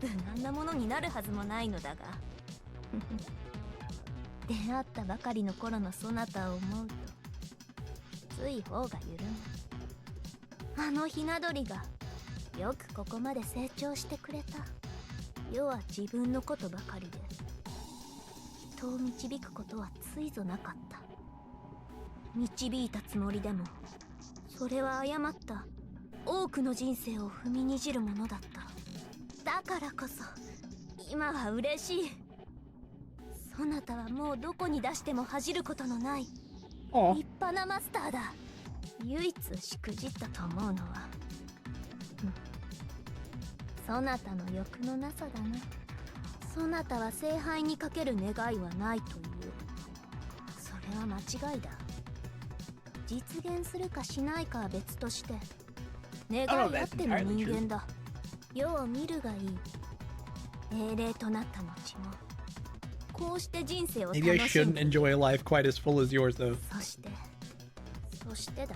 Speaker 2: 無難なものになるはずもないのだが。出会ったばかりの頃のそなたを思うと、つい方が緩む。あのひな鳥がよくここまで成長してくれた。世は自分のことばかりで人を導くことはついぞなかった。導いたつもりでもそれは誤った多くの人生を踏みにじるものだった。だからこそ今は嬉しい。そなたはもうどこに出しても恥じることのない立派なマスターだ。唯一しくじったと思うのは、そなたの欲のなさだな。そなたは聖杯にかける願いはないという。それは間違いだ。実現するかしないかは別として、願いあっての人間だ。世を見るがいい。英霊となった後も、こうして人生を楽しんで。Maybe I shouldn't enjoy a life quite as full as yours, though. そしてだ。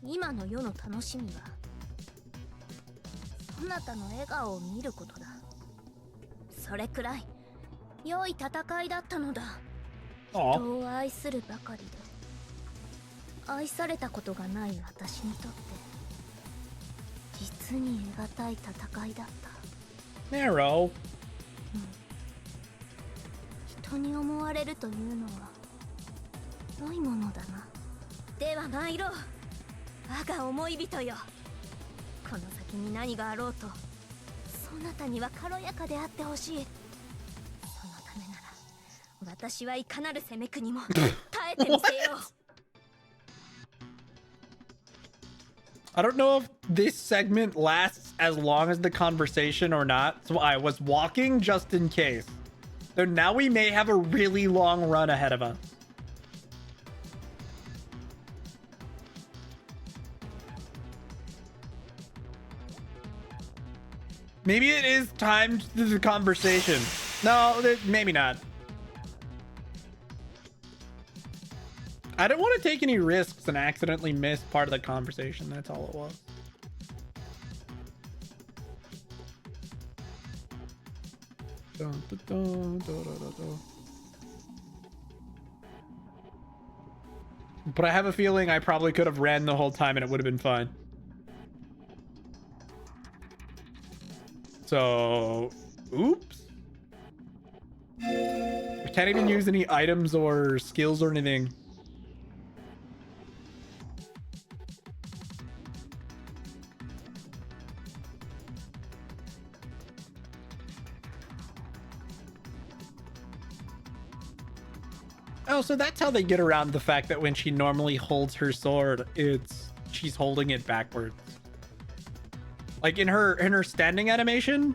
Speaker 2: 今の世の楽しみは、そなたの笑顔を見ることだ。それくらい良い戦いだったのだ。人を愛するばかりで愛されたことがない私にとって実に得難い戦いだった。
Speaker 1: Narrow。
Speaker 2: 人に思われるというのは良いものだな。では参ろう、我が思い人よ。この先に何があろうと、そなたには軽やかであってほしい。そのためなら、私はいかなる攻めくにも耐えてみせよう。
Speaker 1: I don't know if this segment lasts as long as the conversation or not. So I was walking just in case. So now we may have a really long run ahead of us. Maybe it is timed to the conversation. No, maybe not. I don't want to take any risks and accidentally miss part of the conversation. That's all it was. But I have a feeling I probably could have ran the whole time and it would have been fine. So, oops. I can't even use any items or skills or anything. Oh, so that's how they get around the fact that when she normally holds her sword, she's holding it backwards. Like in her standing animation,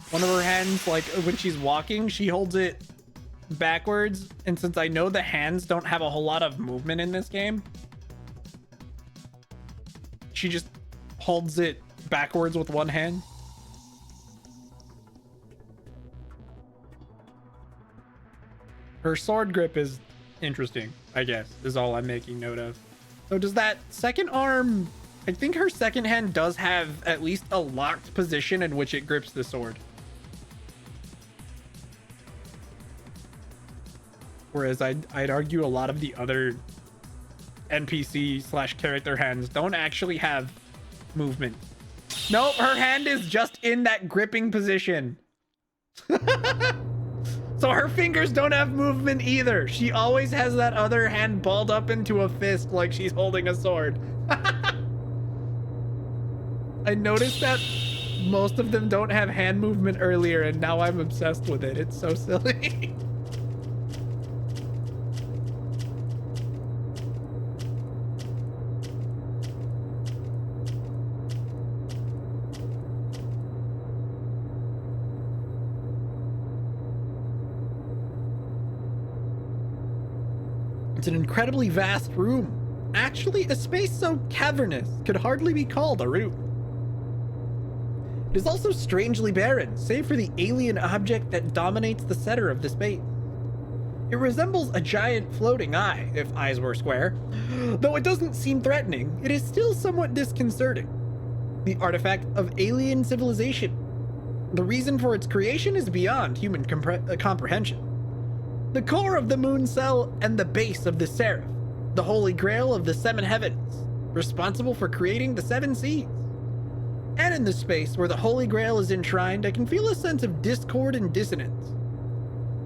Speaker 1: one of her hands, like when she's walking, she holds it backwards. And since I know the hands don't have a whole lot of movement in this game, she just holds it backwards with one hand. Her sword grip is interesting, I guess, is all I'm making note of. So does that second arm... I think her second hand does have at least a locked position in which it grips the sword. Whereas I'd argue a lot of the other NPC / character hands don't actually have movement. Nope, her hand is just in that gripping position. So her fingers don't have movement either. She always has that other hand balled up into a fist like she's holding a sword. I noticed that most of them don't have hand movement earlier, and now I'm obsessed with it. It's so silly. It's an incredibly vast room. Actually, a space so cavernous could hardly be called a room. It is also strangely barren, save for the alien object that dominates the center of the space. It resembles a giant floating eye, if eyes were square. Though it doesn't seem threatening, it is still somewhat disconcerting. The artifact of alien civilization. The reason for its creation is beyond human comprehension. The core of the moon cell and the base of the seraph, the holy grail of the seven heavens, responsible for creating the seven seas. And in the space where the holy grail is enshrined, I can feel a sense of discord and dissonance.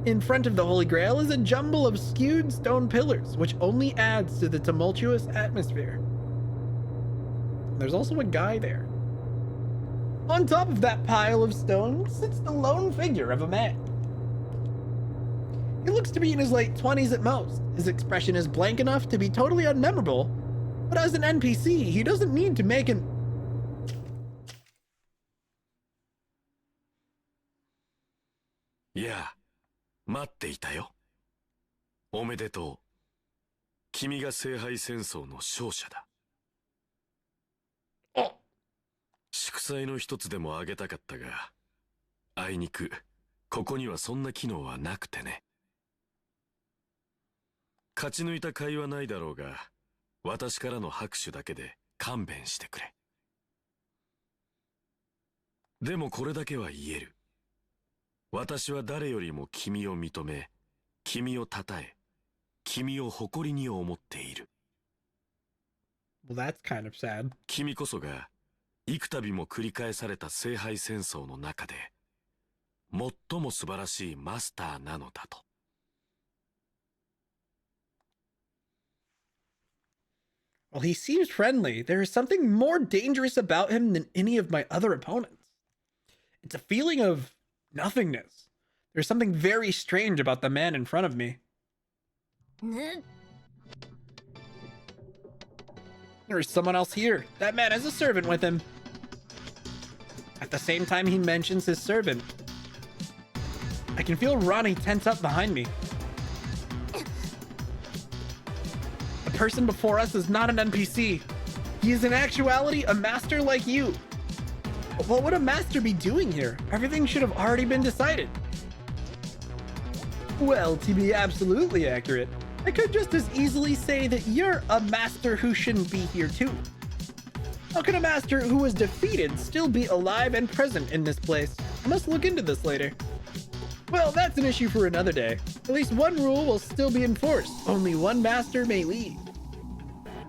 Speaker 1: In front of the holy grail is a jumble of skewed stone pillars, which only adds to the tumultuous atmosphere. There's also a guy there. On top of that pile of stone sits the lone figure of a man. He looks to be in his late 20s at most. His expression is blank enough to be totally unmemorable, but as an NPC, he doesn't need to make an...
Speaker 3: Yeah, 待っていたよ。おめでとう。君が聖杯戦争の勝者だ。祝祭の一つでもあげたかったが、あいにくここにはそんな機能はなくてね。勝ち抜いた甲斐はないだろうが、私からの拍手だけで勘弁してくれ。でもこれだけは言える。私は誰よりも君を認め、君を称え、君を誇りに思っている。
Speaker 1: Well, that's kind of sad.
Speaker 3: 君こそが幾度も繰り返された聖杯戦争の中で最も素晴らしいマスターなのだと。
Speaker 1: Well, he seems friendly. There is something more dangerous about him than any of my other opponents. It's a feeling of nothingness. There's something very strange about the man in front of me. There is someone else here. That man has a servant with him. At the same time, he mentions his servant. I can feel Rani tense up behind me. The person before us is not an NPC. He is in actuality a master like you. But what would a master be doing here? Everything should have already been decided. Well, to be absolutely accurate, I could just as easily say that you're a master who shouldn't be here too. How can a master who was defeated still be alive and present in this place? I must look into this later. Well, that's an issue for another day. At least one rule will still be enforced. Only one master may leave.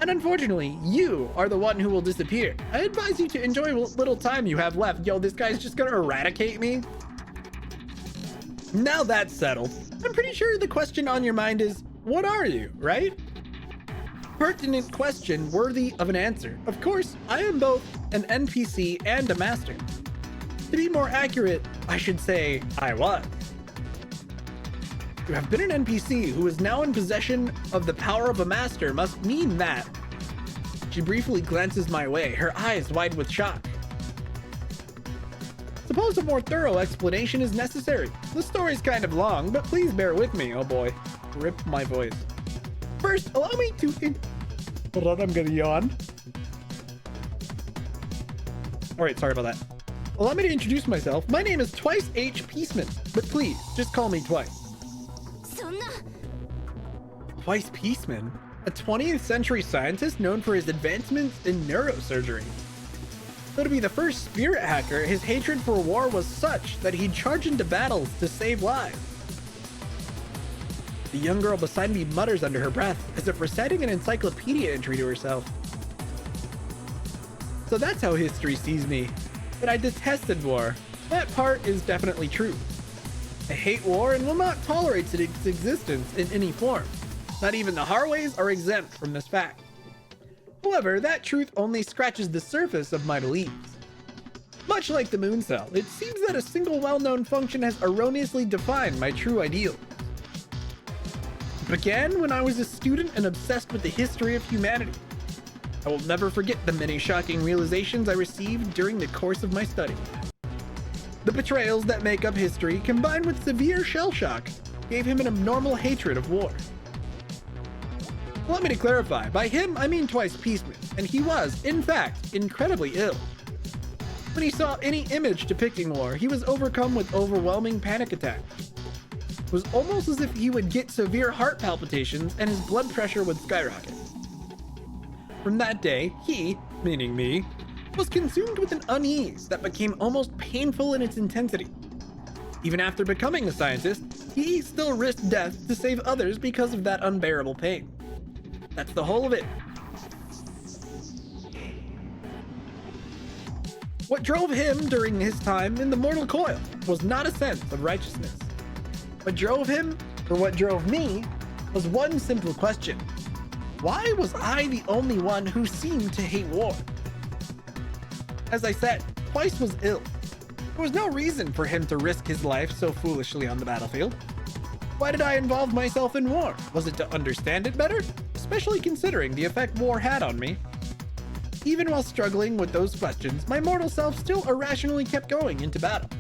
Speaker 1: And unfortunately, you are the one who will disappear. I advise you to enjoy what little time you have left. Yo, this guy's just gonna eradicate me? Now that's settled, I'm pretty sure the question on your mind is, what are you, right? Pertinent question worthy of an answer. Of course, I am both an NPC and a master. To be more accurate, I should say I was. To have been an NPC who is now in possession of the power of a master must mean that. She briefly glances my way, her eyes wide with shock. Suppose a more thorough explanation is necessary. The story's kind of long, but please bear with me. Oh boy, rip my voice. First, allow me to hold on, I'm gonna yawn. All right, sorry about that. Allow me to introduce myself. My name is Twice H. Peaceman, but please, just call me Twice. Twice Peaceman? A 20th century scientist known for his advancements in neurosurgery. Though to be the first spirit hacker, his hatred for war was such that he'd charge into battles to save lives. The young girl beside me mutters under her breath, as if reciting an encyclopedia entry to herself. So that's how history sees me. That I detested war. That part is definitely true. I hate war and will not tolerate its existence in any form. Not even the Harways are exempt from this fact. However, that truth only scratches the surface of my beliefs. Much like the moon cell, it seems that a single well-known function has erroneously defined my true ideal. It began when I was a student and obsessed with the history of humanity. I will never forget the many shocking realizations I received during the course of my study. The betrayals that make up history, combined with severe shell shock, gave him an abnormal hatred of war. Allow me to clarify, by him I mean Twice Peaceman, and he was, in fact, incredibly ill. When he saw any image depicting war, he was overcome with overwhelming panic attacks. It was almost as if he would get severe heart palpitations and his blood pressure would skyrocket. From that day, he, meaning me, was consumed with an unease that became almost painful in its intensity. Even after becoming a scientist, he still risked death to save others because of that unbearable pain. That's the whole of it. What drove him during his time in the mortal coil was not a sense of righteousness. What drove him, or what drove me, was one simple question. Why was I the only one who seemed to hate war? As I said, Twice was ill. There was no reason for him to risk his life so foolishly on the battlefield. Why did I involve myself in war? Was it to understand it better? Especially considering the effect war had on me. Even while struggling with those questions, my mortal self still irrationally kept going into battle.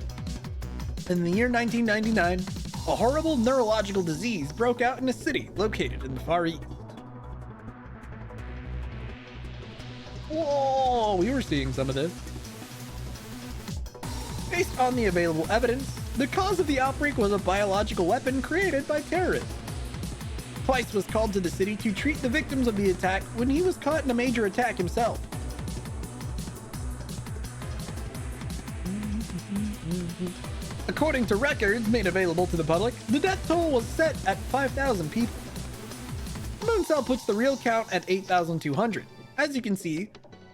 Speaker 1: In the year 1999, a horrible neurological disease broke out in a city located in the Far East. Whoa, we were seeing some of this. Based on the available evidence, the cause of the outbreak was a biological weapon created by terrorists. Twice was called to the city to treat the victims of the attack when he was caught in a major attack himself. According to records made available to the public, the death toll was set at 5,000 people. Mooncell puts the real count at 8,200. As you can see,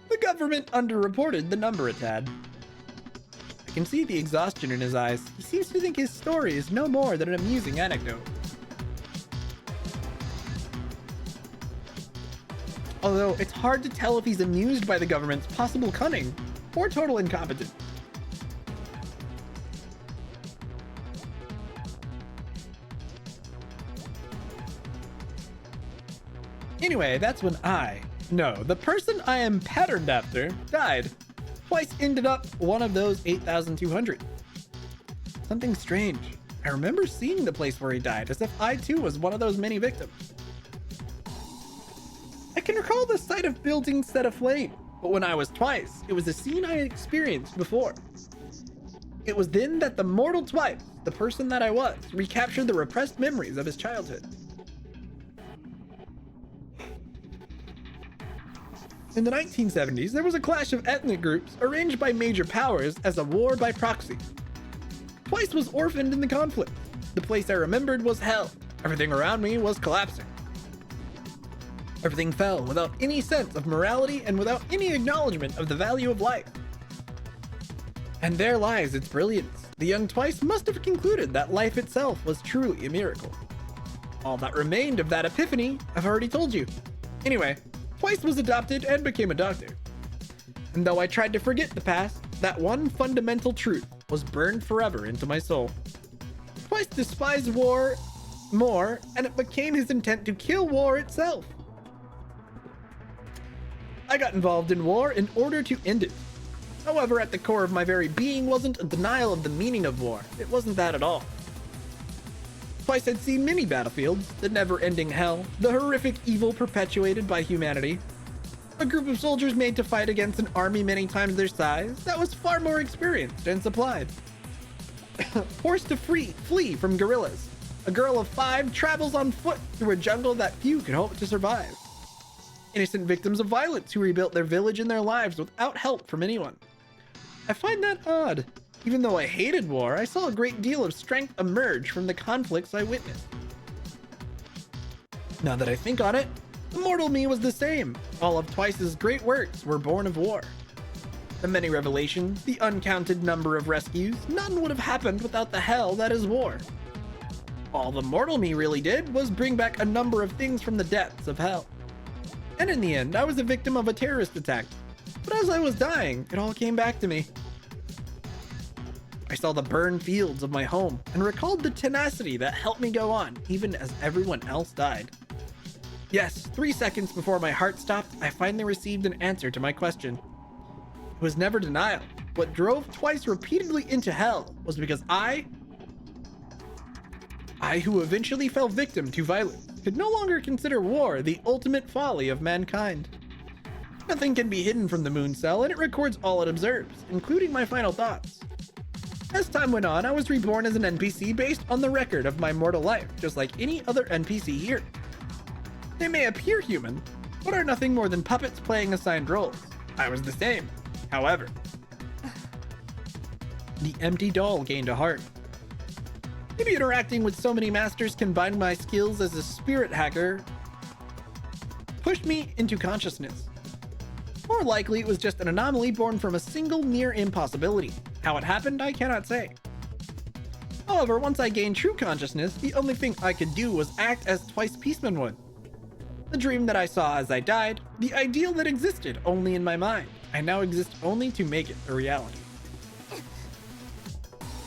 Speaker 1: the government underreported the number it had. I can see the exhaustion in his eyes. He seems to think his story is no more than an amusing anecdote. Although it's hard to tell if he's amused by the government's possible cunning or total incompetence. Anyway, that's when the person I am patterned after died. Twice ended up one of those 8,200. Something strange. I remember seeing the place where he died, as if I too was one of those many victims. I can recall the sight of buildings set aflame, but when I was Twice, it was a scene I had experienced before. It was then that the mortal Twice, the person that I was, recaptured the repressed memories of his childhood. In the 1970s, there was a clash of ethnic groups arranged by major powers as a war by proxy. Twice was orphaned in the conflict. The place I remembered was hell. Everything around me was collapsing. Everything fell without any sense of morality and without any acknowledgement of the value of life. And there lies its brilliance. The young Twice must have concluded that life itself was truly a miracle. All that remained of that epiphany, I've already told you. Anyway, Twice was adopted and became a doctor. And though I tried to forget the past, that one fundamental truth was burned forever into my soul. Twice despised war more, and it became his intent to kill war itself. I got involved in war in order to end it. However, at the core of my very being wasn't a denial of the meaning of war. It wasn't that at all. Twice had seen many battlefields, the never-ending hell, the horrific evil perpetuated by humanity, a group of soldiers made to fight against an army many times their size that was far more experienced and supplied. Forced to flee from guerrillas, a girl of 5 travels on foot through a jungle that few could hope to survive. Innocent victims of violence who rebuilt their village and their lives without help from anyone. I find that odd. Even though I hated war, I saw a great deal of strength emerge from the conflicts I witnessed. Now that I think on it, the mortal me was the same. All of Twice's great works were born of war. The many revelations, the uncounted number of rescues, none would have happened without the hell that is war. All the mortal me really did was bring back a number of things from the depths of hell. And in the end, I was a victim of a terrorist attack. But as I was dying, it all came back to me. I saw the burned fields of my home and recalled the tenacity that helped me go on, even as everyone else died. Yes, 3 seconds before my heart stopped, I finally received an answer to my question. It was never denial. What drove Twice repeatedly into hell was because I who eventually fell victim to violence, could no longer consider war the ultimate folly of mankind. Nothing can be hidden from the moon cell, and it records all it observes, including my final thoughts. As time went on, I was reborn as an NPC based on the record of my mortal life, just like any other NPC here. They may appear human, but are nothing more than puppets playing assigned roles. I was the same. However, the empty doll gained a heart. Maybe interacting with so many masters combined my skills as a spirit hacker pushed me into consciousness. More likely, it was just an anomaly born from a single near impossibility. How it happened, I cannot say. However, once I gained true consciousness, the only thing I could do was act as Twice Peaceman would. The dream that I saw as I died, the ideal that existed only in my mind, I now exist only to make it a reality.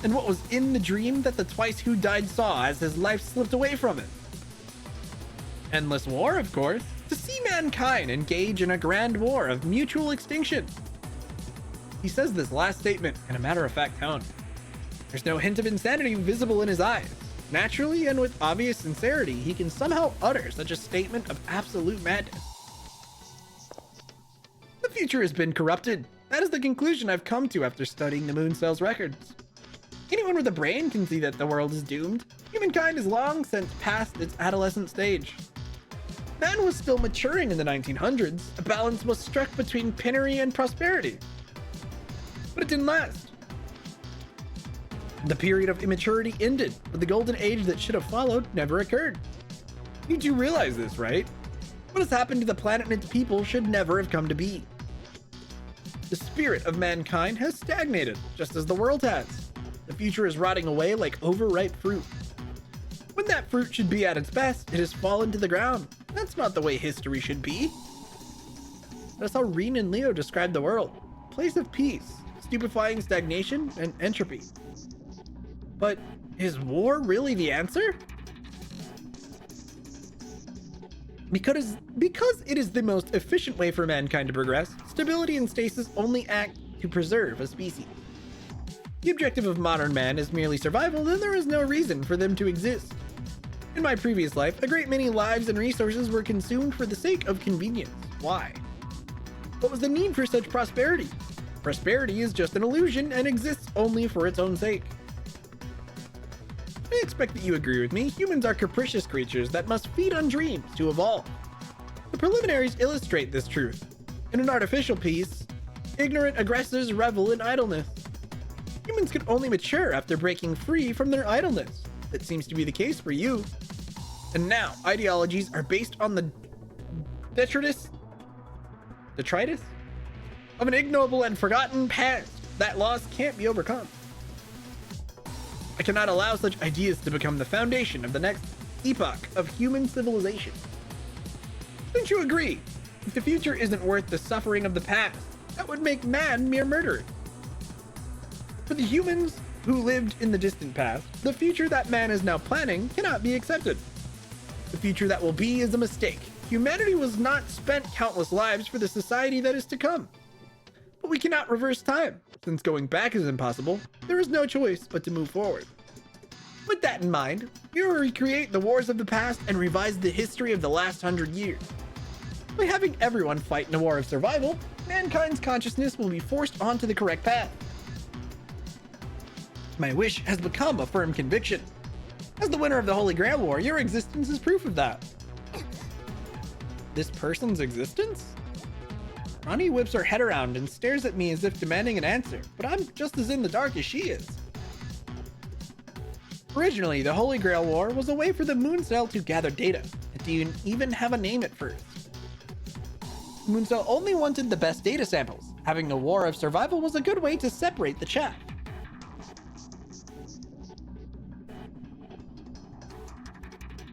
Speaker 1: And what was in the dream that the Twice who died saw as his life slipped away from it? Endless war, of course. To see mankind engage in a grand war of mutual extinction. He says this last statement in a matter-of-fact tone. There's no hint of insanity visible in his eyes. Naturally and with obvious sincerity, he can somehow utter such a statement of absolute madness. The future has been corrupted. That is the conclusion I've come to after studying the moon cell's records. Anyone with a brain can see that the world is doomed. Humankind is long since past its adolescent stage. Man was still maturing in the 1900s. A balance was struck between penury and prosperity. But it didn't last. The period of immaturity ended, but the golden age that should have followed never occurred. You do realize this, right? What has happened to the planet and its people should never have come to be. The spirit of mankind has stagnated, just as the world has. The future is rotting away like overripe fruit. When that fruit should be at its best, it has fallen to the ground. That's not the way history should be. That's how Rani and Leo described the world. A place of peace, stupefying stagnation, and entropy. But is war really the answer? Because it is the most efficient way for mankind to progress, stability and stasis only act to preserve a species. The objective of modern man is merely survival, then there is no reason for them to exist. In my previous life, a great many lives and resources were consumed for the sake of convenience. Why? What was the need for such prosperity? Prosperity is just an illusion and exists only for its own sake. I expect that you agree with me. Humans are capricious creatures that must feed on dreams to evolve. The preliminaries illustrate this truth. In an artificial piece, ignorant aggressors revel in idleness. Humans can only mature after breaking free from their idleness. That seems to be the case for you. And now, ideologies are based on the detritus of an ignoble and forgotten past. That loss can't be overcome. I cannot allow such ideas to become the foundation of the next epoch of human civilization. Don't you agree? If the future isn't worth the suffering of the past, that would make man mere murderer. For the humans who lived in the distant past, the future that man is now planning cannot be accepted. The future that will be is a mistake. Humanity was not spent countless lives for the society that is to come. But we cannot reverse time. Since going back is impossible, there is no choice but to move forward. With that in mind, we will recreate the wars of the past and revise the history of the last 100 years. By having everyone fight in a war of survival, mankind's consciousness will be forced onto the correct path. My wish has become a firm conviction. As the winner of the Holy Grail War, your existence is proof of that. This person's existence? Rani whips her head around and stares at me as if demanding an answer, but I'm just as in the dark as she is. Originally, the Holy Grail War was a way for the Moon Cell to gather data, and to even have a name at first. Moon Cell only wanted the best data samples. Having a war of survival was a good way to separate the chaff.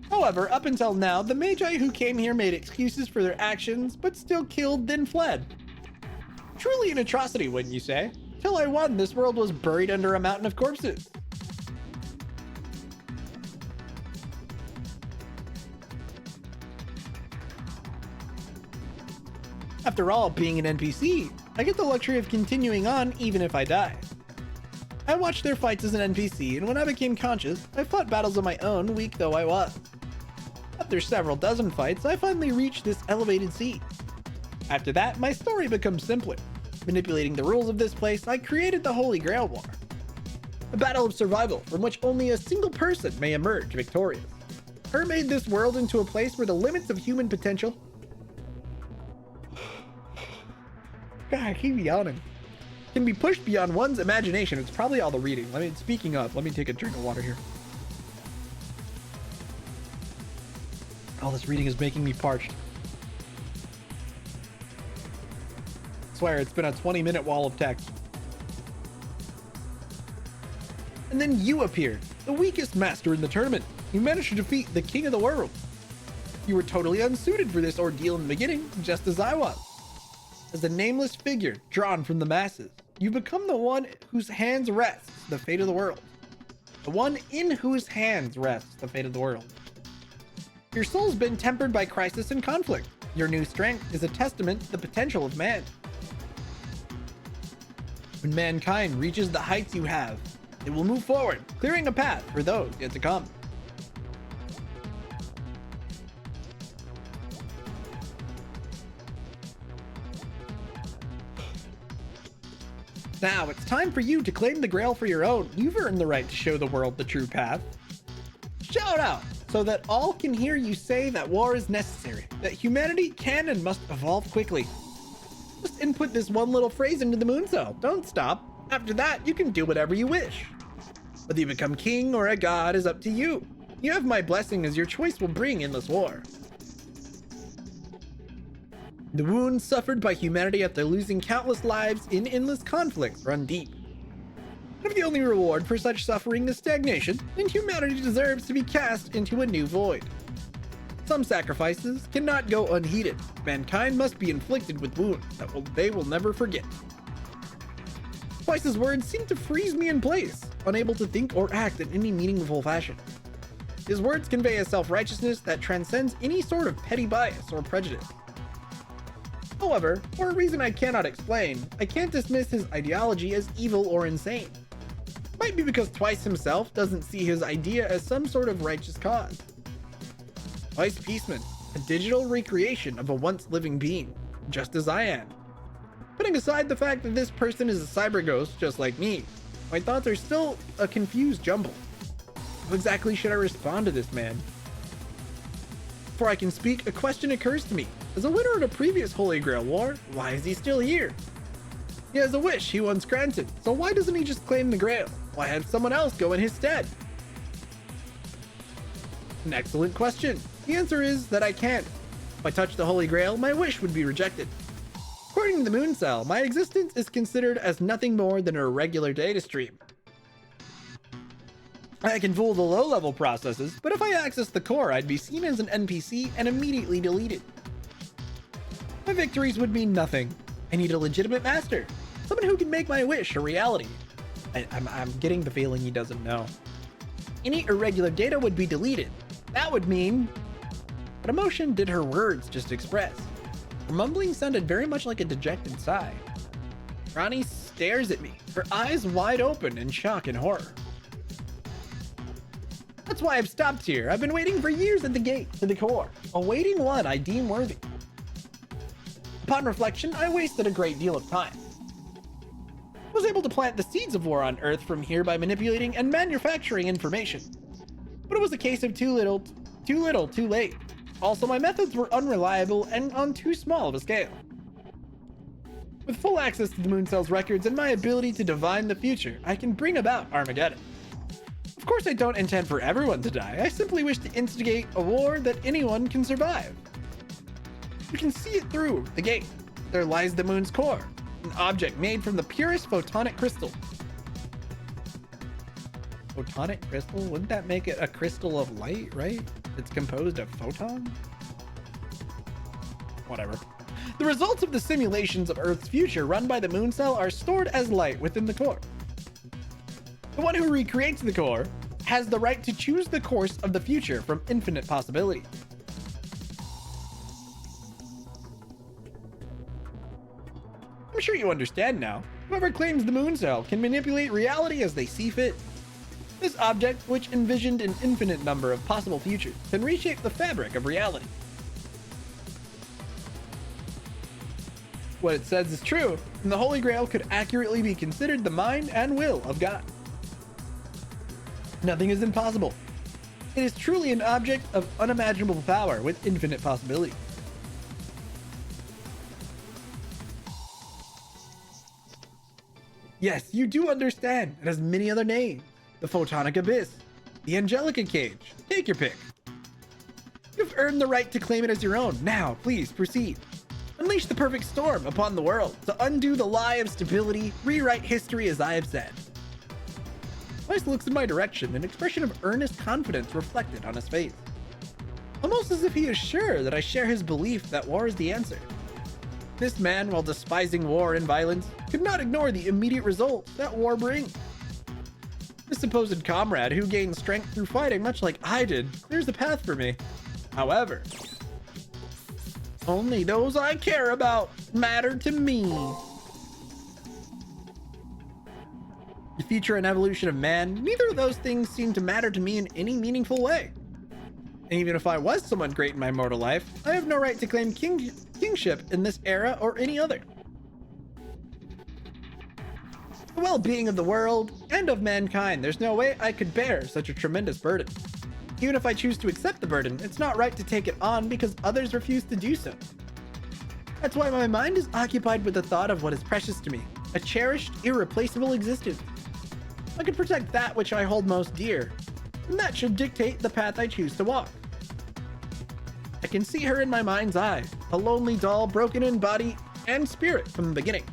Speaker 1: However, up until now, the Magi who came here made excuses for their actions, but still killed, then fled. Truly an atrocity, wouldn't you say? Till I won, this world was buried under a mountain of corpses. After all, being an NPC, I get the luxury of continuing on even if I die. I watched their fights as an NPC, and when I became conscious, I fought battles of my own, weak though I was. After several dozen fights, I finally reached this elevated seat. After that, my story becomes simpler. Manipulating the rules of this place, I created the Holy Grail War. A battle of survival from which only a single person may emerge victorious. Her made this world into a place where the limits of human potential... God, I keep yawning. Can be pushed beyond one's imagination. It's probably all the reading. Speaking of, let me take a drink of water here. All this reading is making me parched. I swear, it's been a 20-minute wall of text. And then you appeared, the weakest master in the tournament. You managed to defeat the king of the world. You were totally unsuited for this ordeal in the beginning, just as I was. As a nameless figure drawn from the masses, you become the one whose hands rests the fate of the world. The one in whose hands rests the fate of the world. Your soul's been tempered by crisis and conflict. Your new strength is a testament to the potential of man. When mankind reaches the heights you have, it will move forward, clearing a path for those yet to come. Now, it's time for you to claim the Grail for your own. You've earned the right to show the world the true path. Shout out, so that all can hear you say that war is necessary, that humanity can and must evolve quickly. Just input this one little phrase into the Moon Cell. Don't stop. After that, you can do whatever you wish. Whether you become king or a god is up to you. You have my blessing, as your choice will bring endless war. The wounds suffered by humanity after losing countless lives in endless conflicts run deep. If the only reward for such suffering is stagnation, then humanity deserves to be cast into a new void. Some sacrifices cannot go unheeded. Mankind must be inflicted with wounds that they will never forget. Twice's words seem to freeze me in place, unable to think or act in any meaningful fashion. His words convey a self-righteousness that transcends any sort of petty bias or prejudice. However, for a reason I cannot explain, I can't dismiss his ideology as evil or insane. Might be because Twice himself doesn't see his idea as some sort of righteous cause. Twice Peaceman, a digital recreation of a once living being, just as I am. Putting aside the fact that this person is a cyber ghost just like me, my thoughts are still a confused jumble. How exactly should I respond to this man? Before I can speak, a question occurs to me. As a winner in a previous Holy Grail war, why is he still here? He has a wish he once granted, so why doesn't he just claim the Grail? Why have someone else go in his stead? An excellent question. The answer is that I can't. If I touch the Holy Grail, my wish would be rejected. According to the Moon Cell, my existence is considered as nothing more than a irregular data stream. I can fool the low-level processes, but if I access the core, I'd be seen as an NPC and immediately deleted. My victories would mean nothing. I need a legitimate master, someone who can make my wish a reality. I'm getting the feeling he doesn't know. Any irregular data would be deleted. That would mean... What emotion did her words just express? Her mumbling sounded very much like a dejected sigh. Rani stares at me, her eyes wide open in shock and horror. That's why I've stopped here. I've been waiting for years at the gate to the core, awaiting one I deem worthy. Upon reflection, I wasted a great deal of time. I was able to plant the seeds of war on Earth from here by manipulating and manufacturing information. But it was a case of too little, too late. Also, my methods were unreliable and on too small of a scale. With full access to the Moon Cell's records and my ability to divine the future, I can bring about Armageddon. Of course, I don't intend for everyone to die. I simply wish to instigate a war that anyone can survive. You can see it through the gate. There lies the moon's core, an object made from the purest photonic crystal. Photonic crystal? Wouldn't that make it a crystal of light, right? It's composed of photons? Whatever. The results of the simulations of Earth's future run by the Moon Cell are stored as light within the core. The one who recreates the core has the right to choose the course of the future from infinite possibilities. I'm sure you understand now. Whoever claims the Moon Cell can manipulate reality as they see fit. This object, which envisioned an infinite number of possible futures, can reshape the fabric of reality. What it says is true, and the Holy Grail could accurately be considered the mind and will of God. Nothing is impossible. It is truly an object of unimaginable power with infinite possibilities. Yes, you do understand. It has many other names. The Photonic Abyss, the Angelica Cage. Take your pick. You've earned the right to claim it as your own. Now, please proceed. Unleash the perfect storm upon the world to undo the lie of stability, rewrite history as I have said. Twice looks in my direction, an expression of earnest confidence reflected on his face. Almost as if he is sure that I share his belief that war is the answer. This man, while despising war and violence, could not ignore the immediate results that war brings. This supposed comrade who gains strength through fighting much like I did clears the path for me. However, only those I care about matter to me. The future and evolution of man, neither of those things seem to matter to me in any meaningful way. And even if I was someone great in my mortal life, I have no right to claim kingship in this era or any other. The well-being of the world and of mankind, there's no way I could bear such a tremendous burden. Even if I choose to accept the burden, it's not right to take it on because others refuse to do so. That's why my mind is occupied with the thought of what is precious to me, a cherished, irreplaceable existence. I can protect that which I hold most dear, and that should dictate the path I choose to walk. I can see her in my mind's eye, a lonely doll broken in body and spirit from the beginning.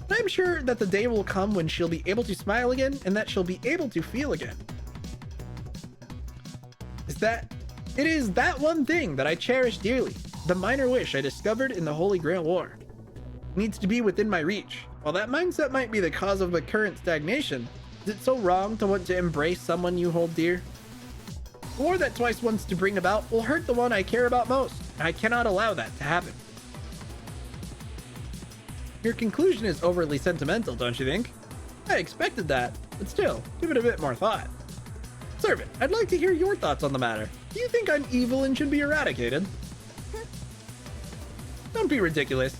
Speaker 1: And I'm sure that the day will come when she'll be able to smile again and that she'll be able to feel again. It is that one thing that I cherish dearly, the minor wish I discovered in the Holy Grail War. It needs to be within my reach. While that mindset might be the cause of my current stagnation, is it so wrong to want to embrace someone you hold dear? The war that Twice wants to bring about will hurt the one I care about most, and I cannot allow that to happen. Your conclusion is overly sentimental, don't you think? I expected that, but still, give it a bit more thought. Servant, I'd like to hear your thoughts on the matter. Do you think I'm evil and should be eradicated? Don't be ridiculous.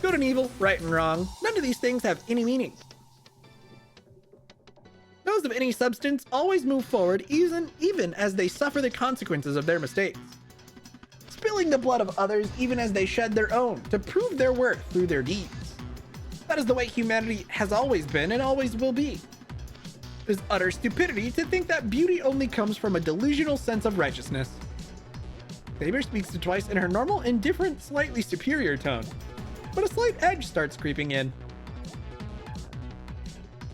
Speaker 1: Good and evil, right and wrong, none of these things have any meaning. Those of any substance always move forward even as they suffer the consequences of their mistakes. Spilling the blood of others even as they shed their own to prove their worth through their deeds. That is the way humanity has always been and always will be. It is utter stupidity to think that beauty only comes from a delusional sense of righteousness. Saber speaks to Twice in her normal, indifferent, slightly superior tone, but a slight edge starts creeping in.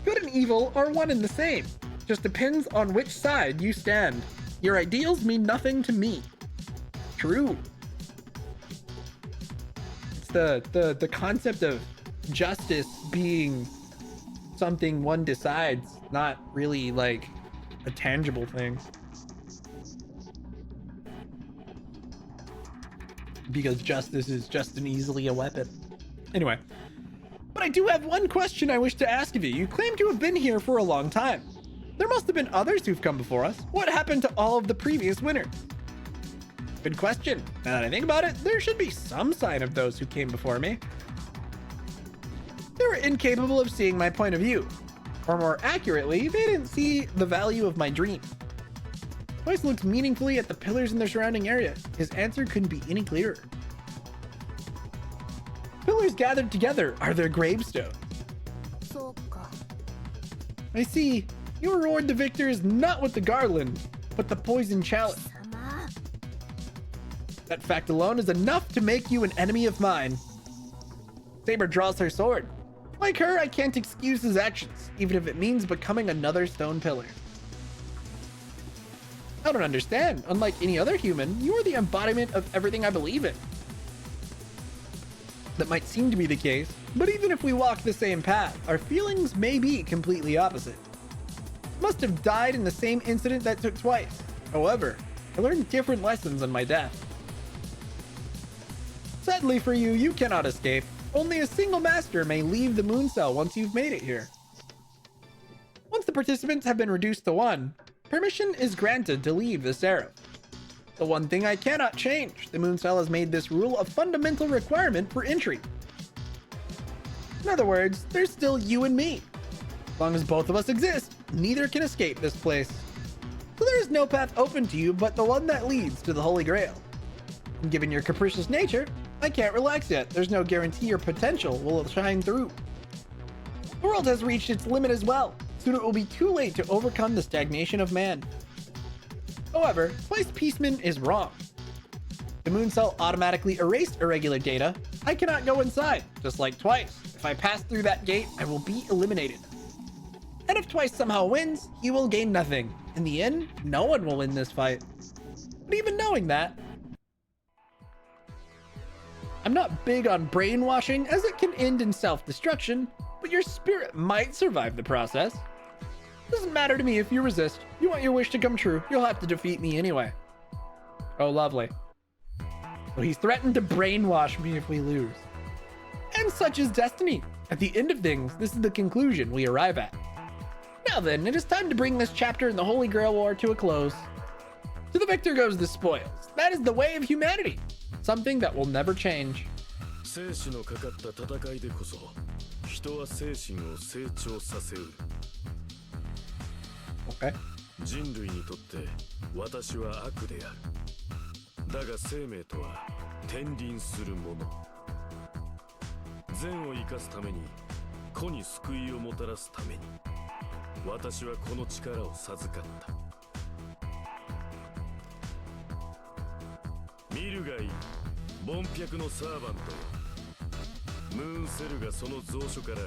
Speaker 1: Good and evil are one and the same. Just depends on which side you stand. Your ideals mean nothing to me. True. It's the concept of justice being something one decides, not really like a tangible thing. Because justice is just an easily a weapon. Anyway. But I do have one question I wish to ask of you. You claim to have been here for a long time. There must have been others who've come before us. What happened to all of the previous winners? Good question. Now that I think about it, there should be some sign of those who came before me. They were incapable of seeing my point of view. Or more accurately, they didn't see the value of my dream. Twice looked meaningfully at the pillars in their surrounding area. His answer couldn't be any clearer. Pillars gathered together are their gravestones. I see. You reward the victors not with the garland, but the poison chalice. That fact alone is enough to make you an enemy of mine. Saber draws her sword. Like her, I can't excuse his actions, even if it means becoming another stone pillar. I don't understand. Unlike any other human, you are the embodiment of everything I believe in. That might seem to be the case, but even if we walk the same path, our feelings may be completely opposite. I must have died in the same incident that took Twice. However, I learned different lessons on my death. Sadly for you, you cannot escape. Only a single master may leave the moon cell once you've made it here. Once the participants have been reduced to one, permission is granted to leave the Seraph. The one thing I cannot change, the moon cell has made this rule a fundamental requirement for entry. In other words, there's still you and me. As long as both of us exist, neither can escape this place. So there is no path open to you but the one that leads to the Holy Grail. And given your capricious nature, I can't relax yet. There's no guarantee your potential will shine through. The world has reached its limit as well. Soon it will be too late to overcome the stagnation of man. However, Twice Peaceman is wrong. The moon cell automatically erased irregular data. I cannot go inside, just like Twice. If I pass through that gate, I will be eliminated. And if Twice somehow wins, he will gain nothing. In the end, no one will win this fight. But even knowing that, I'm not big on brainwashing as it can end in self-destruction, but your spirit might survive the process. Doesn't matter to me if you resist. You want your wish to come true, you'll have to defeat me anyway. Oh, lovely. So he's threatened to brainwash me if we lose. And such is destiny. At the end of things, this is the conclusion we arrive at. Now then, it is time to bring this chapter in the Holy Grail War to a close. To the victor goes the spoils. That is the way of humanity. Something that will never change. Okay.
Speaker 3: 人類にとって私は悪である。だが生命とは天輪するもの。善を生かすために、子に救いをもたらすために、私はこの力を授かった。見るがいい、凡百のサーバント。ムーンセルがその蔵書から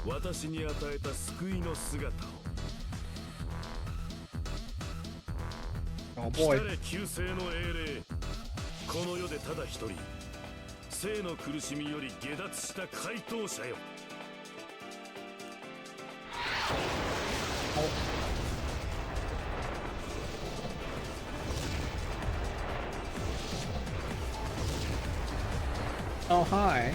Speaker 3: 私に与えた救いの姿を。
Speaker 1: Oh boy.
Speaker 3: 来たれ救世の英霊。この世でただ一人、生の苦しみより下脱した怪盗者よ。
Speaker 1: Oh, hi.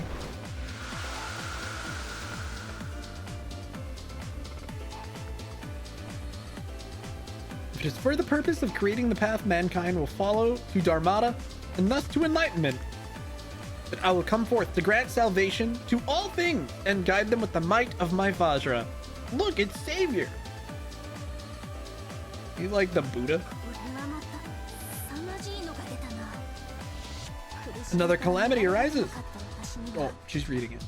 Speaker 1: It is for the purpose of creating the path mankind will follow to Dharmata and thus to enlightenment that I will come forth to grant salvation to all things and guide them with the might of my Vajra. Look, it's Savior. He's like the Buddha. Another calamity arises. Oh, she's reading it.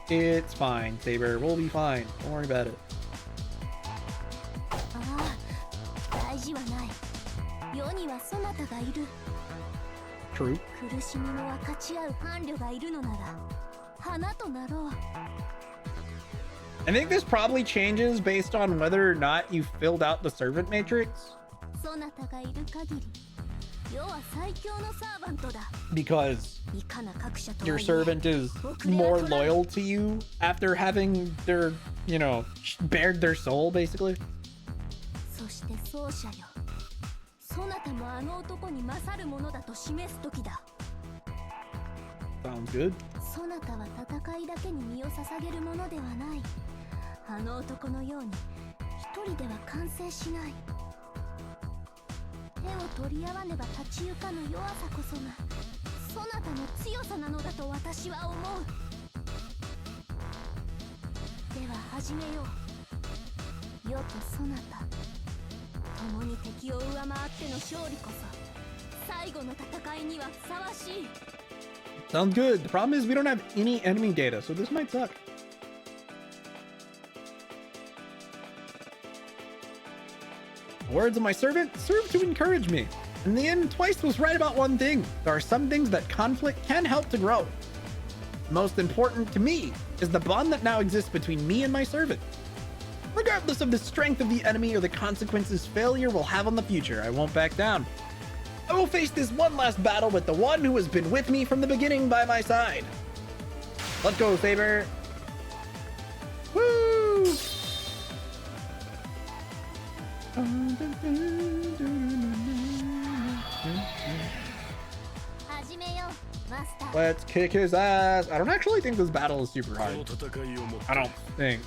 Speaker 1: It's fine, Saber. We'll be fine. Don't worry about it. True. I think this probably changes based on whether or not you filled out the servant matrix. Because your servant is more loyal to you after having their, you know, bared their soul, basically. Sounds good. Sounds good. The problem is we don't have any enemy data, so this might suck. The words of my servant serve to encourage me. In the end, Twice was right about one thing. There are some things that conflict can help to grow. Most important to me is the bond that now exists between me and my servant. Regardless of the strength of the enemy or the consequences failure will have on the future, I won't back down. I will face this one last battle with the one who has been with me from the beginning by my side. Let's go, Saber. Woo! Let's kick his ass. I don't actually think this battle is super hard. I don't think.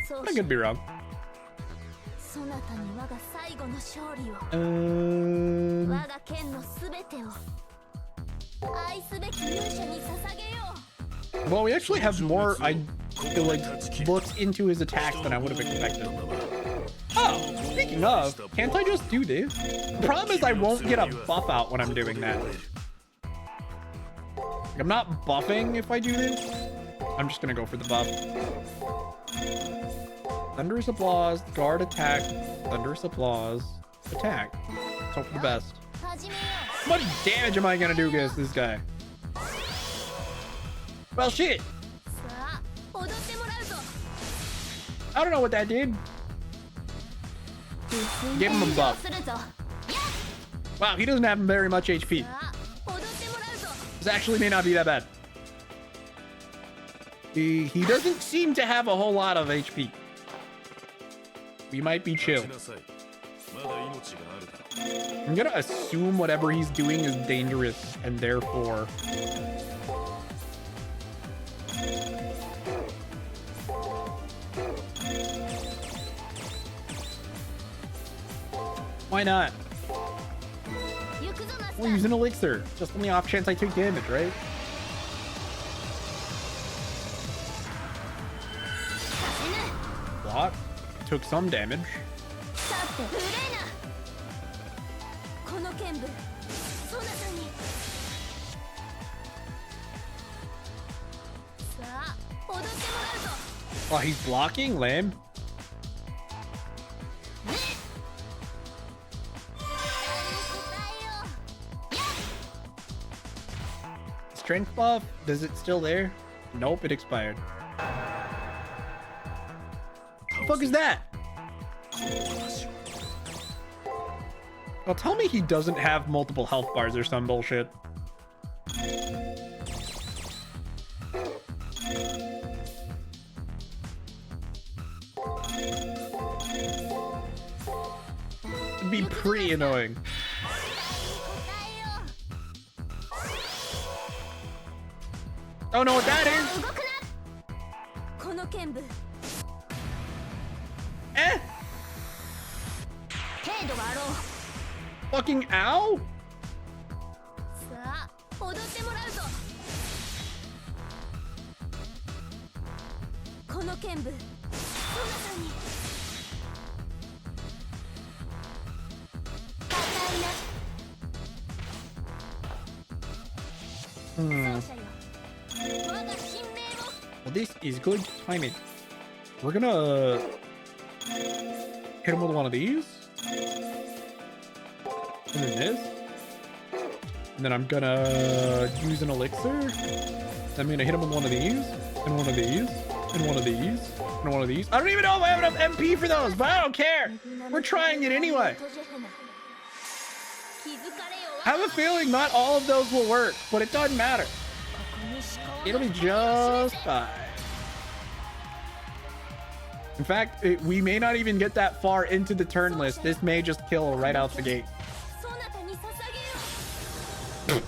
Speaker 1: I could be wrong. Well, we actually have more, I feel like, looks into his attacks than I would have expected. Oh, speaking of, can't I just do this? The problem is I won't get a buff out when I'm doing that. I'm not buffing if I do this. I'm just gonna go for the buff. Thunderous applause, guard attack, thunderous applause, attack. Let's hope for the best. How much damage am I gonna do against this guy? Well, shit. I don't know what that did. Give him a buff. Wow, he doesn't have very much HP. This actually may not be that bad. He doesn't seem to have a whole lot of HP. We might be chill. I'm gonna assume whatever he's doing is dangerous and therefore... Why not? We'll use an elixir. Just on the off chance I take damage, right? Block. Took some damage. Oh, he's blocking? Lame. Strength buff? Is it still there? Nope, it expired. The fuck is that? Well, tell me he doesn't have multiple health bars or some bullshit. be pretty annoying. Don't know what that is.
Speaker 2: この剣舞
Speaker 1: Eh?
Speaker 2: 程度があろう
Speaker 1: Fucking ow?
Speaker 2: さあ踊ってもらうぞこの剣舞そなたに高いな
Speaker 1: Hmm.
Speaker 2: 奏者よ我が神命を
Speaker 1: Well, this is good timing. We're gonna hit him with one of these. And then this. And then I'm gonna use an elixir. I'm gonna hit him with one of these. And one of these. And one of these. And one of these. I don't even know if I have enough MP for those, but I don't care. We're trying it anyway. I have a feeling not all of those will work, but it doesn't matter. It'll be just fine. In fact, we may not even get that far into the turn list. This may just kill right out the gate.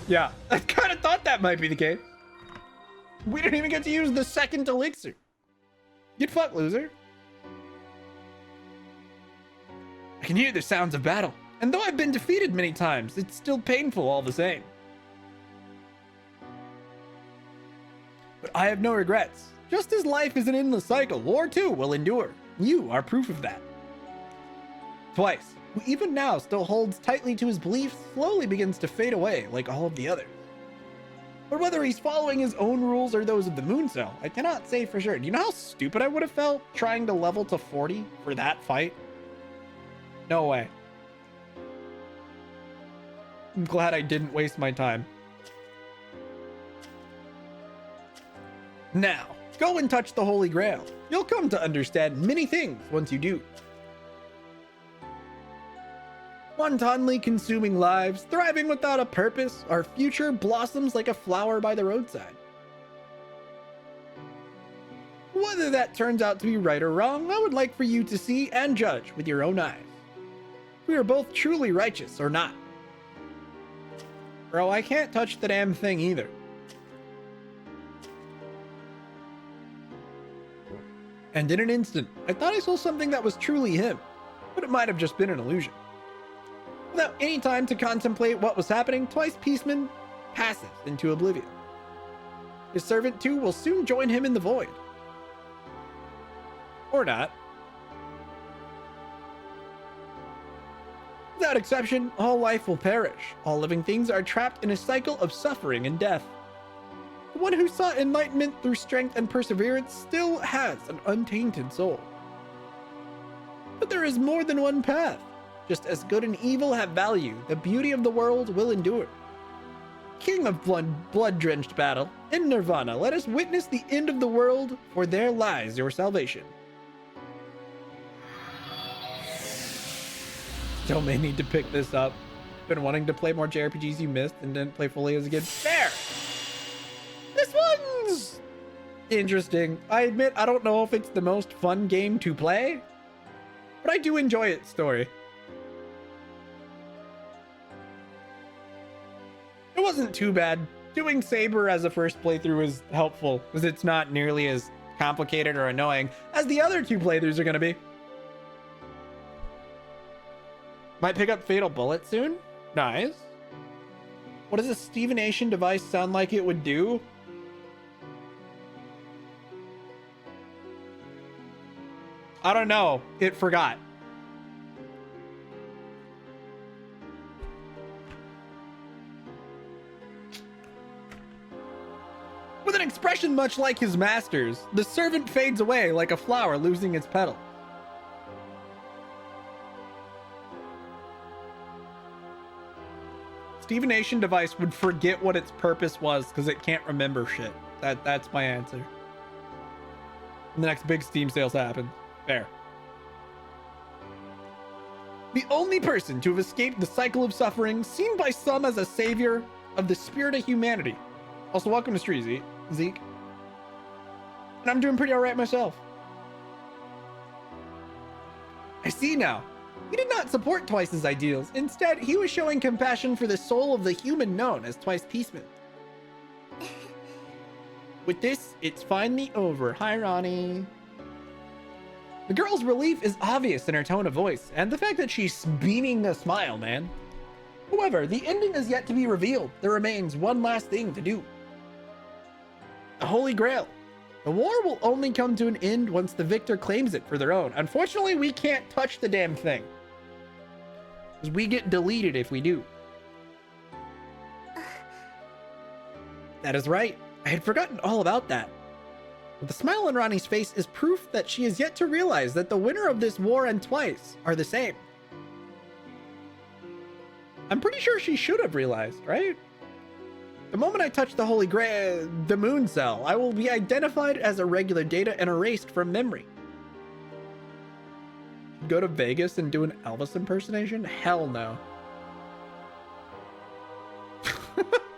Speaker 1: Yeah, I kind of thought that might be the case. We didn't even get to use the second elixir. Get fucked, loser. I can hear the sounds of battle. And though I've been defeated many times, it's still painful all the same. But I have no regrets. Just as life is an endless cycle, war too will endure. You are proof of that. Twice, who even now still holds tightly to his beliefs, slowly begins to fade away like all of the others. But whether he's following his own rules or those of the moon cell, I cannot say for sure. Do you know how stupid I would have felt trying to level to 40 for that fight? No way. I'm glad I didn't waste my time. Now, go and touch the Holy Grail. You'll come to understand many things once you do. Wantonly consuming lives, thriving without a purpose, our future blossoms like a flower by the roadside. Whether that turns out to be right or wrong, I would like for you to see and judge with your own eyes. We are both truly righteous or not. Bro, I can't touch the damn thing either. And in an instant, I thought I saw something that was truly him, but it might have just been an illusion. Without any time to contemplate what was happening, Twice Peaceman passes into oblivion. His servant too will soon join him in the void. Or not. Without exception, all life will perish. All living things are trapped in a cycle of suffering and death. The one who sought enlightenment through strength and perseverance still has an untainted soul. But there is more than one path. Just as good and evil have value, the beauty of the world will endure. King of blood-drenched battle, in Nirvana, let us witness the end of the world, for there lies your salvation. Still may need to pick this up. Been wanting to play more JRPGs you missed and didn't play fully as a kid. Fair! This one's interesting. I admit I don't know if it's the most fun game to play, but I do enjoy its story. It wasn't too bad. Doing Saber as a first playthrough is helpful because it's not nearly as complicated or annoying as the other two playthroughs are going to be. Might pick up Fatal Bullet soon. Nice. What does a Stevenation device sound like it would do? I don't know. It forgot. With an expression much like his master's, the servant fades away like a flower losing its petal. Stevenation device would forget what its purpose was because it can't remember shit. That's my answer. And the next big Steam sales happen. Fair. The only person to have escaped the cycle of suffering, seen by some as a savior of the spirit of humanity. Also, welcome to Street, Zeke. And I'm doing pretty alright myself. I see now. He did not support Twice's ideals. Instead, he was showing compassion for the soul of the human known as Twice Peaceman. With this, it's finally over. Hi, Rani. The girl's relief is obvious in her tone of voice, and the fact that she's beaming a smile, man. However, the ending is yet to be revealed. There remains one last thing to do. The Holy Grail. The war will only come to an end once the victor claims it for their own. Unfortunately, we can't touch the damn thing, because we get deleted if we do. That is right. I had forgotten all about that. But the smile on Rani's face is proof that she is yet to realize that the winner of this war and Twice are the same. I'm pretty sure she should have realized, right? The moment I touch the Holy Grail, the Moon Cell, I will be identified as irregular data and erased from memory. Go to Vegas and do an Elvis impersonation? Hell no.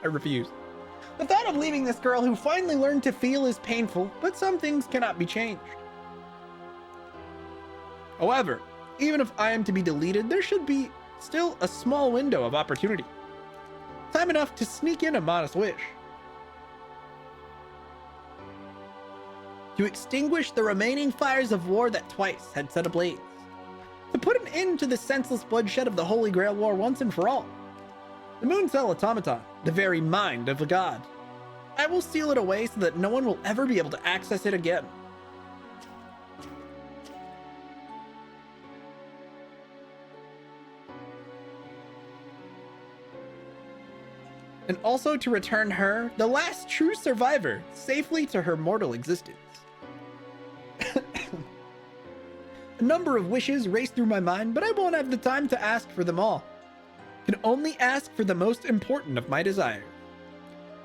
Speaker 1: I refuse. The thought of leaving this girl who finally learned to feel is painful, but some things cannot be changed. However, even if I am to be deleted, there should be still a small window of opportunity. Time enough to sneak in a modest wish. To extinguish the remaining fires of war that Twice had set ablaze. To put an end to the senseless bloodshed of the Holy Grail War once and for all. The Moon Cell Automaton, the very mind of a god. I will seal it away so that no one will ever be able to access it again. And also to return her, the last true survivor, safely to her mortal existence. A number of wishes race through my mind, but I won't have the time to ask for them all. Can only ask for the most important of my desires.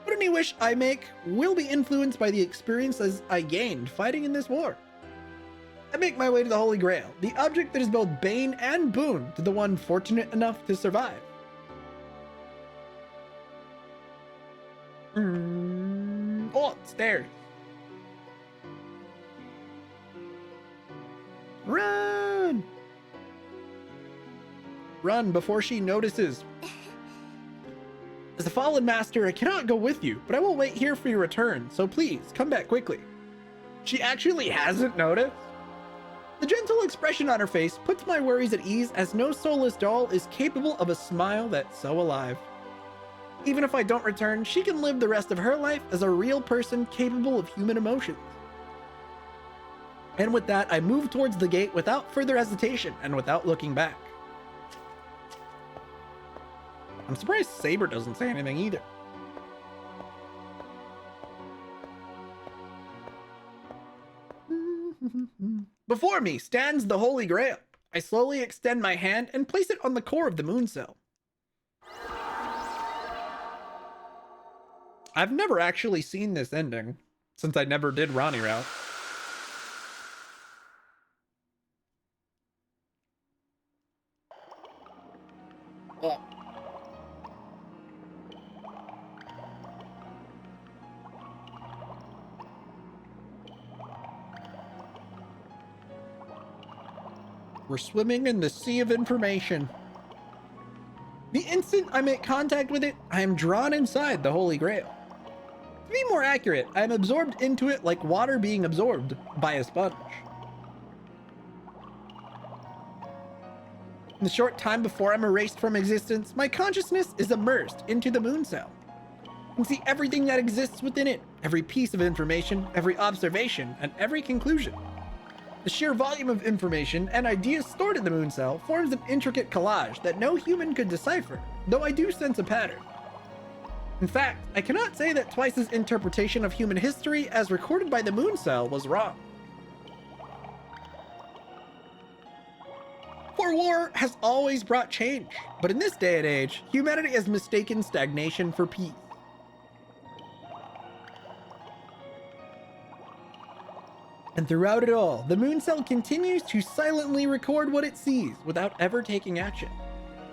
Speaker 1: But any wish I make will be influenced by the experiences I gained fighting in this war. I make my way to the Holy Grail, the object that is both bane and boon to the one fortunate enough to survive. Oh, stairs. Run! Run before she notices. As a fallen master, I cannot go with you, but I will wait here for your return, so please, come back quickly. She actually hasn't noticed? The gentle expression on her face puts my worries at ease, as no soulless doll is capable of a smile that's so alive. Even if I don't return, she can live the rest of her life as a real person capable of human emotions. And with that, I move towards the gate without further hesitation and without looking back. I'm surprised Saber doesn't say anything either. Before me stands the Holy Grail. I slowly extend my hand and place it on the core of the moon cell. I've never actually seen this ending, since I never did Rani route. Oh. We're swimming in the sea of information. The instant I make contact with it, I am drawn inside the Holy Grail. To be more accurate, I am absorbed into it like water being absorbed by a sponge. In the short time before I'm erased from existence, my consciousness is immersed into the moon cell. I can see everything that exists within it, every piece of information, every observation, and every conclusion. The sheer volume of information and ideas stored in the moon cell forms an intricate collage that no human could decipher, though I do sense a pattern. In fact, I cannot say that Twice's interpretation of human history as recorded by the moon cell was wrong. For war has always brought change, but in this day and age, humanity has mistaken stagnation for peace. And throughout it all, the moon cell continues to silently record what it sees without ever taking action.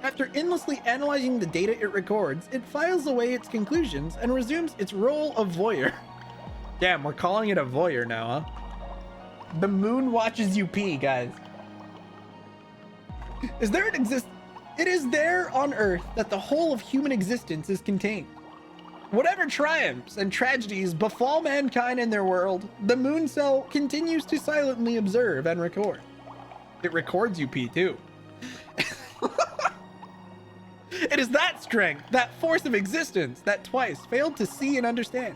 Speaker 1: After endlessly analyzing the data it records, it files away its conclusions and resumes its role of voyeur. Damn, we're calling it a voyeur now, huh? The moon watches you pee, guys. Is there an It is there on Earth that the whole of human existence is contained. Whatever triumphs and tragedies befall mankind in their world, the moon cell continues to silently observe and record. It records you, P, too. It is that strength, that force of existence, that Twice failed to see and understand.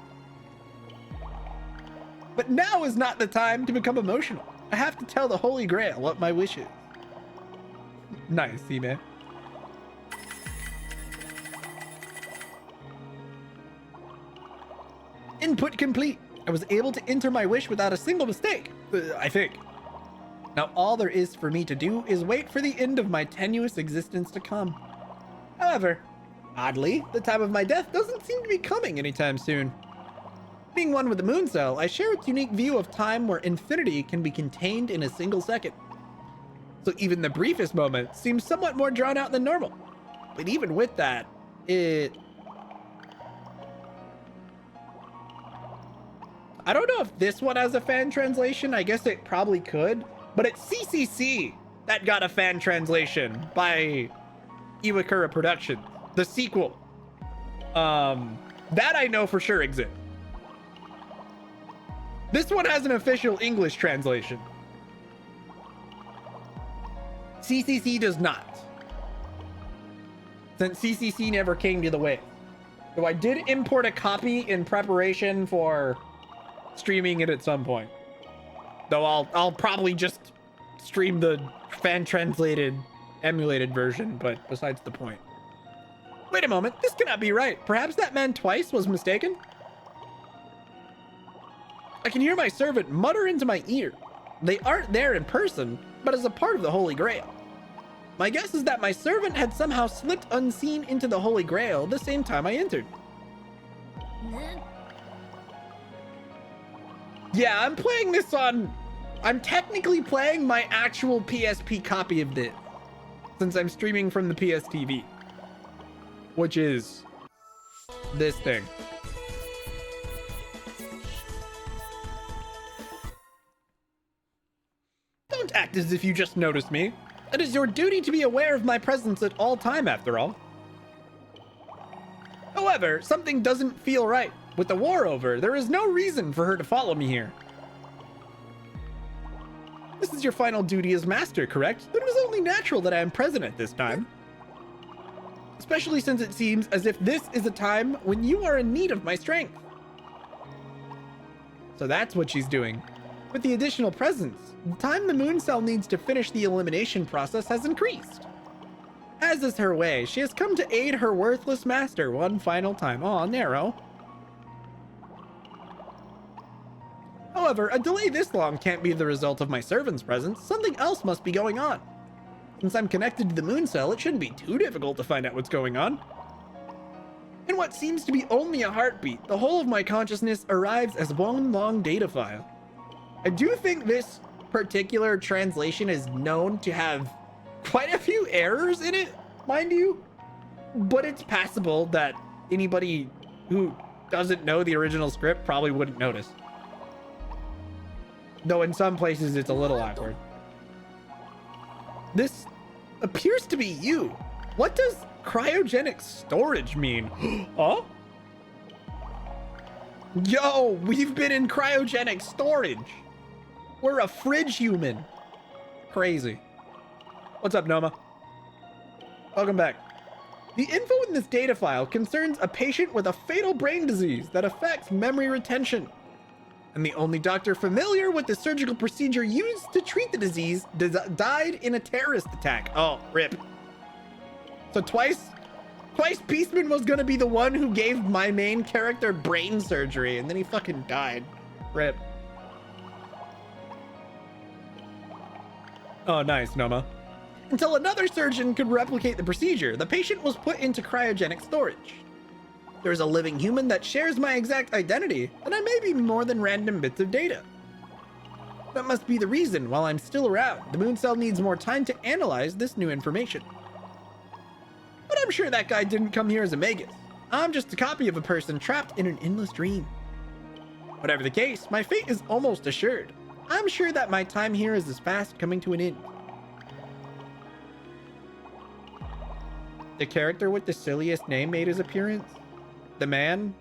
Speaker 1: But now is not the time to become emotional. I have to tell the Holy Grail what my wish is. Nice, man. Input complete. I was able to enter my wish without a single mistake, I think. Now all there is for me to do is wait for the end of my tenuous existence to come. However, oddly, the time of my death doesn't seem to be coming anytime soon. Being one with the moon cell, I share its unique view of time where infinity can be contained in a single second. So even the briefest moment seems somewhat more drawn out than normal. But even with that, I don't know if this one has a fan translation. I guess it probably could. But it's CCC that got a fan translation by Iwakura Productions. The sequel. That I know for sure exists. This one has an official English translation. CCC does not. Since CCC never came to the way. So I did import a copy in preparation for streaming it at some point. Though I'll probably just stream the fan translated emulated version, but besides the point. Wait a moment, this cannot be right. Perhaps that man Twice was mistaken? I can hear my servant mutter into my ear. They aren't there in person, but as a part of the Holy Grail. My guess is that my servant had somehow slipped unseen into the Holy Grail the same time I entered. Yeah, I'm playing this on... I'm technically playing my actual PSP copy of this, since I'm streaming from the PSTV, which is this thing. Don't act as if you just noticed me. It is your duty to be aware of my presence at all time, after all. However, something doesn't feel right. With the war over, there is no reason for her to follow me here. This is your final duty as master, correct? Then it was only natural that I am present at this time. Especially since it seems as if this is a time when you are in need of my strength. So that's what she's doing. With the additional presence, the time the moon cell needs to finish the elimination process has increased. As is her way, she has come to aid her worthless master one final time. Aw, narrow. However, a delay this long can't be the result of my servant's presence. Something else must be going on. Since I'm connected to the moon cell, it shouldn't be too difficult to find out what's going on. In what seems to be only a heartbeat, the whole of my consciousness arrives as one long data file. I do think this particular translation is known to have quite a few errors in it, mind you, but it's passable that anybody who doesn't know the original script probably wouldn't notice. Though in some places it's a little awkward. This appears to be you. What does cryogenic storage mean? Huh? Yo, we've been in cryogenic storage. We're a fridge human. Crazy. What's up, Noma? Welcome back. The info in this data file concerns a patient with a fatal brain disease that affects memory retention. And the only doctor familiar with the surgical procedure used to treat the disease died in a terrorist attack. Oh, rip. So Twice Peaceman was gonna be the one who gave my main character brain surgery, and then he fucking died. Rip. Oh, nice, Noma. Until another surgeon could replicate the procedure, the patient was put into cryogenic storage. There's a living human that shares my exact identity, and I may be more than random bits of data. That must be the reason, while I'm still around, the moon cell needs more time to analyze this new information. But I'm sure that guy didn't come here as a Magus. I'm just a copy of a person trapped in an endless dream. Whatever the case, my fate is almost assured. I'm sure that my time here is fast coming to an end. The character with the silliest name made his appearance. The man?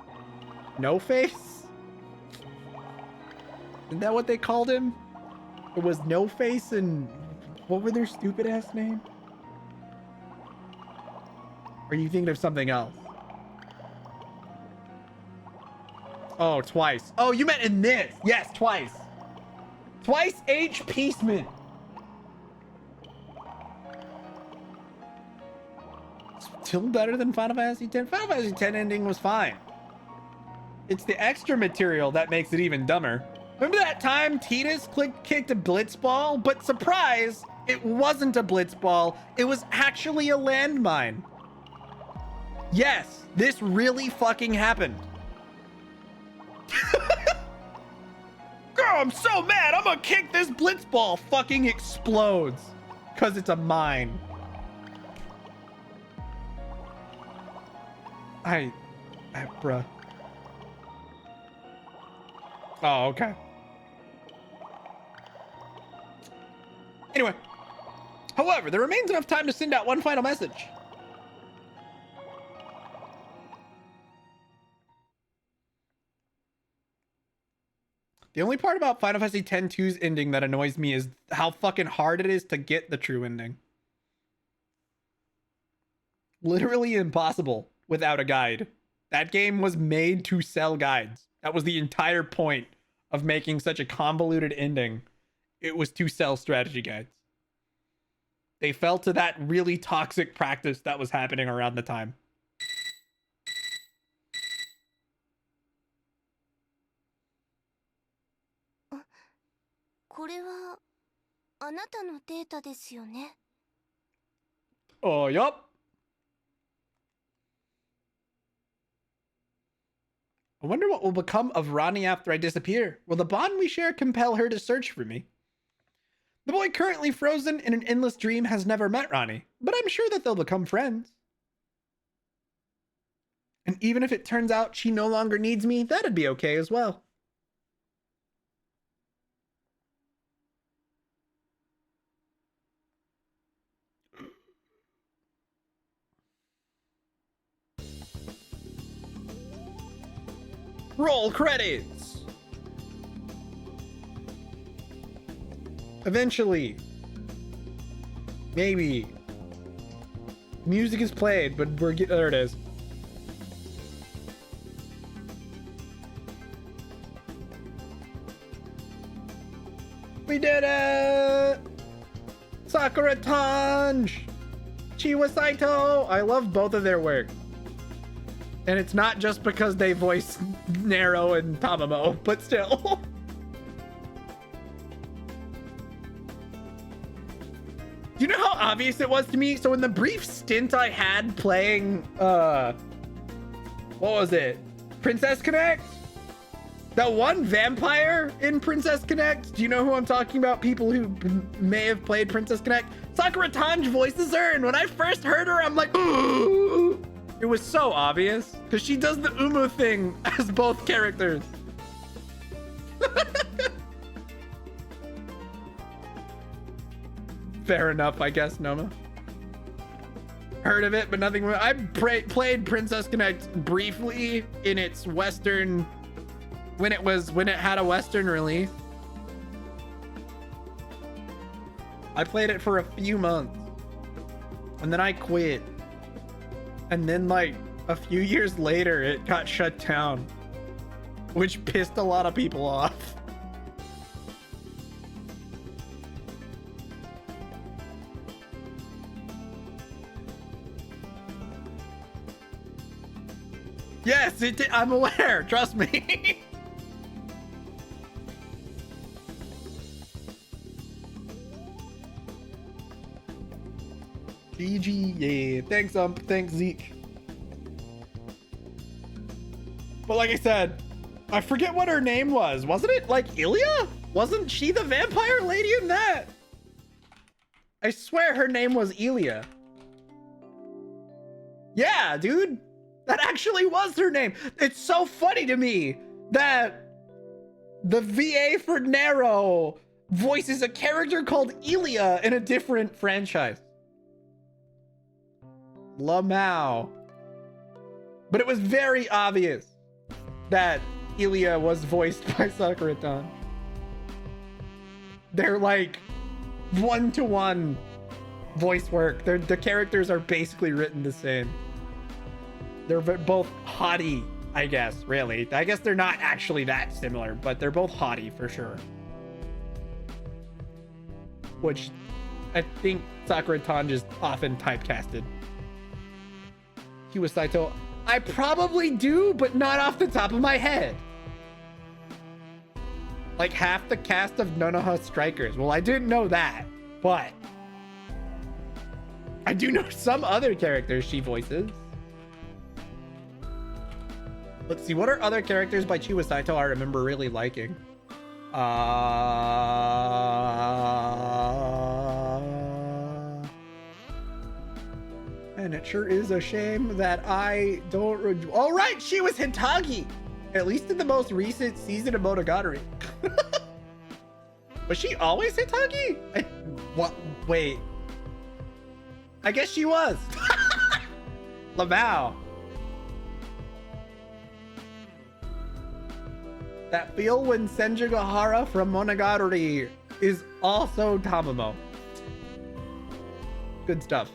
Speaker 1: No Face? Isn't that what they called him? It was No Face and what were their stupid ass name? Or are you thinking of something else? Oh, twice. Oh, you meant in this. Yes, twice. Twice H. Peaceman. Still better than Final Fantasy X. Final Fantasy X ending was fine. It's the extra material that makes it even dumber. Remember that time Tidus kicked a blitzball? But surprise, it wasn't a blitzball. It was actually a landmine. Yes, this really fucking happened. Girl, I'm so mad. I'm gonna kick this blitzball. Fucking explodes. Because it's a mine. Bruh. Oh, okay. Anyway. However, there remains enough time to send out one final message. The only part about Final Fantasy X-2's ending that annoys me is how fucking hard it is to get the true ending. Literally impossible without a guide. That game was made to sell guides. That was the entire point of making such a convoluted ending. It was to sell strategy guides. They fell to that really toxic practice that was happening around the time.
Speaker 2: これはあなたのデータですよね。
Speaker 1: Oh, yup. I wonder what will become of Rani after I disappear. Will the bond we share compel her to search for me? The boy currently frozen in an endless dream has never met Rani, but I'm sure that they'll become friends. And even if it turns out she no longer needs me, that'd be okay as well. Roll credits. Eventually. Maybe. Music is played, but there it is. We did it! Sakura Tanj! Chiwa Saito! I love both of their work. And it's not just because they voice Nero and Tamamo, but still. Do you know how obvious it was to me? So in the brief stint I had playing, what was it? Princess Connect? That one vampire in Princess Connect? Do you know who I'm talking about? People who may have played Princess Connect? Sakura Tanj voices her, and when I first heard her, I'm like, ooh. It was so obvious because she does the Umu thing as both characters. Fair enough, I guess, Noma. Heard of it, but nothing. I played Princess Connect briefly in its Western, when it had a Western release. I played it for a few months and then I quit. And then like a few years later, it got shut down, which pissed a lot of people off. Yes, it did. I'm aware. Trust me. GG, yeah. Thanks, Zeke. But like I said, I forget what her name was. Wasn't it like Ilya? Wasn't she the vampire lady in that? I swear her name was Ilya. Yeah, dude. That actually was her name. It's so funny to me that the VA for Nero voices a character called Ilya in a different franchise. Lamau. But it was very obvious that Ilya was voiced by Sakura-tan. They're like one-to-one voice work. The characters are basically written the same. They're both haughty, I guess, really. I guess they're not actually that similar, but they're both haughty for sure. Which I think Sakura-tan just often typecasted. Kiwa Saito, I probably do, but not off the top of my head. Like half the cast of Nonoha Strikers. Well, I didn't know that, but I do know some other characters she voices. Let's see, what are other characters by Chiwa Saito I remember really liking? And it sure is a shame that I don't... Oh, right, she was Hitagi! At least in the most recent season of Monogatari. Was she always Hitagi? What? Wait. I guess she was. Lamau. That feel when Senjugahara from Monogatari is also Tamamo. Good stuff.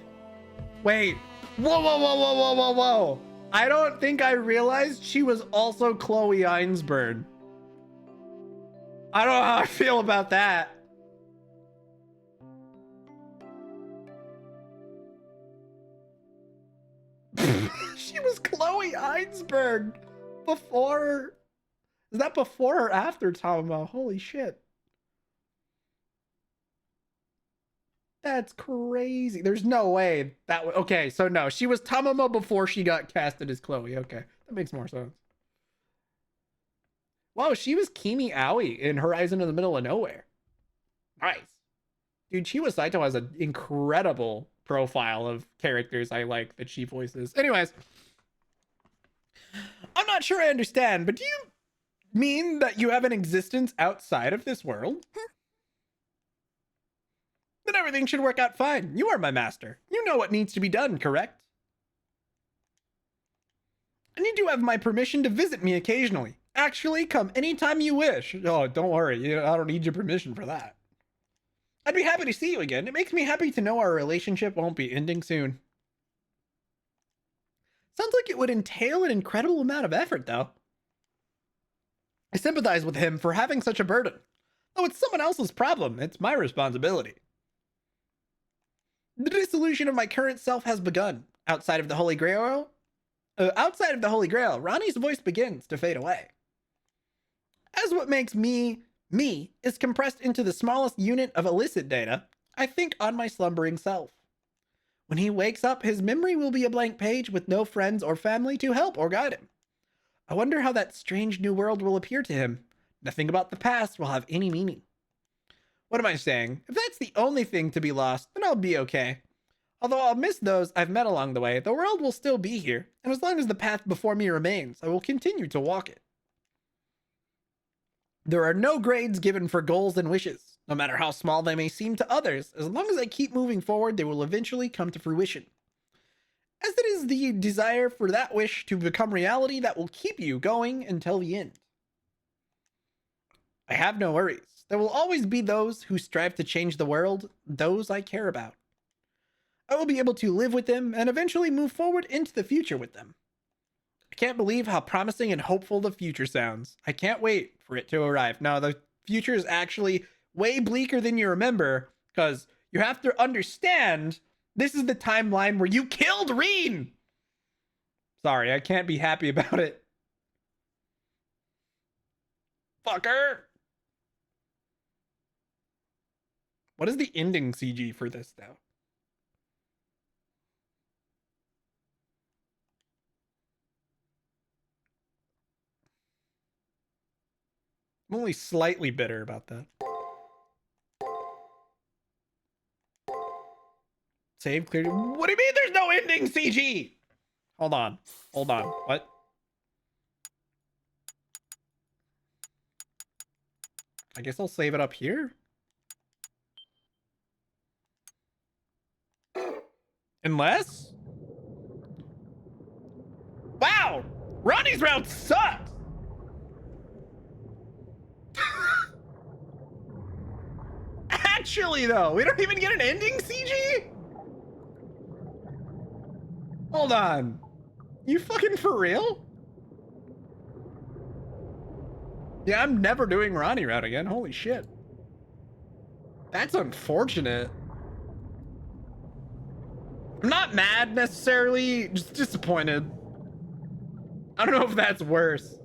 Speaker 1: Wait. Whoa, whoa, whoa, whoa, whoa, whoa, whoa. I don't think I realized she was also Chloe Einsburn. I don't know how I feel about that. She was Chloe Einsburn before... Is that before or after Tamamo? Holy shit. That's crazy. There's no way that would... Okay, so no. She was Tamamo before she got casted as Chloe. Okay, that makes more sense. Wow, she was Kimi Aoi in Horizon of the Middle of Nowhere. Nice. Dude, Chiwa Saito has an incredible profile of characters I like that she voices. Anyways. I'm not sure I understand, but do you mean that you have an existence outside of this world? Then everything should work out fine. You are my master. You know what needs to be done, correct? And you do have my permission to visit me occasionally. Actually, come anytime you wish. Oh, don't worry. I don't need your permission for that. I'd be happy to see you again. It makes me happy to know our relationship won't be ending soon. Sounds like it would entail an incredible amount of effort, though. I sympathize with him for having such a burden. Though it's someone else's problem, it's my responsibility. The dissolution of my current self has begun. Outside of the Holy Grail, Rani's voice begins to fade away. As what makes me is compressed into the smallest unit of illicit data, I think on my slumbering self. When he wakes up, his memory will be a blank page with no friends or family to help or guide him. I wonder how that strange new world will appear to him. Nothing about the past will have any meaning. What am I saying? If that's the only thing to be lost, then I'll be okay. Although I'll miss those I've met along the way, the world will still be here, and as long as the path before me remains, I will continue to walk it. There are no grades given for goals and wishes, no matter how small they may seem to others. As long as I keep moving forward, they will eventually come to fruition. As it is the desire for that wish to become reality that will keep you going until the end. I have no worries. There will always be those who strive to change the world, those I care about. I will be able to live with them and eventually move forward into the future with them. I can't believe how promising and hopeful the future sounds. I can't wait for it to arrive. Now, the future is actually way bleaker than you remember, because you have to understand this is the timeline where you killed Reen. Sorry, I can't be happy about it. Fucker. What is the ending CG for this, though? I'm only slightly bitter about that. Save clear. What do you mean there's no ending CG? Hold on. Hold on. What? I guess I'll save it up here. Unless? Wow! Ronnie's route sucks! Actually, though, we don't even get an ending CG? Hold on. You fucking for real? Yeah, I'm never doing Ronnie route again. Holy shit. That's unfortunate. I'm not mad necessarily, just disappointed. I don't know if that's worse.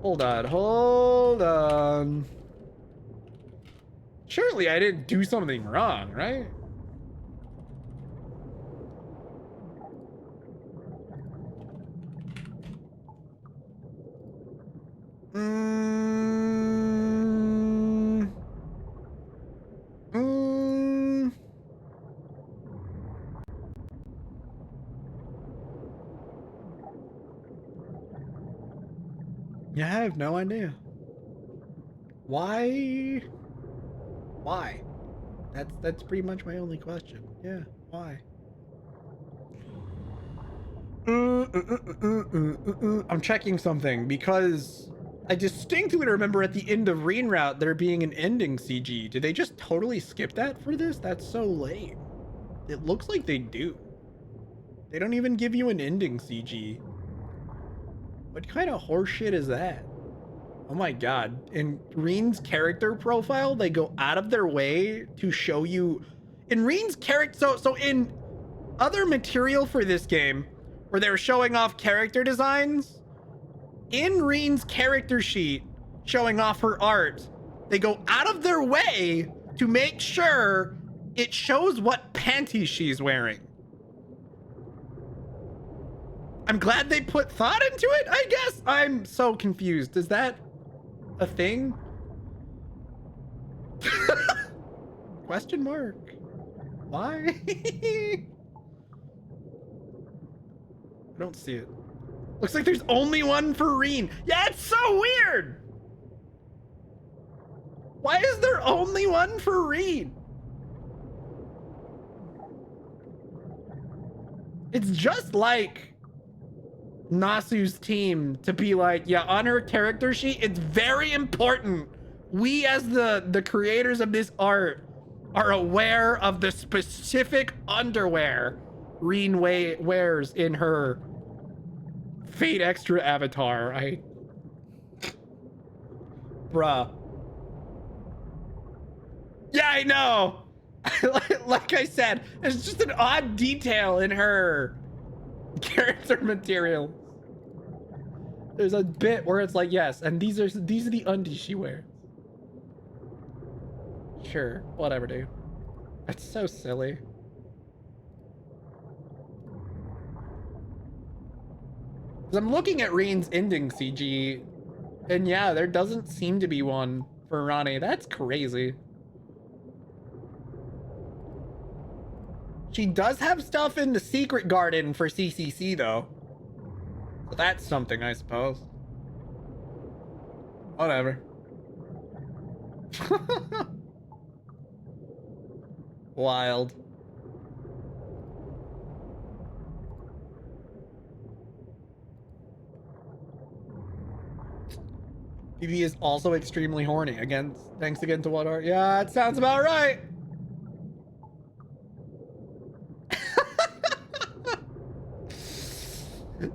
Speaker 1: Hold on. Surely I didn't do something wrong, right? Yeah, I have no idea. Why? That's pretty much my only question. Yeah, why? I'm checking something because I distinctly remember at the end of Reen Route there being an ending CG. Did they just totally skip that for this? That's so lame. It looks like they do. They don't even give you an ending CG. What kind of horseshit is that? Oh my god. In Reen's character profile, they go out of their way to show you... In Reen's character... So in other material for this game, where they were showing off character designs, in Reen's character sheet, showing off her art, they go out of their way to make sure it shows what panties she's wearing. I'm glad they put thought into it, I guess. I'm so confused. Is that a thing? Question mark. Why? I don't see it. Looks like there's only one for Reen. Yeah, it's so weird. Why is there only one for Reen? It's just like Nasu's team to be like, yeah, on her character sheet, it's very important. We as the creators of this art are aware of the specific underwear Reen wears in her Fate Extra avatar. Bruh. Yeah, I know. Like I said, it's just an odd detail in her character material. There's a bit where it's like, yes, and these are the undies she wears. Sure, whatever, dude. That's so silly. Cause I'm looking at Reen's ending CG, and yeah, there doesn't seem to be one for Rani. That's crazy. She does have stuff in the secret garden for CCC though. So that's something, I suppose. Whatever. Wild. PV is also extremely horny. Again, thanks again to What Art. Yeah, it sounds about right.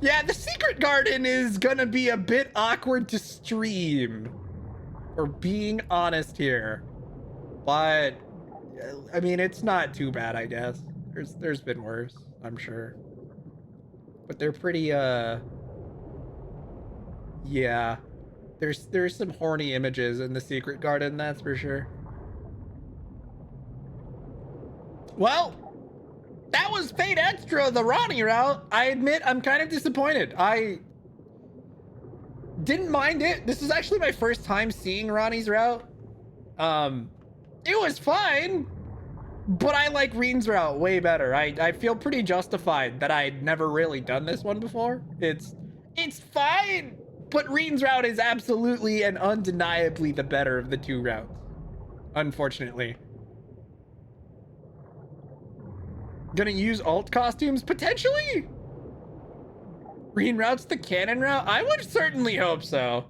Speaker 1: Yeah, the secret garden is gonna be a bit awkward to stream. Or being honest here. But I mean, it's not too bad, I guess. There's been worse, I'm sure. But they're pretty yeah. There's some horny images in the secret garden, that's for sure. Well, that was Fate Extra, the Rani route. I admit I'm kind of disappointed. I didn't mind it. This is actually my first time seeing Rani's route. It was fine, but I like Reen's route way better. I feel pretty justified that I'd never really done this one before. It's fine, but Reen's route is absolutely and undeniably the better of the two routes, unfortunately. Gonna use alt costumes? Potentially? Green route's the canon route? I would certainly hope so.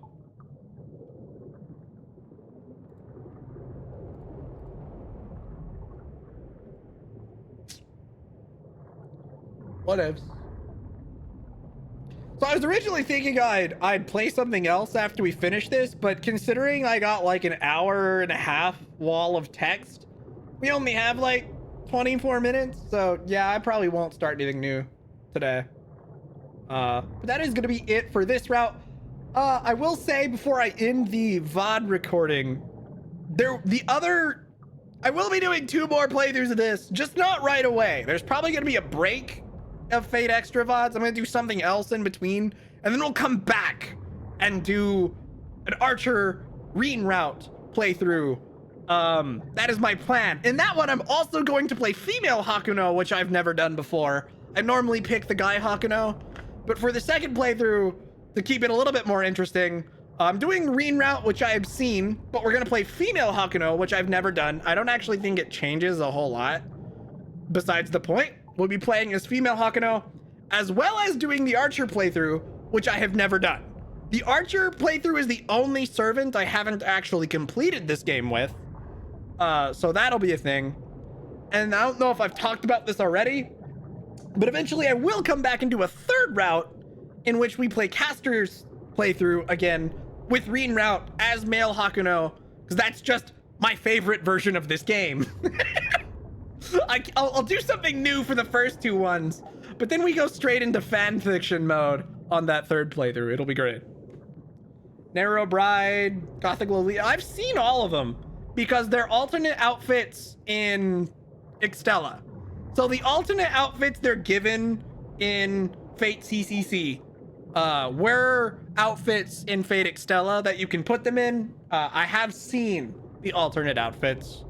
Speaker 1: What ifs? So I was originally thinking I'd play something else after we finish this, but considering I got like an hour and a half wall of text, we only have like 24 minutes. So yeah, I probably won't start anything new today. But that is gonna be it for this route. I will say before I end the VOD recording, I will be doing 2 more playthroughs of this, just not right away. There's probably gonna be a break of Fate Extra VODs. I'm gonna do something else in between, and then we'll come back and do an Archer Reen route playthrough. That is my plan. In that one, I'm also going to play female Hakuno, which I've never done before. I normally pick the guy Hakuno, but for the second playthrough, to keep it a little bit more interesting, I'm doing Reen route, which I have seen, but we're gonna play female Hakuno, which I've never done. I don't actually think it changes a whole lot. Besides the point, we'll be playing as female Hakuno, as well as doing the Archer playthrough, which I have never done. The Archer playthrough is the only servant I haven't actually completed this game with. So that'll be a thing. And I don't know if I've talked about this already, but eventually I will come back and do a third route in which we play Caster's playthrough again with Reen route as male Hakuno, because that's just my favorite version of this game. I'll do something new for the first 2 ones, but then we go straight into fan fiction mode on that third playthrough. It'll be great. Narrow Bride, Gothic Lolita. I've seen all of them because they're alternate outfits in Extella. So the alternate outfits they're given in Fate CCC were outfits in Fate Extella that you can put them in. I have seen the alternate outfits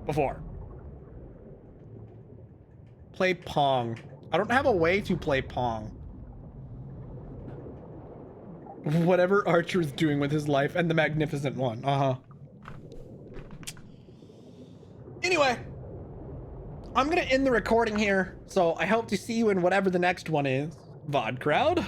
Speaker 1: before. Play Pong. I don't have a way to play Pong. Whatever Archer's doing with his life and the Magnificent One. Anyway, I'm gonna end the recording here, so I hope to see you in whatever the next one is. VOD crowd.